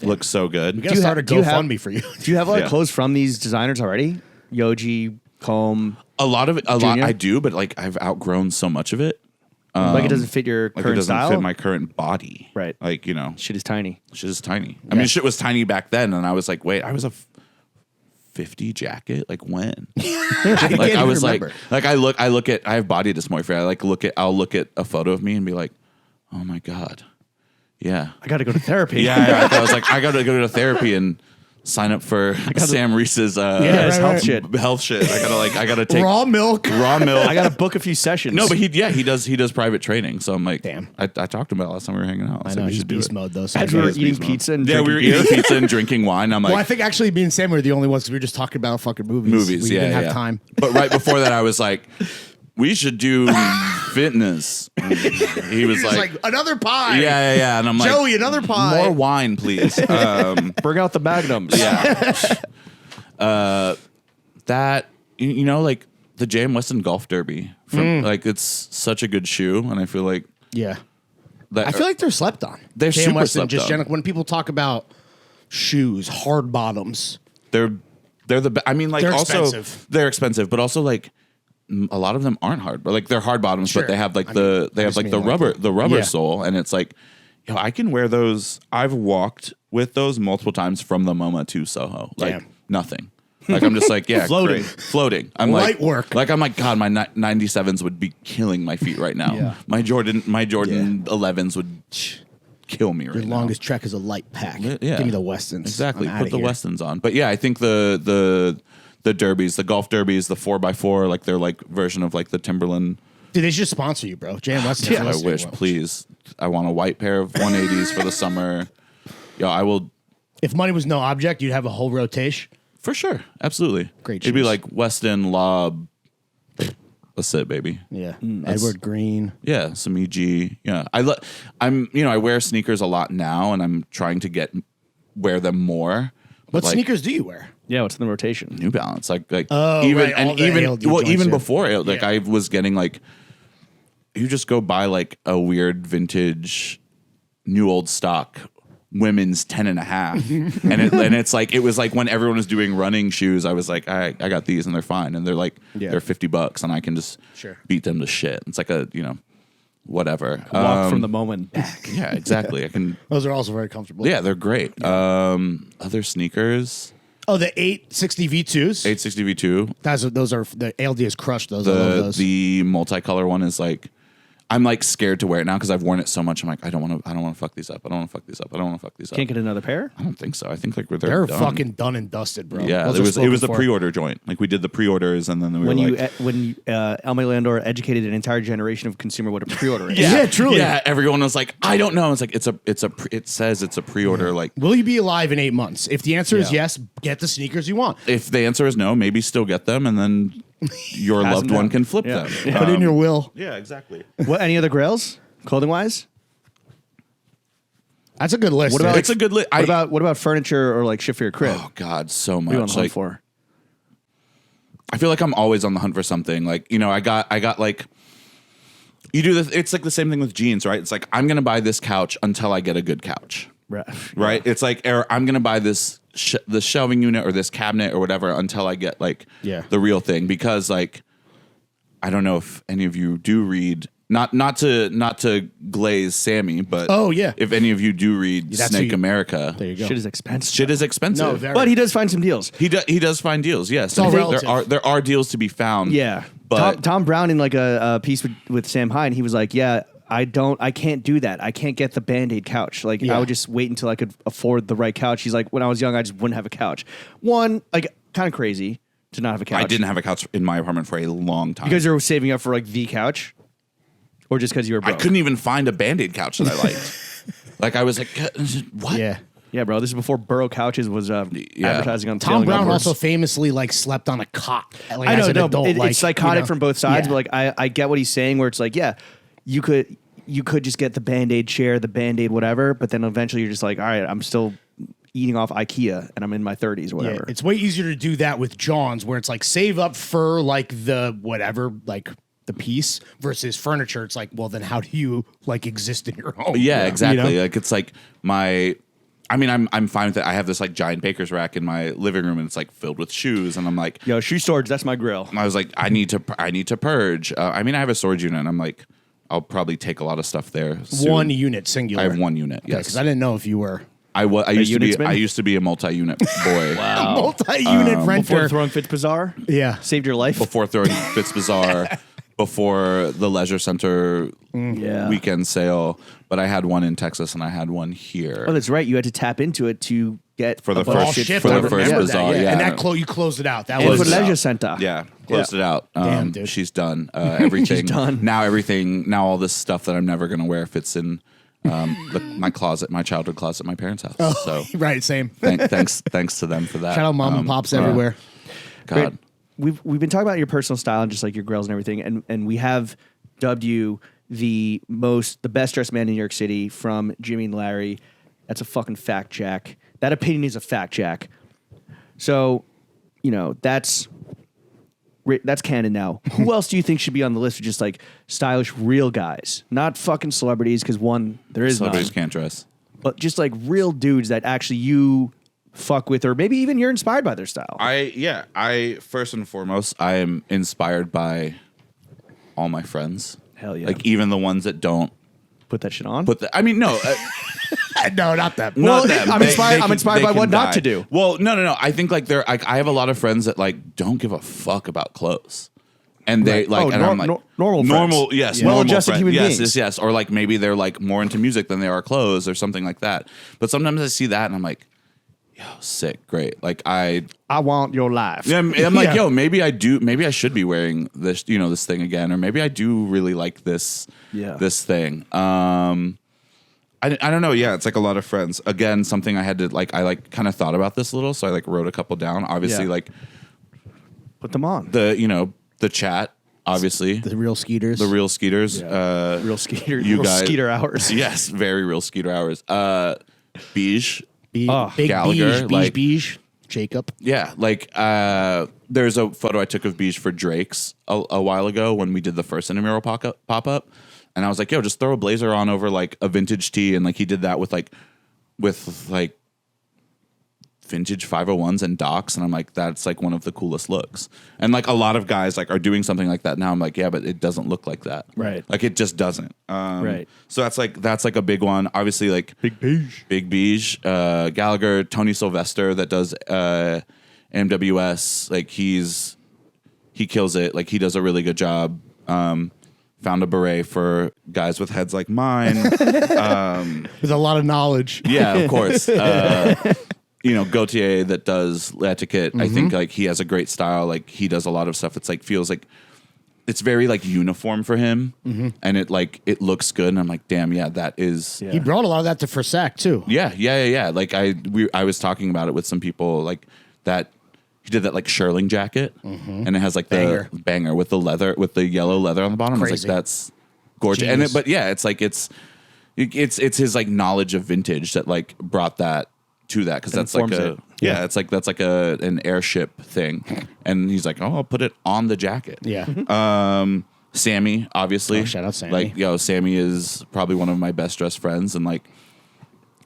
S3: looks so good.
S1: We gotta start a
S2: do you have-
S1: GoFundMe for you.
S2: Do you have a lot
S3: Yeah.
S2: of clothes from these designers already? Yoji, Comb.
S3: A lot
S2: Junior?
S3: I do, but like I've outgrown so much of it.
S2: Like it doesn't fit your
S3: Like it
S2: current
S3: doesn't
S2: style.
S3: fit my current body.
S2: Right.
S3: Like, you know,
S2: Shit is tiny.
S3: shit is tiny. I mean, shit was tiny back then, and I was like, wait, I was a 50 jacket? Like when? Like I was like I look at I have body dysmorphia. I'll look at a photo of me and be like, oh my God. Yeah.
S2: I got to go to therapy.
S3: Yeah. I was like, I gotta go to therapy and sign up for Sam Reese's
S2: his health shit.
S3: Health shit. I gotta take
S1: Raw milk.
S3: raw milk.
S2: I got to book a few sessions.
S3: No, but he does private training. So I'm like,
S1: Damn.
S3: I talked to him about it last time we were hanging out.
S1: I
S3: So
S1: know
S3: we
S1: he's
S3: should do
S1: beast
S3: it.
S1: mode though. So
S2: as we were
S3: Beast
S2: eating
S3: mode.
S2: pizza and
S3: Yeah, we
S2: drinking
S3: were
S2: beer.
S3: eating pizza and drinking wine. I'm like,
S1: well, I think actually me and Sam were the only ones because we were just talking about fucking movies. We
S3: yeah,
S1: didn't have
S3: yeah.
S1: time.
S3: But right before that, I was like, we should do fitness. And he was
S1: He's
S3: like,
S1: like, another pie.
S3: yeah. And I'm like,
S1: Joey, another pie.
S3: more wine, please.
S2: Bring out the magnums.
S3: Yeah. That you know, like the J.M. Weston Golf Derby, like it's such a good shoe, and I feel like
S1: Yeah.
S3: that
S1: I feel like they're slept on.
S3: They're
S1: J.M.
S3: super
S1: Weston,
S3: slept
S1: just
S3: on.
S1: general, when people talk about shoes, hard bottoms.
S3: they're I mean, like
S1: They're
S3: also
S1: expensive.
S3: they're expensive, but also like a lot of them aren't hard, but like they're hard bottoms,
S1: Sure.
S3: but they have like
S1: I mean,
S3: they have
S1: just
S3: like
S1: mean
S3: the
S1: like
S3: rubber
S1: Yeah.
S3: sole, and it's like, yo, I can wear those. I've walked with those multiple times from the MoMA to Soho, like
S1: Damn.
S3: nothing. Like I'm just like, yeah,
S2: Floating.
S3: floating. I'm
S1: Light
S3: like
S1: work.
S3: Like I'm like, God, my 97s would be killing my feet right now.
S1: Yeah.
S3: My Jordan 11s would kill me right
S1: Your
S3: now.
S1: longest trek is a light pack.
S3: Yeah.
S1: Give me the Westons.
S3: Exactly.
S1: I'm
S3: Put
S1: outta
S3: the
S1: here.
S3: Westons on. But yeah, I think the derbies, the golf derbies, the 4x4, like they're like version of like the Timberland.
S1: Dude, they should sponsor you, bro. J.M. Weston.
S3: Yeah, I wish, please. I want a white pair of 180s for the summer. Yo, I will
S1: If money was no object, you'd have a whole rotation.
S3: for sure. Absolutely.
S1: Great
S3: It'd be
S1: shoes.
S3: like Weston, Lob. That's it, baby.
S1: Yeah. Edward Green.
S3: Yeah, some EG. Yeah, I wear sneakers a lot now, and I'm trying to wear them more.
S1: What
S3: Like,
S1: sneakers do you wear?
S2: Yeah, what's in the rotation?
S3: New Balance, like
S1: Oh,
S3: even
S1: right, all
S3: and
S1: the
S3: even
S1: ALD
S3: well
S1: joints,
S3: even
S1: yeah.
S3: before it, like
S1: Yeah.
S3: I was getting like, you just go buy like a weird vintage, new old stock women's 10 and a half. And it's like, it was like when everyone was doing running shoes, I was like, I got these and they're fine. And they're like, they're $50 and I can just beat them to shit. It's like a, whatever.
S2: Walk from the moment back.
S3: Yeah, exactly. I can.
S1: Those are also very comfortable.
S3: Yeah, they're great. Other sneakers.
S1: Oh, the 860 V2s.
S3: 860 V2.
S1: Those are the ALD has crushed those. I love those.
S3: The multicolor one is like, I'm like scared to wear it now because I've worn it so much. I'm like, I don't want to fuck these up. I don't want to fuck these up. I don't want to fuck these up.
S2: Can't get another pair?
S3: I don't think so. I think like they're
S1: They're
S3: done.
S1: fucking done and dusted, bro.
S3: Yeah,
S1: Those
S3: it was the
S1: for.
S3: pre-order joint. Like we did the pre-orders and then we were
S2: When Elmer Landor educated an entire generation of consumer what a pre-order is.
S1: Yeah, truly.
S3: Yeah, everyone was like, I don't know. It's like it says it's a pre-order. Like,
S1: will you be alive in 8 months? If the answer is yes, get the sneakers you want.
S3: if the answer is no, maybe still get them and then your
S2: Pass
S3: loved
S2: them
S3: one
S2: down.
S3: can flip
S2: Yeah.
S3: them.
S1: Put it in your will.
S3: Yeah, exactly.
S2: What? Any other grails, clothing wise?
S1: That's a good list.
S2: What about-
S1: dude.
S3: It's a good list.
S2: What about furniture or like shit for your crib?
S3: Oh God, so
S2: what are you on
S3: much.
S2: the hunt
S3: Like,
S2: for?
S3: I feel like I'm always on the hunt for something. Like, I got like, you do this. It's like the same thing with jeans, right? It's like, I'm going to buy this couch until I get a good couch, right? It's like, or I'm going to buy this, the shelving unit or this cabinet or whatever until I get like the real thing. Because like, I don't know if any of you do read, not to glaze Sammy, but
S1: Oh, yeah.
S3: if any of you do read
S1: That's
S3: Snake
S1: who you-
S3: America,
S1: There you go.
S2: Shit is expensive.
S3: shit is expensive.
S1: No, very.
S2: But he does find some deals.
S3: He does find deals, yes.
S1: all
S3: And
S1: relative.
S3: there are deals to be found.
S2: Yeah.
S3: But
S2: Tom Brown in like a piece with Sam Hine, he was like, yeah, I can't do that. I can't get the Band-Aid couch. Like
S1: Yeah.
S2: I would just wait until I could afford the right couch. He's like, when I was young, I just wouldn't have a couch. One, like kind of crazy to not have a couch.
S3: I didn't have a couch in my apartment for a long time.
S2: Because you were saving up for like the couch? Or just because you were
S3: I
S2: broke?
S3: couldn't even find a Band-Aid couch that I liked. Like I was like, what?
S1: Yeah.
S2: Yeah, bro. This is before Burrow Couches was advertising on
S1: Tom
S2: failing
S1: Brown
S2: upwards.
S1: also famously like slept on a cot. Like,
S2: I
S1: as
S2: know,
S1: an
S2: no,
S1: adult,
S2: it's psychotic from both sides,
S1: Yeah.
S2: but like I get what he's saying where it's like, yeah, you could just get the Band-Aid chair, the Band-Aid whatever, but then eventually you're just like, all right, I'm still eating off IKEA and I'm in my 30s or whatever.
S1: Yeah, it's way easier to do that with John's, where it's like save up for like the whatever, like the piece versus furniture. It's like, well, then how do you like exist in your home?
S3: Yeah, exactly.
S1: You know?
S3: Like it's like I'm fine with it. I have this like giant baker's rack in my living room and it's like filled with shoes and I'm like,
S2: Yo, shoe storage, that's my grill.
S3: I was like, I need to purge. I have a storage unit and I'm like, I'll probably take a lot of stuff there soon.
S1: One unit, singular.
S3: I have one unit, yes.
S1: Because I didn't know if you were
S3: I
S2: unitsman?
S3: used to be a multi-unit boy.
S1: a multi-unit
S2: Before
S1: renter.
S2: throwing Fitz Bazaar?
S1: Yeah.
S2: Saved your life?
S3: Before throwing Fitz Bazaar, before the Leisure Center
S2: Yeah.
S3: weekend sale, but I had one in Texas and I had one here
S2: Oh, that's right. You had to tap into it to get
S3: For the
S2: a bunch
S3: first
S2: of shit
S3: shit
S2: for
S3: for
S2: the
S3: the
S2: first
S3: first
S1: Remember
S3: Bazaar,
S1: that,
S3: yeah.
S1: And that you closed it out. That
S2: And
S1: was
S2: for
S3: it out.
S2: Leisure Center.
S3: Yeah, closed it out.
S1: Damn, dude.
S3: She's done. Everything.
S2: done.
S3: Now all this stuff that I'm never gonna wear fits in my closet, my childhood closet, at my parents' house. So
S1: right, same.
S3: thanks to them for that.
S1: Shout out mom and pops everywhere.
S3: God,
S2: We've been talking about your personal style and just like your grills and everything, and we have dubbed you the best dressed man in New York City from Jimmy and Larry. That's a fucking fact, Jack. That opinion is a fact, Jack. So, that's canon now. Who else do you think should be on the list of just like stylish real guys, not fucking celebrities? Because one, there is none,
S3: celebrities can't dress.
S2: but just like real dudes that actually you fuck with, or maybe even you're inspired by their style.
S3: I first and foremost, I am inspired by all my friends.
S2: Hell yeah.
S3: Like even the ones that don't
S2: Put that shit on.
S3: put the. I mean, no.
S1: No, not that.
S3: Not
S2: Well,
S3: them.
S2: I'm inspired by
S3: can
S2: what not
S3: die.
S2: to do.
S3: Well, no. I think like I have a lot of friends that like don't give a fuck about clothes. And they
S2: Right.
S3: like,
S2: Oh,
S3: and I'm like
S2: normal friends.
S3: yes,
S2: Yeah.
S3: normal
S2: Well-adjusted
S3: friends.
S2: human
S3: yes,
S2: beings.
S3: yes, or like maybe they're like more into music than they are clothes or something like that. But sometimes I see that and I'm like, yo, sick, great. Like I
S2: want your life.
S3: I'm like,
S1: Yeah.
S3: yo, maybe I should be wearing this, this thing again, or maybe I do really like this, this thing. I don't know. Yeah, it's like a lot of friends. Again, something I had to like. I like kind of thought about this a little, so I like wrote a couple down. Obviously,
S2: Yeah.
S3: like
S2: Put them on.
S3: the chat. Obviously,
S1: The real Skeeters.
S3: the real Skeeters.
S2: Real Skeeter.
S3: you
S2: real
S3: guys,
S2: Skeeter hours.
S3: Yes, very real Skeeter hours. Beige.
S1: Big
S3: Gallagher,
S1: beige, beige. Jacob.
S3: Yeah, like there's a photo I took of Beige for Drake's a while ago when we did the first intramural pop up, and I was like, yo, just throw a blazer on over like a vintage tee, and like he did that with like with like vintage 501s and docks, and I'm like, that's like one of the coolest looks. And like a lot of guys like are doing something like that now. I'm like, yeah, but it doesn't look like that.
S2: Right.
S3: Like it just doesn't.
S2: Right.
S3: So that's like a big one. Obviously, like
S2: Big beige.
S3: Gallagher, Tony Sylvester that does MWS. Like he kills it. Like he does a really good job. Found a beret for guys with heads like mine.
S1: With a lot of knowledge.
S3: Yeah, of course. Gautier that does etiquette. I think like he has a great style. Like he does a lot of stuff that's like feels like it's very like uniform for him, and it looks good. And I'm like, damn, yeah, that is.
S1: He brought a lot of that to Forsac too.
S3: Yeah. Like I was talking about it with some people like that. He did that like shirling jacket, and it has like the banger with the leather with the yellow leather on the bottom. I was like, that's gorgeous.
S1: Genius.
S3: But yeah, it's like it's his like knowledge of vintage that like brought that to that, because that's like that's like an airship thing, and he's like, oh, I'll put it on the jacket.
S1: Yeah.
S3: Sammy, obviously.
S1: Oh, shout out Sammy.
S3: Like, Sammy is probably one of my best dressed friends, and like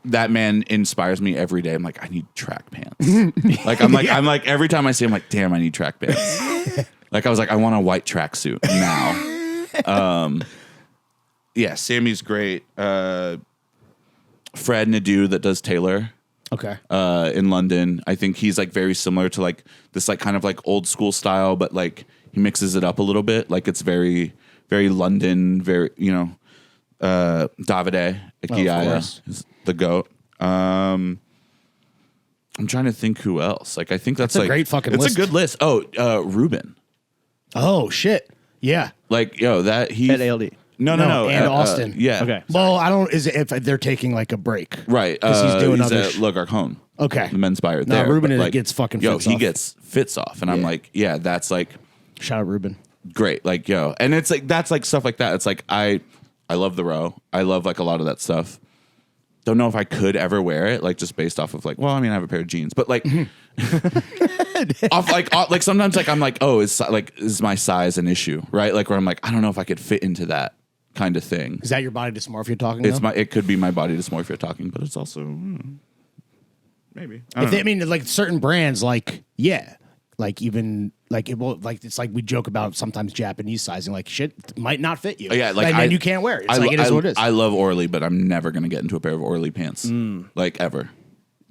S3: that man inspires me every day. I'm like, I need track pants. I'm like every time I see him, I'm like, damn, I need track pants. Like I was like, I want a white tracksuit now. Yeah, Sammy's great. Fred Nadeau that does Taylor.
S1: Okay.
S3: In London, I think he's like very similar to like this like kind of like old school style, but like he mixes it up a little bit. Like it's very, very London, very Davide Ikiaya is the GOAT. I'm trying to think who else. Like I think that's
S1: a
S3: like
S1: great fucking
S3: it's
S1: list.
S3: a good list. Oh, Ruben.
S1: Oh shit. Yeah.
S3: Like that he
S2: At ALD.
S3: No.
S1: And Austin.
S3: Yeah.
S2: Okay.
S1: Well, I don't. Is it if they're taking like a break?
S3: Right.
S1: Because he's doing other.
S3: at Le Garcon.
S1: Okay.
S3: The men's buyer
S1: No,
S3: there.
S1: Ruben
S3: but, like,
S1: gets fucking
S3: he
S1: fits off.
S3: gets fits off. And I'm
S1: Yeah.
S3: like, yeah, that's like
S1: Shout out Ruben.
S3: great. Like, and it's like, that's like stuff like that. It's like, I love the row. I love like a lot of that stuff. Don't know if I could ever wear it, like just based off of like, well, I mean, I have a pair of jeans, but like, like sometimes like I'm like, oh, is my size an issue, right? Like where I'm like, I don't know if I could fit into that kind of thing.
S1: Is that your body dysmorphia talking?
S3: It could be my body dysmorphia talking, but it's also maybe. I
S1: mean, like certain brands, like like even like it will like it's like we joke about sometimes Japanese sizing, like shit might not fit you.
S3: Yeah, like
S1: then you can't wear it. It's like it is what it is.
S3: I love Orly, but I'm never gonna get into a pair of Orly pants, like ever.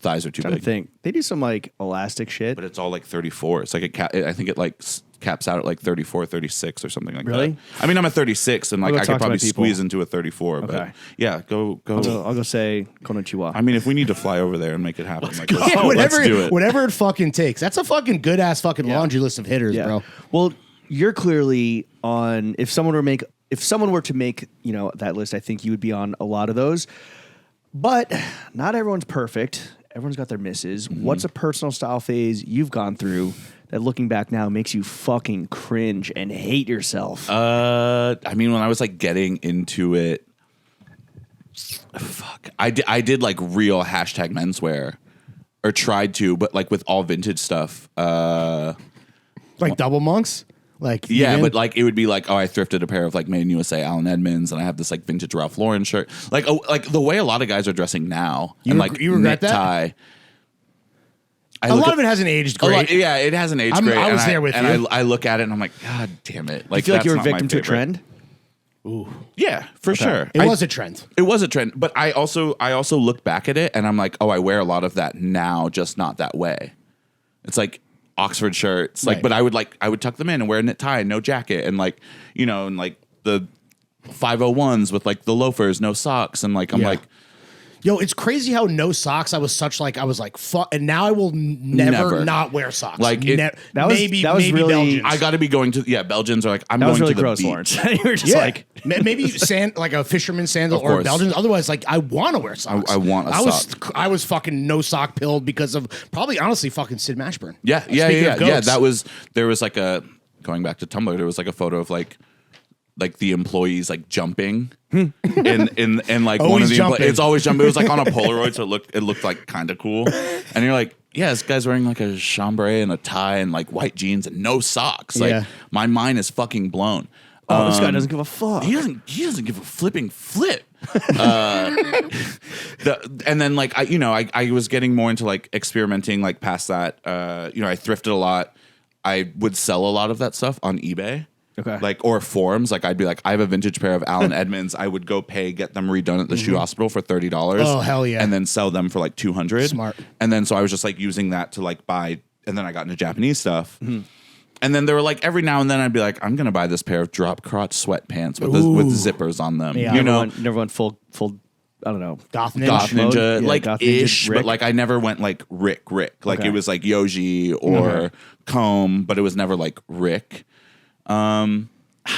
S3: Thighs are too
S2: Trying to
S3: big.
S2: think. They do some like elastic shit.
S3: But it's all like 34. It's like I think it like caps out at like 34, 36 or something like
S2: Really?
S3: that. I mean, I'm a 36 and like
S2: go
S3: I
S2: talk
S3: could
S2: to
S3: probably
S2: my people.
S3: squeeze into a 34. But
S2: Okay.
S3: yeah, go.
S2: I'll go say konnichiwa.
S3: I mean, if we need to fly over there and make it happen, let's
S1: Yeah,
S3: let's do it.
S1: Whatever it fucking takes. That's a fucking good ass fucking laundry list of hitters, bro.
S2: Well, you're clearly on. If someone were to make that list, I think you would be on a lot of those. But not everyone's perfect. Everyone's got their misses. What's a personal style phase you've gone through that, looking back now, makes you fucking cringe and hate yourself?
S3: I mean, when I was like getting into it, I did like real hashtag menswear, or tried to, but like with all vintage stuff.
S1: Like double monks? Like
S3: Yeah, but like it would be like, oh, I thrifted a pair of like Made in USA Allen Edmonds, and I have this like vintage Ralph Lauren shirt. Like the way a lot of guys are dressing now,
S1: You
S3: and
S1: reg-
S3: like
S1: you regret that?
S3: necktie.
S1: a lot of it hasn't aged great.
S3: Yeah, it hasn't aged great.
S1: I was there with you.
S3: I look at it and I'm like, God damn it! Like,
S2: I feel like
S3: that's
S2: you're a
S3: not my
S2: victim to a
S3: favorite.
S2: trend.
S3: Yeah, for sure.
S1: It was a trend.
S3: It was a trend, but I also look back at it and I'm like, oh, I wear a lot of that now, just not that way. It's like Oxford shirts, like,
S1: Right.
S3: but I would tuck them in and wear a knit tie and no jacket, and like, and like the 501s with like the loafers, no socks, and like I'm
S1: Yeah.
S3: like,
S1: Yo, it's crazy how no socks. I was like, fuck, and now I will never
S3: Never.
S1: not wear socks.
S3: Like, it-
S2: that was
S1: maybe
S2: really-
S1: Belgians.
S3: I got to be going to Belgians are like, I'm
S2: That
S3: going
S2: was really
S3: to the
S2: gross,
S3: beach.
S2: Lawrence. You were just
S1: Yeah,
S2: like,
S1: maybe like a fisherman sandal
S3: Of
S1: or a
S3: course.
S1: Belgian. Otherwise, like I want to wear socks.
S3: I want a sock.
S1: I was fucking no sock pilled because of probably honestly fucking Sid Mashburn.
S3: Yeah.
S1: Speaking of goats.
S3: There was like going back to Tumblr, there was like a photo of like the employees like jumping in like one
S1: Always
S3: of the
S1: jumping.
S3: it's always jumping. It was like on a Polaroid, so it looked like kind of cool. And you're like, yeah, this guy's wearing like a chambray and a tie and like white jeans and no socks. Like
S1: Yeah.
S3: my mind is fucking blown.
S2: oh, this guy doesn't give a fuck.
S3: He doesn't give a flipping flip. And then like I was getting more into like experimenting like past that. I thrifted a lot. I would sell a lot of that stuff on eBay.
S2: Okay.
S3: Like, or forums. Like, I'd be like, I have a vintage pair of Allen Edmonds. I would go get them redone at the shoe hospital for $30.
S1: Oh, hell yeah.
S3: And then sell them for like $200.
S1: Smart.
S3: And then so I was just like using that to like buy, and then I got into Japanese stuff. And then there were like every now and then I'd be like, I'm gonna buy this pair of drop crotch sweatpants with zippers on them.
S1: Yeah.
S2: Never went full. I don't know.
S1: Goth Ninja.
S3: Goth Ninja,
S2: mode? Yeah,
S3: like
S2: Goth Ninja
S3: ish,
S2: Rick.
S3: but like I never went like Rick. Like
S2: Okay.
S3: it was like Yoji or Comb, but it was never like Rick. I don't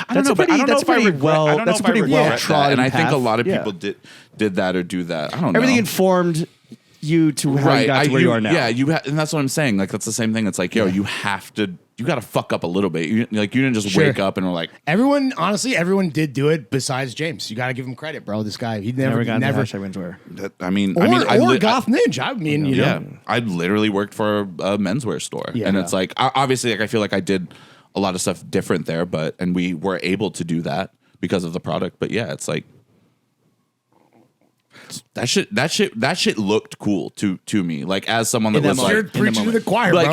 S2: That's
S3: know,
S2: a
S3: but
S2: pretty-
S3: I don't know
S2: that's
S3: if I
S2: pretty
S3: regret-
S2: well-
S3: I don't know
S2: that's
S3: if
S2: a pretty
S3: I regret that.
S2: well-trodden
S3: And I think a
S2: path.
S3: lot of
S2: Yeah.
S3: people did that or do that. I don't
S2: Everything
S3: know.
S2: informed you to how you got to where you are now.
S3: Yeah, and that's what I'm saying. Like that's the same thing. It's like, yo, you got to fuck up a little bit. You didn't just
S1: Sure.
S3: wake up and were like,
S1: Everyone did do it besides James. You got to give him credit, bro. This guy, he
S2: Never got into
S1: never.
S2: hashtag menswear.
S1: Or Goth Ninja. I mean, you
S3: yeah,
S1: know.
S3: I literally worked for a menswear store,
S1: Yeah.
S3: and it's like obviously, like I feel like I did a lot of stuff different there, and we were able to do that because of the product. But yeah, it's like that shit looked cool to me. Like as someone that
S2: In that
S3: was
S2: moment.
S3: like,
S1: You're preaching to the choir,
S3: like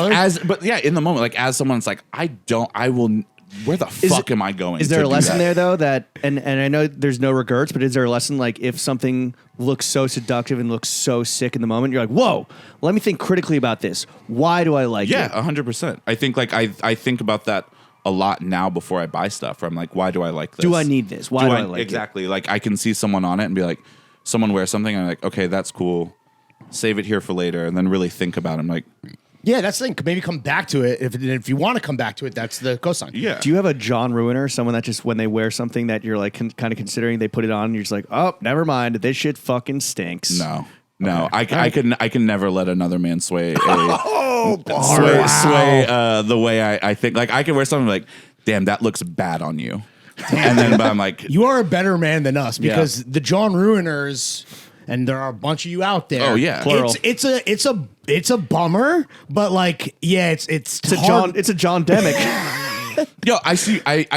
S1: brother.
S3: in the moment, like as someone, it's like I will. Where the fuck am I going?
S2: Is there
S3: to
S2: a
S3: do
S2: lesson
S3: that?
S2: there though that and I know there's no regrets, but is there a lesson like if something looks so seductive and looks so sick in the moment, you're like, whoa, let me think critically about this. Why do I like
S3: Yeah,
S2: it?
S3: 100%. I think like I think about that a lot now before I buy stuff. I'm like, why do I like this?
S2: Do I need this? Why do I like it?
S3: exactly? Like I can see someone on it and be like, someone wears something. And I'm like, okay, that's cool. Save it here for later, and then really think about it. I'm like,
S1: Yeah, that's the thing. Maybe come back to it. If you want to come back to it, that's the cosign.
S3: yeah.
S2: Do you have a John Ruiner, someone that just when they wear something that you're like kind of considering, they put it on and you're just like, oh, never mind, this shit fucking stinks.
S3: No. I can never let another man sway sway the way I think. Like I can wear something like, damn, that looks bad on you. And then but I'm like,
S1: You are a better man than us because the John Ruiners, and there are a bunch of you out there.
S3: Oh, yeah.
S2: Plural.
S1: It's a bummer, but like, yeah, it's hard.
S2: It's a John Demick.
S3: yo, I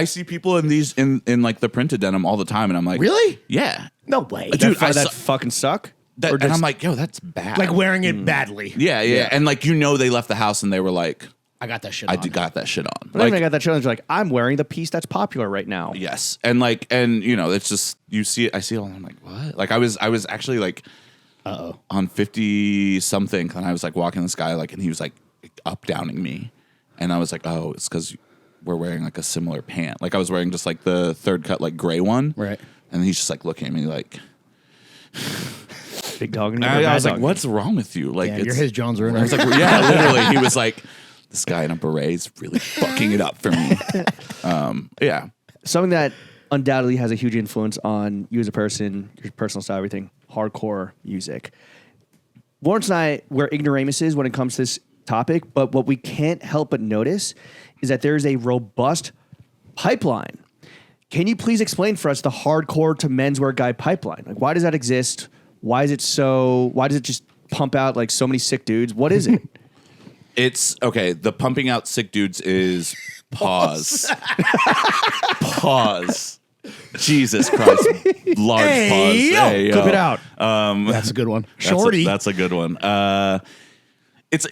S3: see people in these in like the printed denim all the time, and I'm like,
S1: Really?
S3: Yeah.
S1: No way.
S3: Dude,
S2: that fucking suck. Or
S3: And
S2: just-
S3: I'm like, yo, that's bad.
S1: Like wearing it badly.
S3: yeah. And like they left the house and they were like,
S1: I got that shit
S3: I
S1: on.
S3: got that shit on.
S2: But then I got that challenge like I'm wearing the piece that's popular right now.
S3: Yes, and it's just you see it. I see it all. And I'm like, what? Like I was actually like, on 50 something, and I was like walking this guy like, and he was like up downing me, and I was like, oh, it's because we're wearing like a similar pant. Like I was wearing just like the third cut like gray one,
S1: Right.
S3: And he's just like looking at me like,
S2: Big dog. And
S3: I was like,
S2: dog.
S3: what's wrong with you? Like
S1: Yeah, you're his Jones Ruiner.
S3: I was like, yeah, literally. He was like, this guy in a beret is really fucking it up for me. Yeah.
S2: Something that undoubtedly has a huge influence on you as a person, your personal style, everything, hardcore music. Lawrence and I, we're ignoramuses when it comes to this topic, but what we can't help but notice is that there is a robust pipeline. Can you please explain for us the hardcore to menswear guy pipeline? Like, why does that exist? Why does it just pump out like so many sick dudes? What is it?
S3: It's okay. The pumping out sick dudes is pause. Pause. Jesus Christ. Large pause. Hey, yo.
S2: Clip it out.
S1: That's a good one. Shorty.
S3: That's a good one. It's a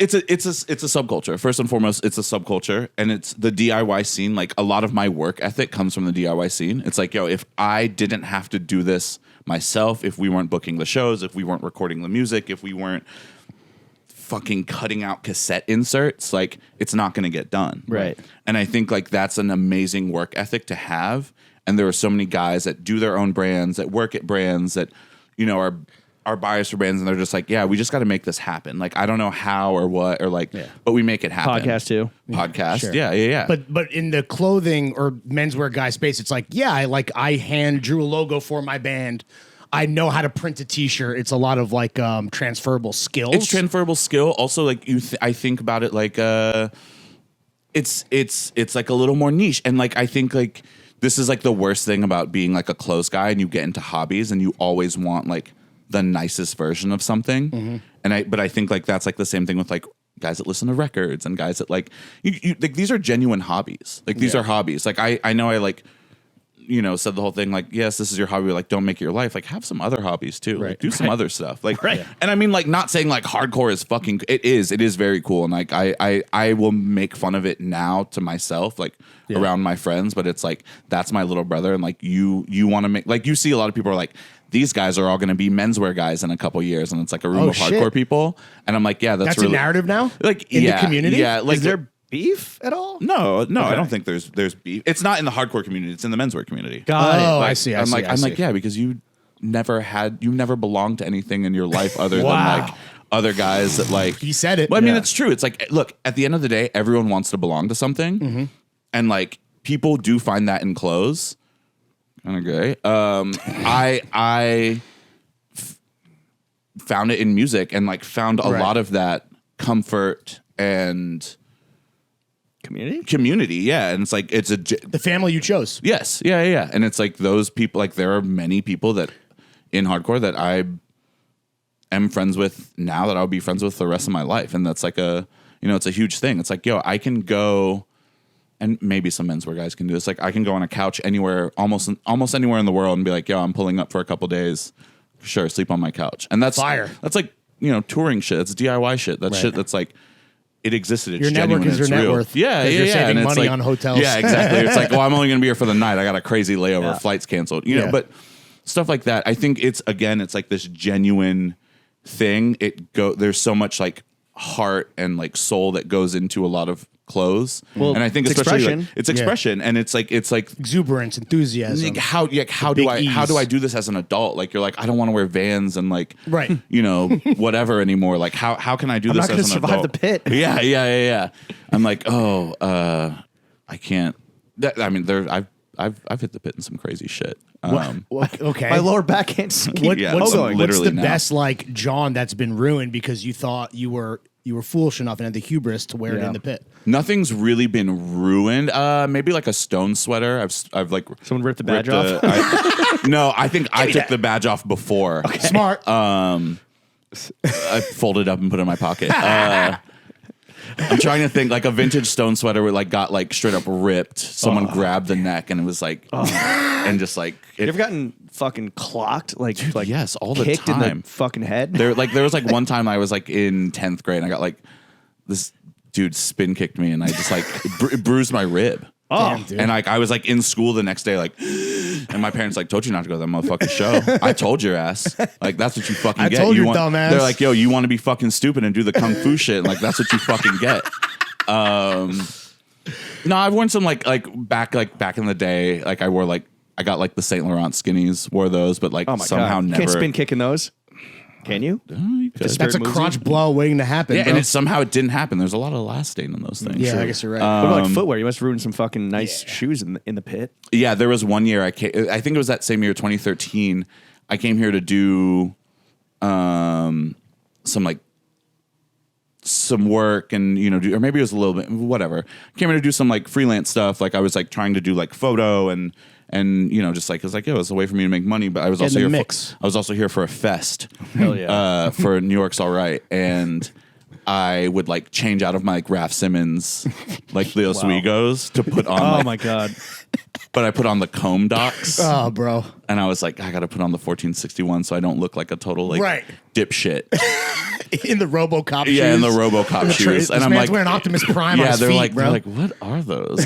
S3: subculture. First and foremost, it's a subculture, and it's the DIY scene. Like a lot of my work ethic comes from the DIY scene. It's like, yo, if I didn't have to do this myself, if we weren't booking the shows, if we weren't recording the music, if we weren't fucking cutting out cassette inserts, like it's not going to get done.
S2: Right.
S3: And I think like that's an amazing work ethic to have. And there are so many guys that do their own brands, that work at brands, that are buyers for brands, and they're just like, yeah, we just got to make this happen. Like I don't know how or what or like, but we make it happen.
S2: Podcast too.
S3: Podcast,
S1: Sure.
S3: yeah.
S1: But in the clothing or menswear guy space, it's like, yeah, I hand drew a logo for my band. I know how to print a T-shirt. It's a lot of like transferable skills.
S3: It's transferable skill. Also, like I think about it like it's like a little more niche, and like I think like this is like the worst thing about being like a clothes guy, and you get into hobbies, and you always want like the nicest version of something.
S1: Mm-hmm.
S3: But I think like that's like the same thing with like guys that listen to records and guys that like you like these are genuine hobbies. Like these are hobbies. Like I know I like said the whole thing like, yes, this is your hobby. Like, don't make it your life. Like, have some other hobbies too. Like, do some other stuff. Like, and I mean, like, not saying like hardcore is fucking. It is very cool, and like I will make fun of it now to myself, like around my friends. But it's like that's my little brother, and like you want to make like you see a lot of people are like, these guys are all going to be menswear guys in a couple years, and it's like a room of hardcore people. And I'm like, yeah, that's really,
S1: a narrative now.
S3: Like
S1: in the community,
S3: yeah. Like
S2: is there beef at all?
S3: No, I don't think there's beef. It's not in the hardcore community. It's in the menswear community.
S1: Got it.
S3: Like,
S1: I see.
S3: I'm like, yeah, because you never belonged to anything in your life other than like other guys that like.
S1: He said it.
S3: Well, I mean, it's true. It's like, look, at the end of the day, everyone wants to belong to something, and like people do find that in clothes. Okay, I found it in music and like found a lot of that comfort and community, yeah. And it's like
S1: the family you chose.
S3: Yes, yeah. And it's like those people, like there are many people that in hardcore that I am friends with now that I'll be friends with the rest of my life, and that's like it's a huge thing. It's like, yo, I can go, and maybe some menswear guys can do this. Like I can go on a couch anywhere, almost anywhere in the world, and be like, yo, I'm pulling up for a couple days. Sure, sleep on my couch, and that's
S1: fire.
S3: That's like touring shit. That's DIY shit. That's shit. That's like. It existed. It's
S1: your network
S3: genuine.
S1: is your
S3: It's
S1: net
S3: real.
S1: worth.
S3: Yeah.
S1: You're saving
S3: and
S1: money
S3: like,
S1: on hotels.
S3: Yeah, exactly. It's like, well, I'm only going to be here for the night. I got a crazy layover. Flights canceled. You know, but stuff like that. I think it's like this genuine thing. There's so much like heart and like soul that goes into a lot of clothes. Well, and I think
S2: it's
S3: especially
S2: expression.
S3: like, it's expression, and it's like
S1: exuberance, enthusiasm.
S3: Like how do I do this as an adult? Like you're like, I don't want to wear Vans and like whatever anymore. Like how can I do this as an adult?
S2: I'm not going to survive the pit.
S3: Yeah. I'm like, I can't. I mean, I've hit the pit in some crazy shit.
S1: Okay,
S2: my lower back can't keep
S1: what's the
S3: now.
S1: best like John that's been ruined because you thought you were foolish enough and had the hubris to wear it in the pit?
S3: Nothing's really been ruined. Maybe like a stone sweater. I've like
S2: someone ripped the badge off.
S3: No, I think I took the badge off before.
S1: Okay. Smart.
S3: I folded it up and put it in my pocket. I'm trying to think like a vintage stone sweater where like got like straight up ripped. Someone grabbed the neck and it was like, and just like
S2: you ever gotten fucking clocked like
S3: yes, all the
S2: kicked
S3: time.
S2: in the fucking head?
S3: There was like one time I was like in 10th grade and I got like this dude spin kicked me and I just like bruised my rib.
S1: Damn, dude.
S3: And like I was like in school the next day, like, and my parents like told you not to go to that motherfucking show. I told your ass, like that's what you fucking get.
S1: Told you
S3: want,
S1: dumbass.
S3: They're like, yo, you want to be fucking stupid and do the kung fu shit? And like that's what you fucking get. No, I've worn some like back in the day. Like I got like the Saint Laurent skinnies, wore those, but like somehow never.
S2: Can't spin kick in those. Can you?
S1: That's a crotch blow waiting to happen.
S3: Yeah,
S1: bro.
S3: and somehow it didn't happen. There's a lot of elastane in those things.
S1: Yeah,
S3: Sure.
S1: I guess you're right.
S2: What about like footwear? You must have ruined some fucking nice shoes in the pit.
S3: Yeah, there was one year I think it was that same year, 2013. I came here to do some work and or maybe it was a little bit whatever. I came here to do some like freelance stuff. Like I was like trying to do like photo and just like it was like, it was a way for me to make money, but I was also here I was also here for a fest.
S2: Hell yeah.
S3: For New York's All Right. And I would like change out of my like Raf Simons like Leo Suigos to put on
S2: oh my god.
S3: But I put on the comb docks.
S1: Oh, bro.
S3: And I was like, I got to put on the 1461 so I don't look like a total like dipshit.
S1: In the RoboCop shoes.
S3: Yeah, in the RoboCop shoes.
S1: And I'm like, wearing Optimus Prime on his
S3: they're
S1: feet,
S3: like,
S1: bro.
S3: They're like, what are those?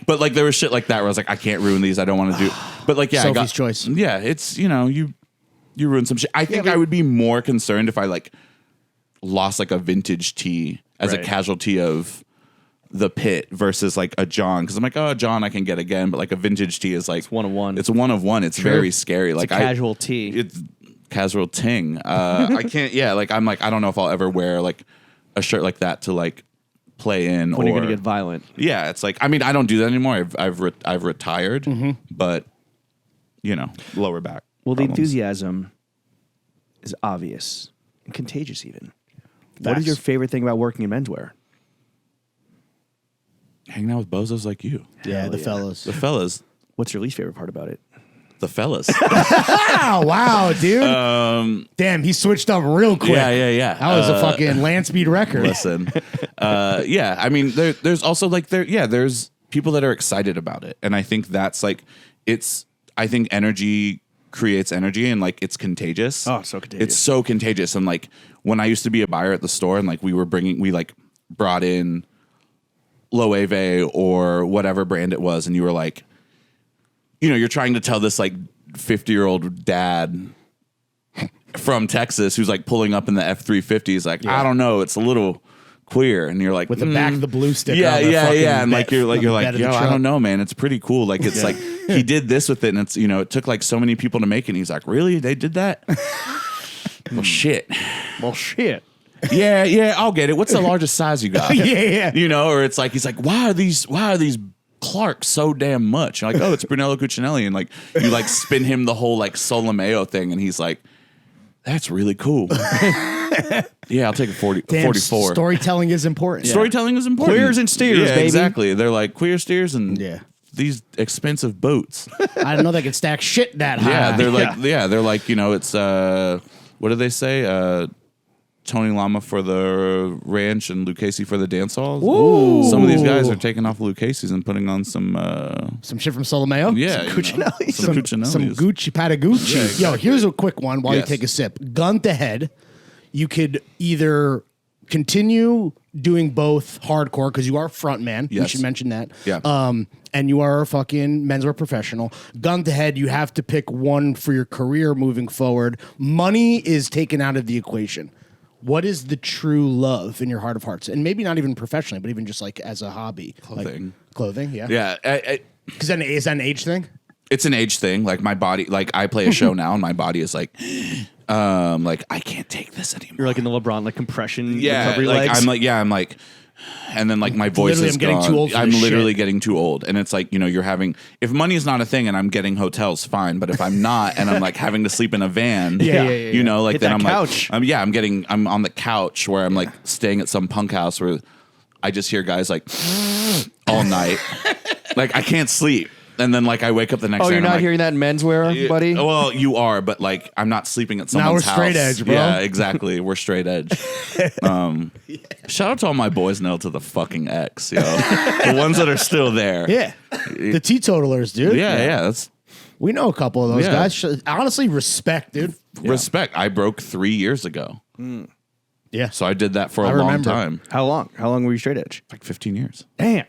S3: But like there was shit like that where I was like, I can't ruin these. I don't want to do. But like, yeah,
S1: Sophie's choice.
S3: Yeah, it's you ruin some shit. I think I would be more concerned if I like lost like a vintage tee as a casualty of the pit versus like a John, because I'm like, oh, John I can get again, but like a vintage tee is like
S2: it's one of one.
S3: It's one of one. It's very scary. Like
S2: a casual tee.
S3: It's casual ting. I can't. Yeah, like I'm like I don't know if I'll ever wear like a shirt like that to like play in.
S2: When you're gonna get violent.
S3: Yeah, it's like I mean I don't do that anymore. I've retired, but lower back.
S2: Well, the enthusiasm is obvious and contagious even. What is your favorite thing about working in menswear?
S3: Hanging out with bozos like you.
S1: Yeah, the fellas.
S3: The fellas.
S2: What's your least favorite part about it?
S3: The fellas.
S1: Wow, dude. Damn, he switched up real quick.
S3: Yeah.
S1: That was a fucking land speed record.
S3: Listen. I mean, there's also like there's people that are excited about it. And I think that's like I think energy creates energy, and like it's contagious.
S2: Oh, so contagious.
S3: It's so contagious. And like when I used to be a buyer at the store, and like we like brought in Loewe or whatever brand it was, and you were like, you're trying to tell this like 50-year-old dad from Texas who's like pulling up in the F-350. He's like, I don't know, it's a little queer, and you're like,
S1: with the back of the blue sticker.
S3: Yeah,
S1: on the fucking
S3: and like you're like,
S1: bed of the
S3: yo, I
S1: truck.
S3: don't know, man, it's pretty cool. Like it's like he did this with it, and it's it took like so many people to make it. And he's like, really, they did that? Well, shit. Yeah, I'll get it. What's the largest size you got?
S1: Yeah.
S3: Or it's like he's like, why are these Clarks so damn much? And like, oh, it's Brunello Cucinelli, and like you like spin him the whole like Solomeo thing, and he's like, that's really cool. Yeah, I'll take a 44.
S1: Storytelling is important.
S3: Storytelling is important.
S2: Queers and steers,
S3: yeah,
S2: baby.
S3: Exactly. They're like queer steers and
S1: Yeah.
S3: these expensive boats.
S1: I didn't know they could stack shit that high.
S3: Yeah, they're like they're like, it's what do they say? Tony Lama for the ranch and Lucchese for the dance halls.
S1: Ooh.
S3: Some of these guys are taking off Lucchese's and putting on some
S1: shit from Solomeo.
S3: yeah,
S2: Cucinelli.
S3: some Cucinellis.
S1: Some Gucci Patagucci. Yo, here's a quick one while you
S3: Yes.
S1: take a sip. Gun to head, you could either continue doing both hardcore because you are a front man. We
S3: Yes.
S1: should mention that.
S3: Yeah.
S1: And you are a fucking menswear professional. Gun to head, you have to pick one for your career moving forward. Money is taken out of the equation. What is the true love in your heart of hearts? And maybe not even professionally, but even just like as a hobby.
S3: Clothing.
S1: Like, clothing, yeah.
S3: Yeah,
S1: Because is that an age thing?
S3: it's an age thing. Like my body, like I play a show now, and my body is like I can't take this anymore.
S2: You're like in the LeBron like compression
S3: Yeah,
S2: recovery
S3: like
S2: legs.
S3: I'm like, and then like my voice
S1: Literally,
S3: is
S1: I'm getting
S3: gone.
S1: too old for
S3: I'm
S1: this
S3: literally
S1: shit.
S3: getting too old, and it's like you're having, if money is not a thing and I'm getting hotels, fine, but if I'm not and I'm like having to sleep in a van,
S1: Yeah.
S3: like
S2: Hit
S3: then
S2: that
S3: I'm
S2: couch.
S3: like, I'm on the couch where I'm like staying at some punk house where I just hear guys like all night, like I can't sleep. And then like I wake up the next day.
S2: you're
S3: and I'm
S2: not
S3: like,
S2: hearing that in menswear, buddy?
S3: Well, you are, but like I'm not sleeping at
S1: Now
S3: someone's
S1: we're straight
S3: house.
S1: edge, bro.
S3: Yeah, exactly. We're straight edge. Shout out to all my boys now to the fucking X, the ones that are still there.
S1: Yeah. The teetotalers, dude.
S3: Yeah. That's
S1: We know a couple of those
S3: Yeah.
S1: guys. Honestly, respect, dude.
S3: respect. I broke 3 years ago,
S1: Yeah.
S3: so I did that for a
S1: I
S3: long
S1: remember.
S3: time,
S2: How long? How long were you straight edge?
S3: like 15 years.
S2: Damn.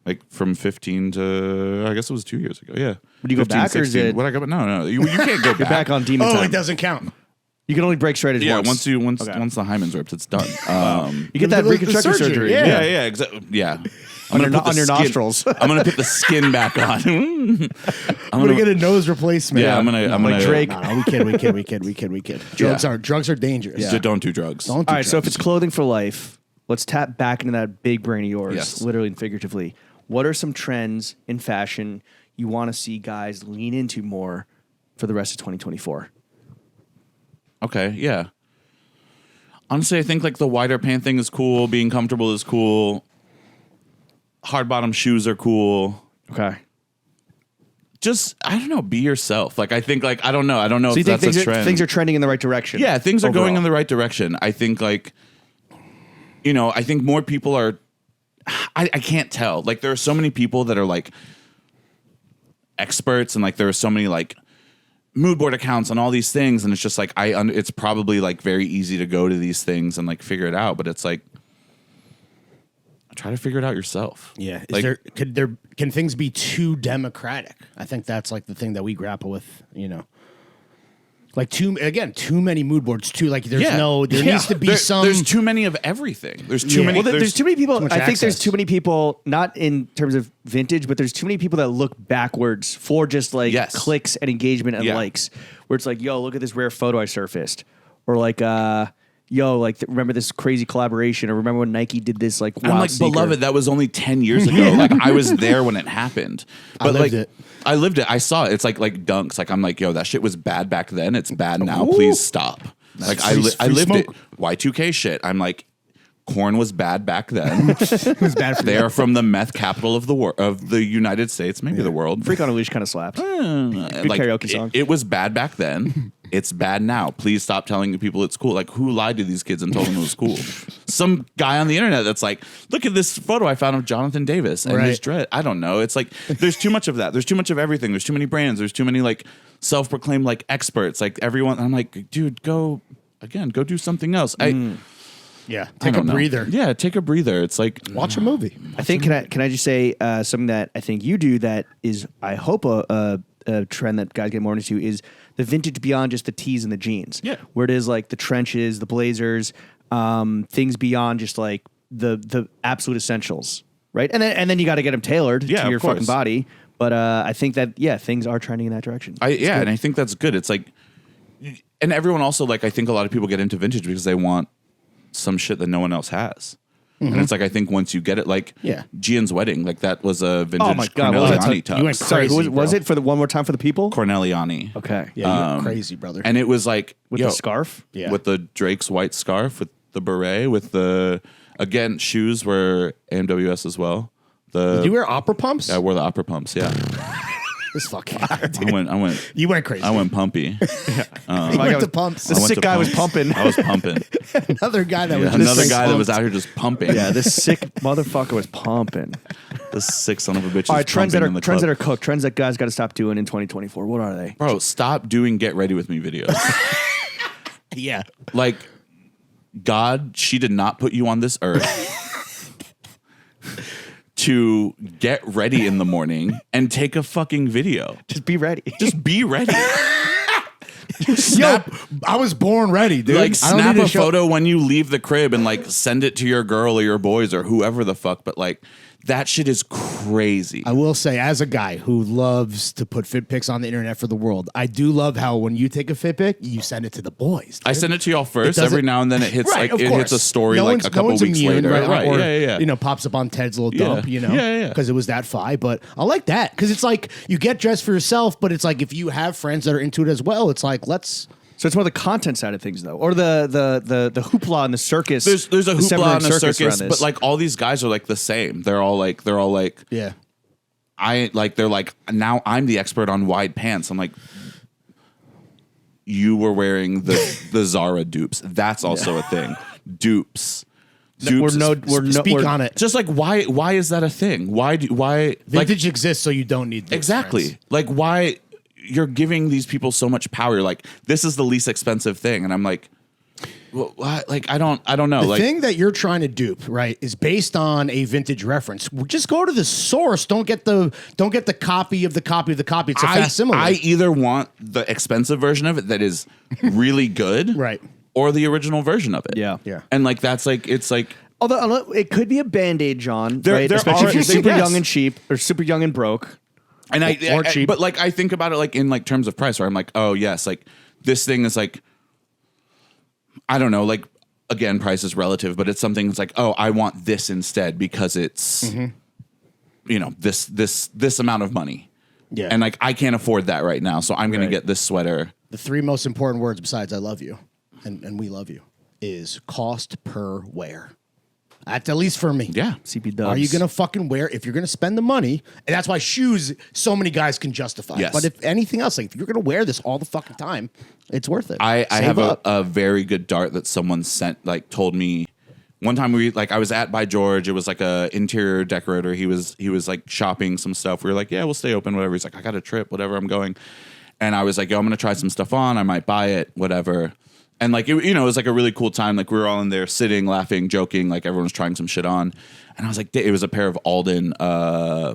S3: Like from 15 to I guess it was 2 years ago. Yeah.
S2: Would you go back, or is it-
S3: What I go back? No. You can't go
S2: You're back on demon
S1: Oh,
S2: time.
S1: it doesn't count.
S2: You can only break straight edge
S3: Yeah,
S2: once.
S3: once the hymen's ripped, it's done.
S2: You get that
S1: The
S2: reconstructive
S1: surgery,
S2: surgery.
S1: yeah.
S3: Yeah, exactly. Yeah.
S2: On your,
S3: gonna put
S2: on
S3: the
S2: your
S3: skin-
S2: nostrils.
S3: I'm gonna put the skin back on.
S1: I'm gonna get a nose replacement.
S3: Yeah, I'm gonna
S2: Drake.
S1: No, we kid. Drugs are dangerous.
S3: So don't do drugs.
S1: Don't do
S2: All right, so if
S1: drugs.
S2: it's clothing for life, let's tap back into that big brain of yours,
S3: Yes.
S2: literally and figuratively. What are some trends in fashion you want to see guys lean into more for the rest of 2024?
S3: Okay, yeah. Honestly, I think like the wider pant thing is cool. Being comfortable is cool. Hard bottom shoes are cool.
S2: Okay.
S3: Just I don't know. Be yourself. Like I think like I don't know.
S2: So you
S3: if
S2: think
S3: that's a trend.
S2: things are trending in the right direction?
S3: Yeah, things are going
S2: overall?
S3: in the right direction. I think like, I think more people are. I can't tell. Like there are so many people that are like experts, and like there are so many like mood board accounts and all these things, and it's just like it's probably like very easy to go to these things and like figure it out, but it's like try to figure it out yourself.
S1: Yeah.
S3: Like,
S1: Can things be too democratic? I think that's like the thing that we grapple with, Like too many mood boards too. Like there needs to be
S3: There's too many of everything. There's too
S1: Yeah.
S3: many.
S2: Well, there's too many people.
S1: much
S2: I think there's
S1: access.
S2: too many people, not in terms of vintage, but there's too many people that look backwards for just like
S3: Yes.
S2: clicks and engagement and
S3: Yeah.
S2: likes. Where it's like, yo, look at this rare photo I surfaced, or like, remember this crazy collaboration, or remember when Nike did this like wild
S3: I'm like,
S2: sneaker.
S3: beloved, that was only 10 years ago. Like I was there when it happened. But
S1: lived
S3: like
S1: it.
S3: I lived it. I saw it. It's like dunks. Like I'm like, yo, that shit was bad back then. It's bad now. Please stop. Like I
S1: Free
S3: lived
S1: smoke.
S3: it. Y2K shit. I'm like, corn was bad back then.
S1: It was bad for
S3: They are from the meth capital of the United States, maybe the world.
S2: Freak on a Leash kind of slapped.
S3: Good
S2: karaoke song.
S3: It was bad back then. It's bad now. Please stop telling the people it's cool. Like, who lied to these kids and told them it was cool? Some guy on the internet that's like, look at this photo I found of Jonathan Davis and his dread. I don't know. It's like, there's too much of that. There's too much of everything. There's too many brands. There's too many like self-proclaimed like experts. Like everyone, I'm like, dude, go do something else.
S1: Yeah, take a breather.
S3: Yeah, take a breather. It's like
S1: Watch a movie.
S2: I think can I just say something that I think you do that is I hope a trend that guys get more into is the vintage beyond just the tees and the jeans.
S3: Yeah,
S2: where it is like the trenches, the blazers, things beyond just like the absolute essentials, right? And then you got to get them tailored to your fucking body. But I think that things are trending in that direction.
S3: And I think that's good. It's like, and everyone also like I think a lot of people get into vintage because they want some shit that no one else has. And it's like, I think once you get it, like Gian's wedding, like that was a vintage Corneliani tux.
S1: You went crazy,
S2: Sorry, was it for the one more time for the people?
S3: Corneliani.
S2: Okay.
S1: Yeah, you went crazy, brother.
S3: And it was like
S2: With the scarf?
S1: Yeah.
S3: with the Drake's white scarf, with the beret, with the, again, shoes were AMWS as well.
S1: Did you wear opera pumps?
S3: I wore the opera pumps, yeah.
S1: This fucking
S3: I went
S1: You went crazy.
S3: I went pumpy.
S1: You went to pumps.
S2: The sick guy was pumping.
S3: I was pumping.
S1: Another guy that was
S3: Another guy that was out here just pumping.
S2: Yeah, this sick motherfucker was pumping.
S3: The sick son of a bitch.
S2: All right, trends that
S3: pumping in the
S2: are
S3: club.
S2: cooked. Trends that guys got to stop doing in 2024. What are they?
S3: Bro, stop doing get ready with me videos.
S1: Yeah.
S3: Like, God, she did not put you on this earth to get ready in the morning and take a fucking video.
S2: Just be ready.
S3: Just be ready.
S1: Yo, I was born ready, dude.
S3: Like,
S1: I don't
S3: snap
S1: need to
S3: a
S1: show-
S3: photo when you leave the crib and like send it to your girl or your boys or whoever the fuck. But like, that shit is crazy.
S1: I will say, as a guy who loves to put fit pics on the internet for the world, I do love how when you take a fit pic, you send it to the boys.
S3: I send it to y'all first.
S1: doesn't-
S3: Every now and then it hits
S1: Right,
S3: like
S1: of
S3: it
S1: course.
S3: hits a story
S1: No
S3: like
S1: one's-
S3: a couple
S1: no one's
S3: weeks
S1: immune,
S3: later. Right,
S1: Or,
S3: yeah.
S1: You know, pops up on Ted's little
S3: Yeah.
S1: dump, you know,
S3: Yeah.
S1: because it was that fi. But I like that because it's like you get dressed for yourself, but it's like if you have friends that are into it as well, it's like let's.
S2: So it's more the content side of things, though, or the hoopla and the circus.
S3: There's a
S2: the
S3: hoopla and a circus,
S2: around this.
S3: but like all these guys are like the same. They're all like
S1: Yeah.
S3: they're like now I'm the expert on wide pants. I'm like, you were wearing the Zara dupes. That's also a thing. Dupes.
S2: we're
S1: Speak on it.
S3: Just like why is that a thing? Why like
S1: Vintage exists, so you don't need this,
S3: exactly
S1: friends.
S3: like why you're giving these people so much power? You're like, this is the least expensive thing, and I'm like, well, what? Like I don't know.
S1: The
S3: like
S1: thing that you're trying to dupe, right, is based on a vintage reference. Just go to the source. Don't get the copy of the copy of the copy. It's a facsimile.
S3: I either want the expensive version of it that is really good,
S1: Right.
S3: or the original version of it.
S2: Yeah.
S1: Yeah.
S3: And like that's like it's like
S2: Although it could be a Band-Aid, John,
S3: There-
S2: right?
S3: there
S2: Especially
S3: are-
S2: if you're super
S3: yes.
S2: young and cheap or super young and broke.
S3: and
S1: Or cheap.
S3: but like I think about it like in like terms of price where I'm like, oh yes, like this thing is like I don't know, like again, price is relative, but it's something that's like, oh, I want this instead because it's you know, this amount of money.
S1: Yeah.
S3: And like I can't afford that right now, so I'm gonna
S2: Right.
S3: get this sweater.
S1: The three most important words besides "I love you" and "we love you" is cost per wear. That's at least for me.
S3: Yeah.
S2: CP dubs.
S1: Are you gonna fucking wear if you're gonna spend the money? And that's why shoes so many guys can justify.
S3: Yes.
S1: But if anything else, like if you're gonna wear this all the fucking time, it's worth it.
S3: I
S1: Save
S3: have
S1: up.
S3: a very good dart that someone sent, like told me one time I was at by George. It was like a interior decorator. He was like shopping some stuff. We were like, yeah, we'll stay open, whatever. He's like, I got a trip, whatever, I'm going. And I was like, yo, I'm going to try some stuff on. I might buy it, whatever. And like, it was like a really cool time. Like we were all in there sitting, laughing, joking, like everyone was trying some shit on. And I was like, it was a pair of Alden. I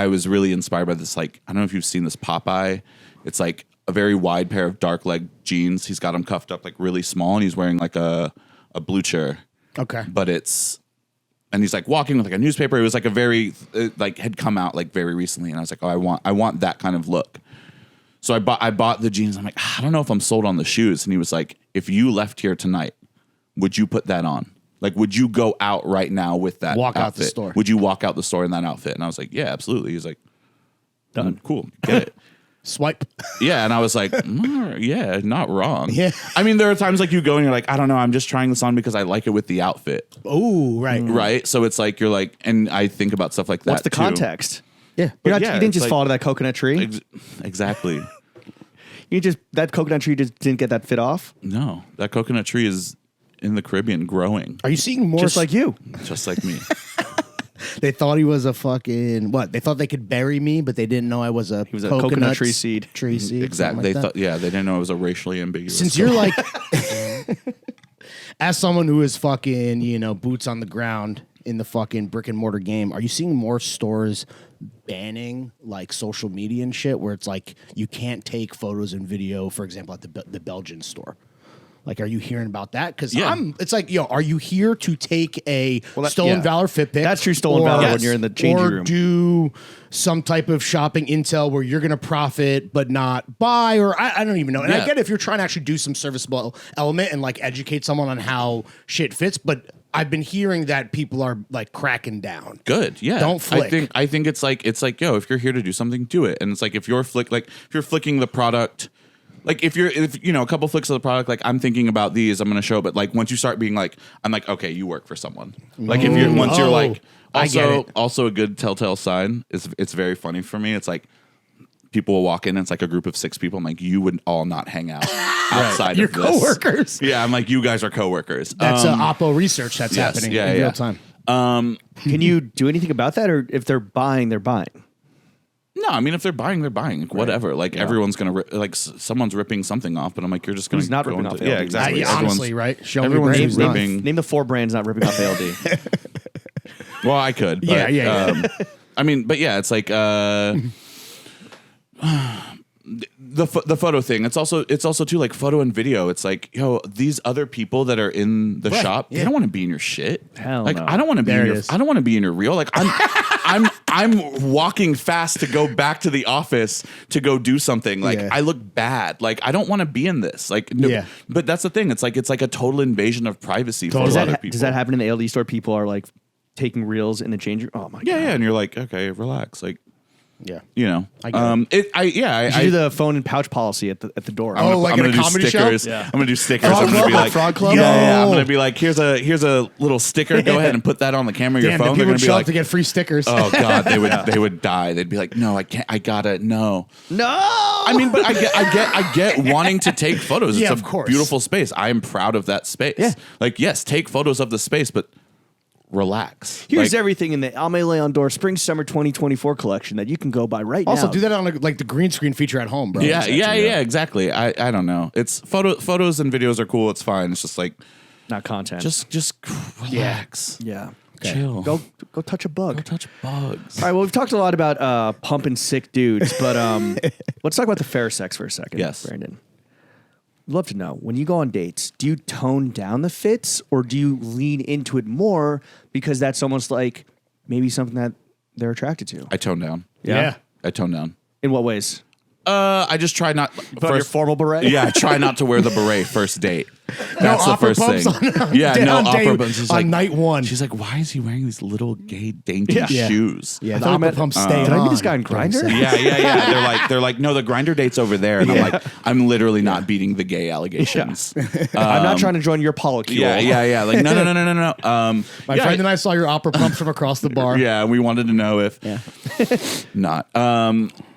S3: was really inspired by this. Like, I don't know if you've seen this Popeye. It's like a very wide pair of dark leg jeans. He's got them cuffed up like really small, and he's wearing like a blue chair.
S1: Okay.
S3: But and he's like walking with like a newspaper. It was like a very like had come out like very recently, and I was like, oh, I want that kind of look. So I bought the jeans. I'm like, I don't know if I'm sold on the shoes. And he was like, if you left here tonight, would you put that on? Like, would you go out right now with that
S1: Walk
S3: outfit?
S1: out the store.
S3: Would you walk out the store in that outfit? And I was like, yeah, absolutely. He's like, done. Cool. Get it.
S1: Swipe.
S3: Yeah. And I was like, yeah, not wrong.
S1: Yeah.
S3: I mean, there are times like you go and you're like, I don't know. I'm just trying this on because I like it with the outfit.
S1: Oh, right.
S3: Right. So it's like, you're like, and I think about stuff like that.
S2: What's the
S3: too.
S2: context?
S1: Yeah.
S2: You
S3: yeah,
S2: didn't
S3: it's
S2: just
S3: like-
S2: fall to that coconut tree.
S3: Exactly.
S2: That coconut tree just didn't get that fit off.
S3: No, that coconut tree is in the Caribbean growing,
S1: Are you seeing more?
S2: Just like you.
S3: just like me.
S1: They thought he was a fucking what? They thought they could bury me, but they didn't know I was a.
S2: He was a coconut tree seed.
S1: Tree seed.
S3: Exactly.
S1: They
S3: They thought, yeah, they didn't know it was a racially ambiguous.
S1: Since you're like, as someone who is fucking, boots on the ground in the fucking brick and mortar game, are you seeing more stores banning like social media and shit where it's like you can't take photos and video, for example, at the Belgian store? Like, are you hearing about that? Because
S3: Yeah.
S1: it's like, are you here to take a
S2: Well,
S1: stolen valor fit pic?
S2: That's true stolen valor when you're in the changing room.
S1: Or do some type of shopping intel where you're going to profit but not buy, or I don't even know. And I
S3: Yeah.
S1: get if you're trying to actually do some serviceable element and like educate someone on how shit fits, but I've been hearing that people are like cracking down.
S3: Good, yeah.
S1: Don't flick.
S3: I think it's like yo, if you're here to do something, do it. And it's like if you're flicking the product, like if a couple flicks of the product, like I'm thinking about these, I'm gonna show. But like once you start being like, I'm like, okay, you work for someone. Like if you're you're like,
S1: I get it.
S3: also a good telltale sign is it's very funny for me. It's like people will walk in and it's like a group of 6 people. I'm like, you would all not hang out outside
S1: Your
S3: of this.
S1: coworkers.
S3: Yeah, I'm like, you guys are coworkers.
S1: That's Oppo research that's
S3: yes,
S1: happening
S3: yeah,
S1: in
S3: yeah.
S1: real time.
S2: Can you do anything about that, or if they're buying, they're buying?
S3: No, I mean if they're buying, they're buying. Like, whatever. Like everyone's gonna someone's ripping something off, but I'm like, you're just gonna
S2: Who's not
S3: go
S2: ripping
S3: into-
S2: off
S3: Yeah,
S2: LD?
S3: exactly.
S1: Yeah, honestly, right? Show me
S3: everyone's
S1: brands not.
S3: ripping.
S2: Name the 4 brands not ripping off ALD.
S3: Well, I could. But,
S1: Yeah.
S3: I mean, but yeah, it's like the photo thing. It's also too like photo and video. It's like, yo, these other people that are in the shop, they don't want to be in your shit.
S2: Hell
S3: like
S2: no.
S3: I don't want to be
S1: There
S3: in
S1: it
S3: your
S1: is.
S3: I don't want to be in your reel. Like I'm walking fast to go back to the office to go do something. Like
S1: Yeah.
S3: I look bad. Like I don't want to be in this. Like no,
S1: Yeah.
S3: But that's the thing. It's like a total invasion of privacy for a
S2: Does
S3: lot
S2: that,
S3: of people.
S2: does that happen in the ALD store? People are like taking reels in the change room. Oh my
S3: Yeah,
S2: god!
S3: yeah. And you're like, okay, relax. Like,
S1: Yeah.
S3: you know,
S1: I get
S2: You should do the phone and pouch policy at the door.
S1: Oh, like in a
S3: do
S1: comedy show?
S3: stickers.
S2: Yeah.
S3: I'm gonna do stickers.
S1: Frog
S3: I'm gonna
S1: Club?
S3: be like
S1: Frog Club?
S3: Yeah, I'm
S1: No.
S3: gonna be like, here's a little sticker. Go ahead and put that on the camera of your
S1: Damn,
S3: phone.
S1: the
S3: They're
S1: people
S3: gonna
S1: would
S3: be
S1: show up
S3: like,
S1: to get free stickers.
S3: oh god, they would die. They'd be like, no, I can't. I gotta no.
S2: No,
S3: I mean, but I get wanting to take photos.
S1: Yeah,
S3: It's
S1: of
S3: a
S1: course.
S3: beautiful space. I am proud of that space.
S2: Yeah.
S3: Like yes, take photos of the space, but relax.
S2: Here's
S3: Like,
S2: everything in the Alme Leon Door Spring Summer 2024 collection that you can go buy right
S1: Also,
S2: now.
S1: do that on like the green screen feature at home, bro.
S3: Yeah, exactly. I don't know. It's photos and videos are cool. It's fine. It's just like
S2: Not content.
S3: just relax.
S2: yeah.
S3: Chill.
S2: Go touch a bug.
S3: Go touch bugs.
S2: All right. Well, we've talked a lot about pumping sick dudes, but let's talk about the fair sex for a second.
S3: Yes.
S2: Brandon. I'd love to know, when you go on dates, do you tone down the fits or do you lean into it more because that's almost like maybe something that they're attracted to?
S3: I tone down.
S1: Yeah.
S3: I tone down.
S2: In what ways?
S3: I just try not
S2: Put on your formal beret?
S3: Yeah, I try not to wear the beret first date. That's the
S1: opera
S3: first
S1: pumps
S3: thing.
S1: on-
S3: Yeah, no
S1: on
S3: opera
S1: date-
S3: pumps. She's
S1: on
S3: like,
S1: night one.
S3: She's like, why is he wearing these little gay dainty
S2: Yeah.
S3: shoes?
S1: Yeah,
S2: I
S1: the
S2: thought I
S1: opera
S2: meant-
S1: pump staying
S2: Did I meet
S1: on.
S2: this guy in Grindr?
S3: Yeah. They're like, no, the grinder date's over there, and I'm like, I'm literally not beating the gay allegations.
S2: I'm not trying to join your policule.
S3: Yeah. Like, no.
S1: My friend and I saw your opera pumps from across the bar.
S3: Yeah, we wanted to know if not.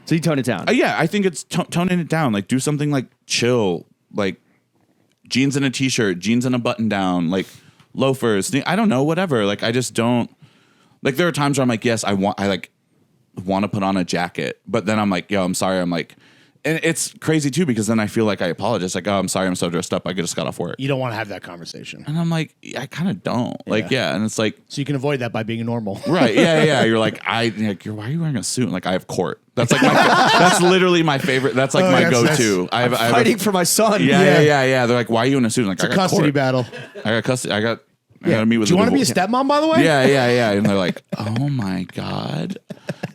S2: So you tone it down.
S3: Yeah, I think it's toning it down. Like, do something like chill, like jeans and a t-shirt, jeans and a button down, like loafers. I don't know, whatever. Like, I just don't. Like, there are times where I'm like, yes, I want to put on a jacket, but then I'm like, yo, I'm sorry. I'm like, and it's crazy too because then I feel like I apologize. Like, oh, I'm sorry, I'm so dressed up. I just got off work,
S1: You don't want to have that conversation.
S3: and I'm like, I kind of don't. Like, yeah, and it's like.
S1: So you can avoid that by being normal.
S3: Right. Yeah. You're like, why are you wearing a suit? Like, I have court. That's like that's literally my favorite. That's like
S1: Oh,
S3: my
S1: that's-
S3: go-to. I have
S2: Fighting for my son.
S3: Yeah. They're like, why are you in a suit? I'm like,
S1: It's
S3: I
S1: a
S3: got
S1: custody
S3: court.
S1: battle.
S3: I got custody. I got to meet with.
S1: Do you want to be a
S3: divorce-
S1: stepmom, by the way?
S3: Yeah. And they're like, oh my god.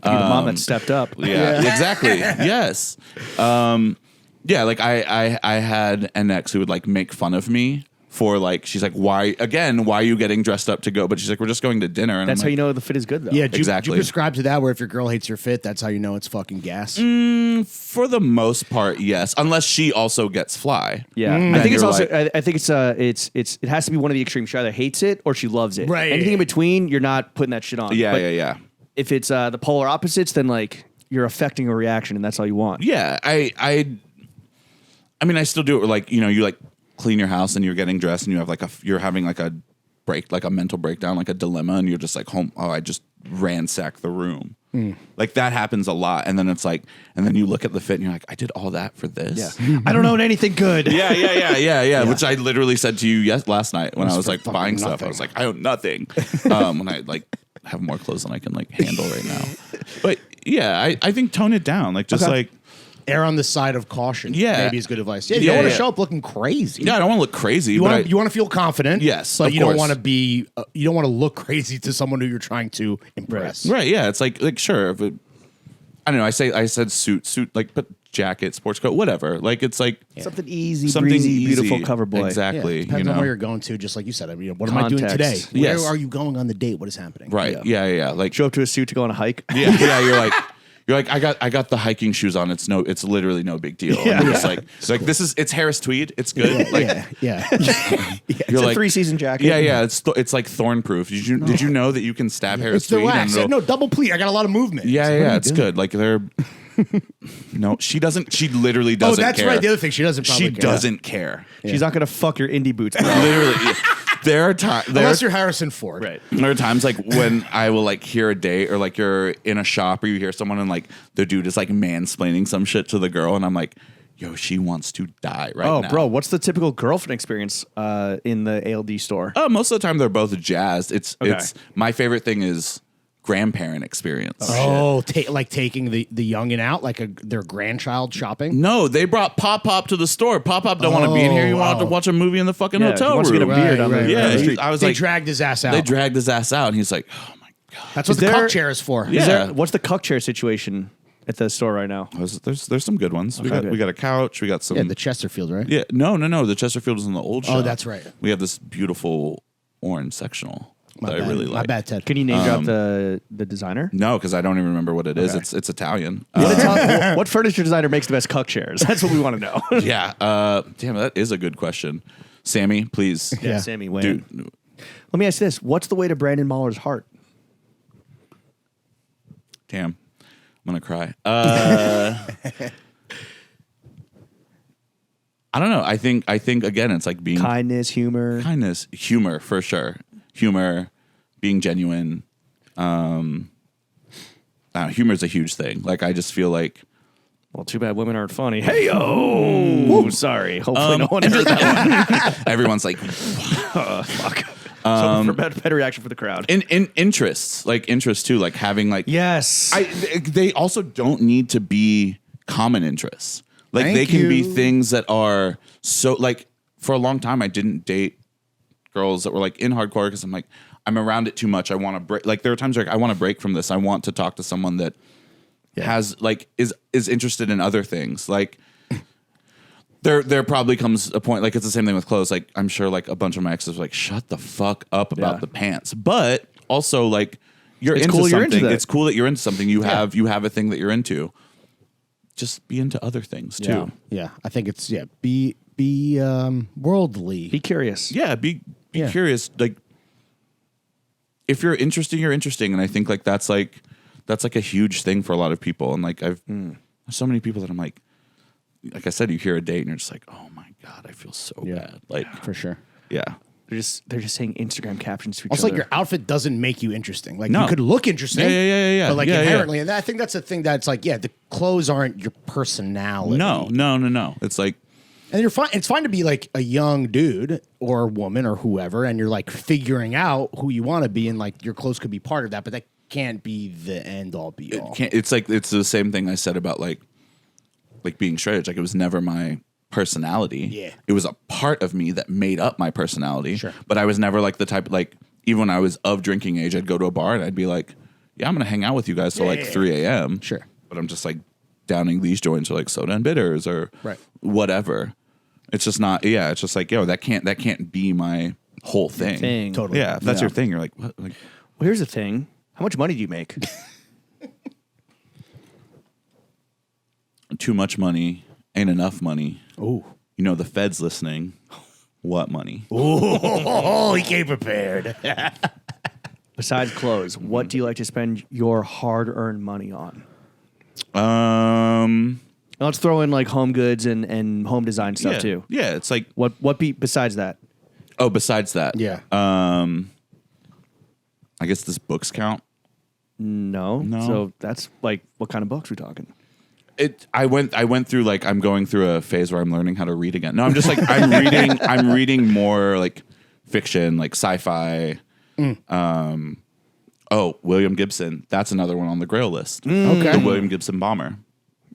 S2: Be the mom that stepped up.
S3: Yeah. Exactly. Yes. Yeah. Like I had an ex who would like make fun of me for like, she's like, why are you getting dressed up to go? But she's like, we're just going to dinner. And
S2: That's
S3: I'm
S2: how
S3: like,
S2: you know the fit is good, though.
S1: Yeah, do
S3: Exactly.
S1: you prescribe to that where if your girl hates your fit, that's how you know it's fucking gas?
S3: for the most part, yes. Unless she also gets fly.
S2: Yeah, I
S3: Then
S2: think it's
S3: you're
S2: also.
S3: like-
S2: I think it has to be one of the extremes. She either hates it or she loves it.
S1: Right.
S2: Anything in between, you're not putting that shit on.
S3: Yeah.
S2: But
S3: Yeah.
S2: If it's the polar opposites, then like you're affecting a reaction, and that's all you want.
S3: Yeah, I mean, I still do it. Like, you know, you like clean your house and you're getting dressed and you have like you're having like a mental breakdown, like a dilemma, and you're just like, I just ransacked the room. Like that happens a lot. And then it's like, and then you look at the fit and you're like, I did all that for this.
S2: Yeah. I don't own anything good.
S3: Yeah. Which I literally said to you last night when I was like buying stuff. I was like, I own nothing. When I like have more clothes than I can like handle right now. But yeah, I think tone it down. Like just like
S1: err on the side of caution.
S3: Yeah.
S1: Maybe is good advice. Yeah, you don't want to show up looking crazy.
S3: Yeah, I don't want to look crazy.
S1: You want to feel confident.
S3: Yes,
S1: but
S3: of
S1: you don't
S3: course.
S1: want to be. You don't want to look crazy to someone who you're trying to impress.
S3: Right. Yeah. It's like sure. If I don't know. I said suit like but jacket, sports coat, whatever. Like it's like
S2: Something easy, breezy, beautiful cover boy.
S3: Exactly.
S1: Yeah, depends
S3: you know?
S1: on where you're going to. Just like you said. I mean, what am I doing today?
S2: Context.
S1: Where
S3: Yes.
S1: are you going on the date? What is happening?
S3: Right. Yeah. Like
S2: Show up to a suit to go on a hike.
S3: yeah. You're like I got the hiking shoes on. It's literally no big deal.
S2: Yeah.
S3: And it's like it's Harris tweed. It's good. Like
S1: Yeah.
S2: It's a 3-season jacket.
S3: yeah. It's like thorn proof. Did you know that you can stab Harris
S1: It's the
S3: tweed?
S1: wax.
S3: and it'll-
S1: No, double pleat. I got a lot of movement.
S3: Yeah. It's good. Like they're. No, she doesn't. She literally
S1: Oh,
S3: doesn't.
S1: that's
S3: care.
S1: right. The other thing, she doesn't. Probably
S3: She
S1: care.
S3: doesn't care.
S2: She's not gonna fuck your indie boots. Bro.
S3: Literally, there are times.
S1: Unless you're Harrison Ford.
S2: Right.
S3: There are times like when I will like hear a date or like you're in a shop or you hear someone and like the dude is like mansplaining some shit to the girl and I'm like, yo, she wants to die right now.
S2: Oh, bro, what's the typical girlfriend experience in the ALD store?
S3: Most of the time they're both jazzed. It's
S2: Okay.
S3: my favorite thing is grandparent experience.
S1: Oh, like taking the youngin out, like their grandchild shopping.
S3: No, they brought Pop to the store. Pop don't want to be in here. You want to watch a movie in the fucking
S2: Yeah,
S3: hotel
S2: he wants to
S3: room.
S2: get a beard on the
S3: Yeah,
S2: on the street.
S3: I was
S1: They
S3: like,
S1: dragged his ass out.
S3: they dragged his ass out, and he's like, oh my god.
S1: That's what the cup chair is for.
S3: Yeah.
S2: What's the cuck chair situation at the store right now?
S3: There's some good ones. We
S2: Okay.
S3: got a couch. We got some.
S1: Yeah, the Chesterfield, right?
S3: Yeah, no. The Chesterfield is in the old shop.
S1: Oh, that's right.
S3: We have this beautiful orange sectional that I really like.
S1: My bad, Ted.
S2: Can you name drop the designer?
S3: No, because I don't even remember what it is.
S2: Okay.
S3: It's Italian.
S2: What furniture designer makes the best cuck chairs? That's what we want to know.
S3: Yeah. Damn, that is a good question. Sammy, please.
S1: Yeah.
S2: Sammy Wayne.
S3: Dude,
S2: Let me ask you this: what's the way to Brandon Mahler's heart?
S3: damn. I'm gonna cry. I don't know. I think again, it's like being
S2: Kindness, humor.
S3: kindness, humor for sure. Humor, being genuine. Humor is a huge thing. Like I just feel like
S2: Well, too bad women aren't funny. Hey yo, sorry. Hopefully no one heard that one.
S3: everyone's like
S2: Fuck. So for better reaction for the crowd.
S3: in interests, like interests too, like having like
S2: Yes.
S3: they also don't need to be common interests. Like
S1: Thank
S3: they can be
S1: you.
S3: things that are so like for a long time I didn't date girls that were like in hardcore because I'm like I'm around it too much. I want to break. Like there are times where like, I want to break from this. I want to talk to someone that has like is interested in other things. Like there probably comes a point like it's the same thing with clothes. Like I'm sure like a bunch of my exes were like shut the fuck up about
S2: Yeah.
S3: the pants, but also like you're
S2: It's
S3: into
S2: cool you're
S3: something.
S2: into that.
S3: It's cool that you're into something. You have a thing that you're into. Just be into other things too.
S1: Yeah, I think it's be worldly.
S2: Be curious.
S3: Yeah, be curious. Like if you're interesting, you're interesting, and I think like that's like a huge thing for a lot of people. And like there's so many people that I'm like I said, you hear a date and you're just like, oh my god, I feel so bad. Like
S1: for sure.
S3: yeah,
S2: They're just saying Instagram captions to each
S1: It's
S2: other.
S1: like your outfit doesn't make you interesting. Like
S3: No.
S1: you could look interesting.
S3: Yeah.
S1: But like
S3: Yeah, yeah.
S1: inherently, and I think that's the thing that's like, the clothes aren't your personality.
S3: No. It's like
S1: And you're fine. It's fine to be like a young dude or woman or whoever, and you're like figuring out who you want to be, and like your clothes could be part of that, but that can't be the end all be all.
S3: it's like it's the same thing I said about like being straight edge. Like it was never my personality.
S1: Yeah.
S3: It was a part of me that made up my personality.
S1: Sure.
S3: But I was never like the type like even when I was of drinking age, I'd go to a bar and I'd be like, yeah, I'm gonna hang out with you guys till like 3 a.m.
S1: Sure.
S3: But I'm just like downing these joints or like soda and bitters or whatever. It's just not. Yeah. It's just like that can't be my whole thing.
S1: Totally.
S3: Yeah. If that's your thing, you're like what? Like
S2: Well, here's the thing. How much money do you make?
S3: too much money ain't enough money.
S1: Ooh.
S3: You know the Fed's listening. What money?
S1: Oh, he came prepared.
S2: Besides clothes, what do you like to spend your hard-earned money on?
S3: Um,
S2: And let's throw in like home goods and home design stuff
S3: yeah.
S2: too.
S3: Yeah, it's like
S2: What besides that?
S3: oh, besides that,
S1: Yeah.
S3: I guess this books count.
S2: No.
S3: No.
S2: So that's like what kind of books we talking?
S3: I went through like I'm going through a phase where I'm learning how to read again. No, I'm just like I'm reading more like fiction, like sci-fi. William Gibson. That's another one on the Grail list.
S1: Okay.
S3: The William Gibson bomber.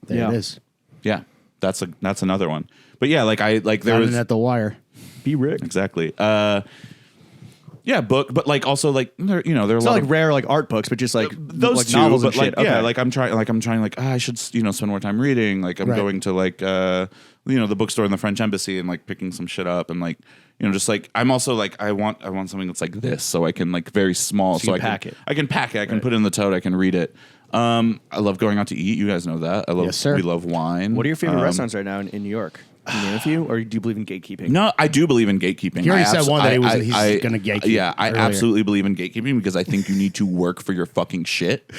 S1: There
S2: Yeah.
S1: it is.
S3: Yeah, that's another one. But yeah, like there was
S1: at the wire.
S2: Be Rick.
S3: exactly. Yeah, book, but like also like there are
S2: It's
S3: a
S2: not
S3: lot
S2: like
S3: of
S2: rare like art books, but just like
S3: those
S2: like
S3: two,
S2: novels
S3: but
S2: and shit.
S3: like yeah,
S2: Okay.
S3: like I'm trying I should spend more time reading. Like I'm
S1: Right.
S3: going to like the bookstore in the French embassy and like picking some shit up and like just like I'm also like I want something that's like this so I can like very small
S2: So you
S3: I
S2: pack
S3: can
S2: it.
S3: I can pack it I can put it in the tote I can read it. I love going out to eat. You guys know that.
S1: Yes, sir.
S3: We love wine.
S2: What are your favorite restaurants right now in New York? Can you name a few, or do you believe in gatekeeping?
S3: No, I do believe in gatekeeping.
S1: He already
S3: I
S1: said one that he's
S3: I-
S1: gonna gatekeep
S3: Yeah, I
S1: earlier.
S3: absolutely believe in gatekeeping because I think you need to work for your fucking shit.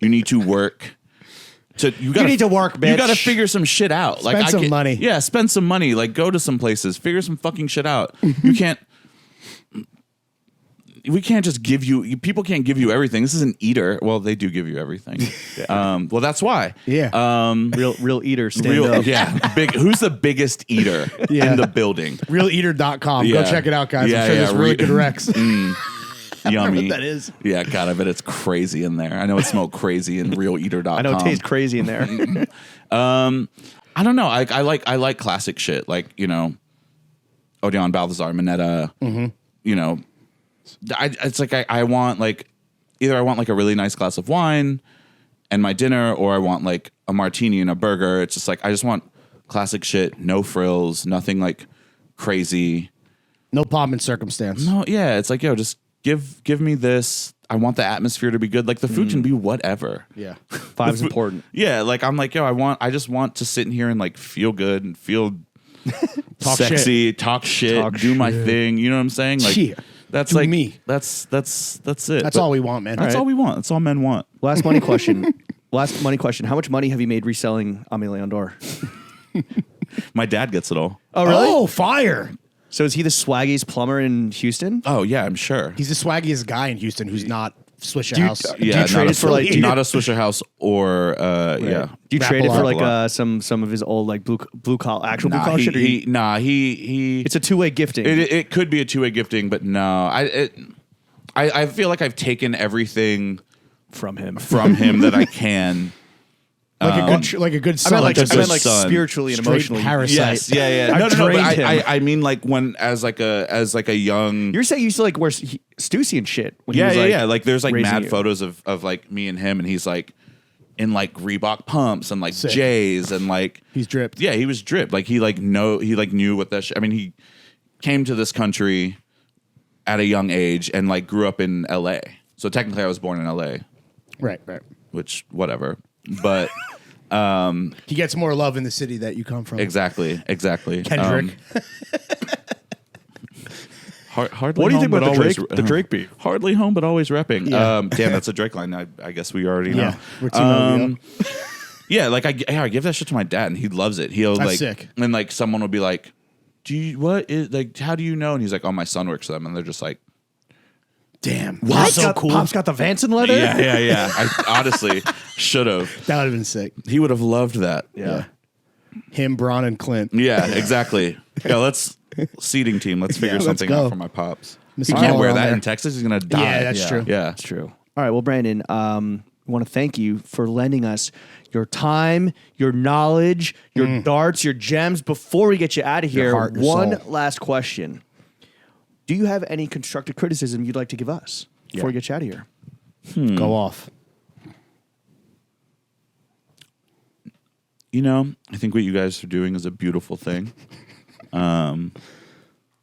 S3: You need to work. You
S2: need to work,
S3: You
S2: bitch.
S3: got to figure some shit out.
S1: Spend some money.
S3: Yeah, spend some money. Like go to some places. Figure some fucking shit out. You can't. We can't just give you. People can't give you everything. This is an eater. Well, they do give you everything. Well, that's why.
S1: Yeah.
S2: Real eater, stand up.
S3: Yeah. Big. Who's the biggest eater
S1: Yeah.
S3: in the building?
S1: Realeater.com. Go
S3: Yeah.
S1: check it out, guys.
S3: Yeah,
S1: I'm sure
S3: yeah,
S1: there's really good Rex.
S3: Yummy.
S1: that is.
S3: Yeah, God, I bet it's crazy in there. I know it smelled crazy in realeater.com.
S2: I know it tastes crazy in there.
S3: I don't know. I like classic shit. Like, Odeon, Balthazar, Minetta. It's like I want like either I want like a really nice glass of wine and my dinner, or I want like a martini and a burger. It's just like I just want classic shit, no frills, nothing like crazy.
S1: No pomp and circumstance.
S3: No, yeah, it's like just give me this. I want the atmosphere to be good. Like the food can be whatever.
S1: Yeah.
S2: Five's important.
S3: Yeah, like I'm like, I just want to sit in here and like feel good and feel
S1: Talk
S3: sexy, talk shit, do my thing. You know what I'm saying? Like
S1: Yeah.
S3: that's
S1: Do
S3: like
S1: me.
S3: That's it.
S1: That's all we want, man.
S3: That's all we want. That's all men want.
S2: Last money question. How much money have you made reselling Aimé Leon d'Or?
S3: My dad gets it all.
S2: Oh, really?
S1: Oh, fire.
S2: So is he the swaggiest plumber in Houston?
S3: Oh yeah, I'm sure.
S1: He's the swaggiest guy in Houston who's not Swisher
S2: you-
S1: House.
S2: do you
S3: Yeah,
S2: trade
S3: not
S2: it for, like, do you-
S3: not a Swisher House or yeah.
S2: Do you
S1: Wrap
S2: trade
S1: a
S2: it for
S1: lot.
S2: like some of his old like blue collar actual blue collar shit? Or
S3: he
S2: it's a two-way gifting.
S3: it could be a two-way gifting, but no. I feel like I've taken everything
S2: from him.
S3: from him that I can.
S1: like a good son.
S2: I meant
S3: Just
S2: like
S3: son.
S2: spiritually and
S1: Straight
S2: emotionally.
S1: parasite.
S3: Yes, yeah.
S2: I
S3: No. But
S2: drained him.
S3: I mean, like when as like a young.
S2: You're saying you used to like wear Stussy and shit. When he was,
S3: Yeah. Like there's like
S2: raising
S3: mad
S2: you.
S3: photos of like me and him, and he's like in like Reebok pumps and like
S1: Sick.
S3: J's and like
S1: He's dripped.
S3: Yeah, he was dripped. Like he knew what that. I mean, he came to this country at a young age and like grew up in L.A. So technically, I was born in L.A.
S1: Right.
S3: Which whatever, but
S1: He gets more love in the city that you come from.
S3: exactly.
S1: Kendrick.
S3: Hardly
S2: What do you
S3: home,
S2: think about
S3: but always-
S2: the Drake beef?
S3: Hardly home, but always repping.
S1: Yeah.
S3: Damn, that's a Drake line. I guess we already know.
S1: Yeah. We're Team OVO.
S3: Yeah, like I give that shit to my dad, and he loves it. He'll
S1: That's
S3: like,
S1: sick.
S3: and like someone will be like, what is like? How do you know? And he's like, oh, my son works for them, and they're just like,
S1: Damn.
S2: What?
S1: That's so
S2: Got-
S1: cool.
S2: Pop's got the Vanson letter.
S3: yeah. I honestly should have.
S1: That would have been sick.
S3: He would have loved that.
S1: Yeah. Him, Braun, and Clint.
S3: Yeah, exactly. Yeah, let's seating team. Let's figure
S1: let's
S3: something
S1: go.
S3: out for my pops.
S1: Mr.
S3: He can't
S1: Mahler
S3: wear
S1: on
S3: that
S1: there.
S3: in Texas. He's gonna die.
S1: Yeah, that's true.
S3: Yeah,
S2: That's true. All right. Well, Brandon, I want to thank you for lending us your time, your knowledge, your darts, your gems. Before we get you out of here,
S1: heart, your
S2: one
S1: soul.
S2: last question. Do you have any constructive criticism you'd like to give us before we get you out of here?
S1: Go off.
S3: I think what you guys are doing is a beautiful thing.
S1: Are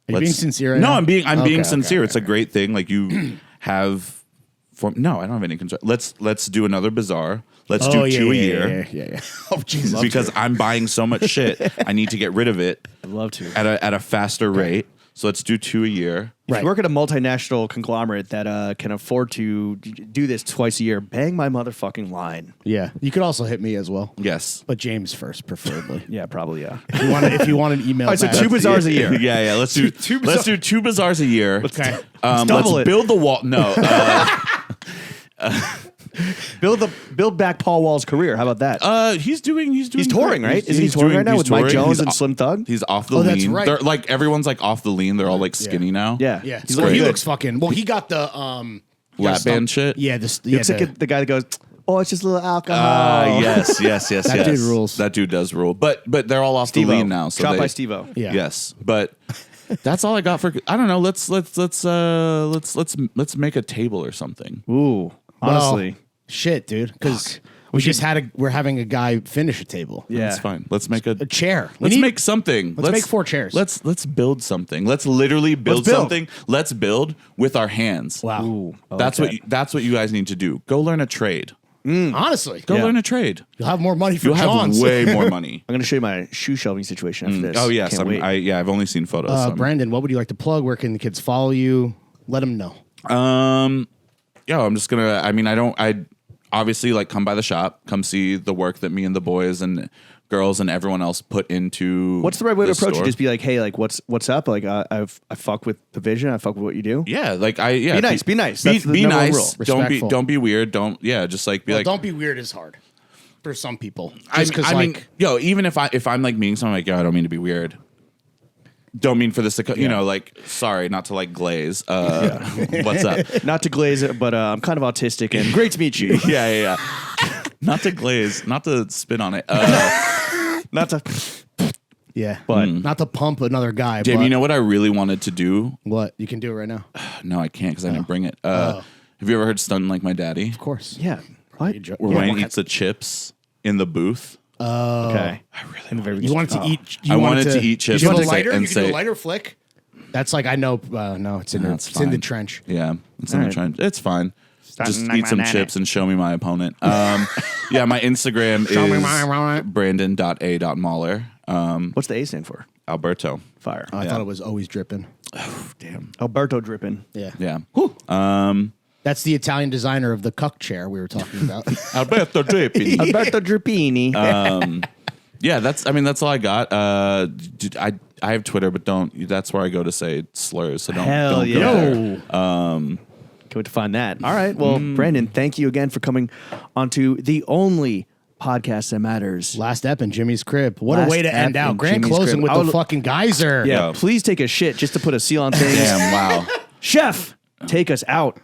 S1: you being sincere right
S3: No,
S1: now?
S3: I'm being
S1: Okay,
S3: sincere.
S1: okay,
S3: It's a great thing. Like you have. No, I don't have any concern. Let's do another bazaar. Let's do two a year.
S1: Yeah. Oh, Jesus.
S3: Because I'm buying so much shit, I need to get rid of it
S2: I'd love to.
S3: at a faster rate. So let's do 2 a year.
S2: If you work at a multinational conglomerate that can afford to do this twice a year, bang my motherfucking line.
S1: Yeah. You could also hit me as well.
S3: Yes.
S1: But James first, preferably.
S2: Yeah, probably, yeah.
S1: If you want an email.
S2: All right, so
S1: back.
S2: 2 bazaars a year.
S3: Yeah. Let's do 2 bazaars a year.
S1: Okay.
S2: double
S3: Let's
S2: it.
S3: build the wall. No.
S2: Build back Paul Wall's career. How about that?
S3: He's
S2: He's touring,
S3: great.
S2: right? Isn't he touring right now with Mike Jones and Slim Thug?
S3: He's off the
S1: Oh,
S3: lean.
S1: that's right.
S3: They're, like everyone's like off the lean. They're all like skinny now.
S2: Yeah.
S1: Yeah.
S2: He's
S1: Well,
S2: looking
S1: he
S2: good.
S1: looks fucking. Well, he got the
S3: Lap band shit.
S1: Yeah.
S2: He looks like the guy that goes, oh, it's just a little alcohol.
S3: Yes.
S1: That dude rules.
S3: That dude does rule. But they're all off
S2: Steve-O.
S3: the lean now. So
S2: Shot
S3: they,
S2: by Steve-O.
S1: Yeah.
S3: Yes, but that's all I got for. I don't know. Let's make a table or something.
S2: Ooh, honestly.
S1: Well, shit, dude. Because we're having a guy finish a table.
S2: Yeah.
S3: That's fine. Let's make
S1: A chair.
S3: Let's make something.
S1: Let's make 4 chairs.
S3: Let's build something. Let's literally build
S2: build.
S3: something. Let's build with our hands.
S1: Wow.
S2: Ooh, I
S3: That's
S2: like
S3: what you guys need to do. Go learn a trade.
S1: Honestly,
S3: Go
S2: Yeah.
S3: learn a trade.
S1: you'll have more money for
S3: You'll
S1: John's.
S3: have way more money.
S2: I'm going to show you my shoe shelving situation after this.
S3: Oh yes,
S2: Can't wait.
S3: I've only seen photos. so I'm-
S1: Brandon, what would you like to plug? Where can the kids follow you? Let them know.
S3: Yeah, I'm just gonna. I mean, I obviously like come by the shop, come see the work that me and the boys and girls and everyone else put into.
S2: What's the right way to approach
S3: store.
S2: it? Just be like, hey, like, what's up? Like, I fuck with the vision. I fuck with what you do.
S3: Yeah, like
S2: Be nice. Be nice.
S3: Be,
S2: That's the
S3: be
S2: number one
S3: nice.
S2: rule.
S1: Respectful.
S3: Don't be weird. Just like be
S1: Well,
S3: like.
S1: don't be weird is hard for some people.
S3: I
S1: Just because,
S3: mean, yo, even if I'm like meeting someone, like, yo, I don't mean to be weird. Don't mean for this to, you know, like, sorry, not to like glaze. What's up?
S2: Not to glaze it, but I'm kind of autistic and great to meet you.
S3: Yeah. Not to glaze, not to spit on it.
S2: Not to.
S1: yeah,
S2: But-
S1: not to pump another guy.
S3: Dave,
S1: but
S3: you know what I really wanted to do?
S1: what? You can do it right now.
S3: No, I can't because I didn't bring it. Have you ever heard "Stunned Like My Daddy"?
S1: Of course.
S2: Yeah. What?
S3: Where Wayne eats the chips in the booth.
S2: Okay.
S1: You wanted to eat.
S3: I wanted to eat chips
S1: You want a
S3: and say-
S1: lighter?
S3: and
S1: You can do
S3: say-
S1: a lighter flick. That's like I know. No, it's in the,
S3: That's
S1: it's in the
S3: fine.
S1: trench.
S3: Yeah, it's in the
S2: right.
S3: trench. It's fine. Just
S2: like
S3: eat
S2: my
S3: some
S2: nanny.
S3: chips and show me my opponent. Yeah, my Instagram
S1: Show me
S3: is
S1: my-
S3: brandon.a.mahler.
S2: What's the A stand for?
S3: Alberto.
S2: Fire.
S1: I thought it was always dripping.
S3: Damn.
S2: Alberto dripping.
S1: Yeah.
S3: Yeah.
S1: That's the Italian designer of the cuck chair we were talking about.
S3: Alberto dripping.
S2: Alberto drippini.
S3: Yeah, that's all I got. I have Twitter, but that's where I go to say slurs. So don't
S2: Hell
S3: don't
S2: yeah.
S3: go there.
S1: No.
S2: Can't wait to find that. All right. Well, Brandon, thank you again for coming onto the only podcast that matters.
S1: Last ep in Jimmy's crib. What
S2: Last
S1: a way to
S2: ep
S1: end
S2: in
S1: out. Grand
S2: Jimmy's
S1: closing
S2: crib.
S1: with
S2: I
S1: the
S2: would-
S1: fucking geyser.
S2: Yeah.
S3: Yeah.
S2: Please take a shit just to put a seal on things.
S3: Damn, wow.
S2: Chef, take us out.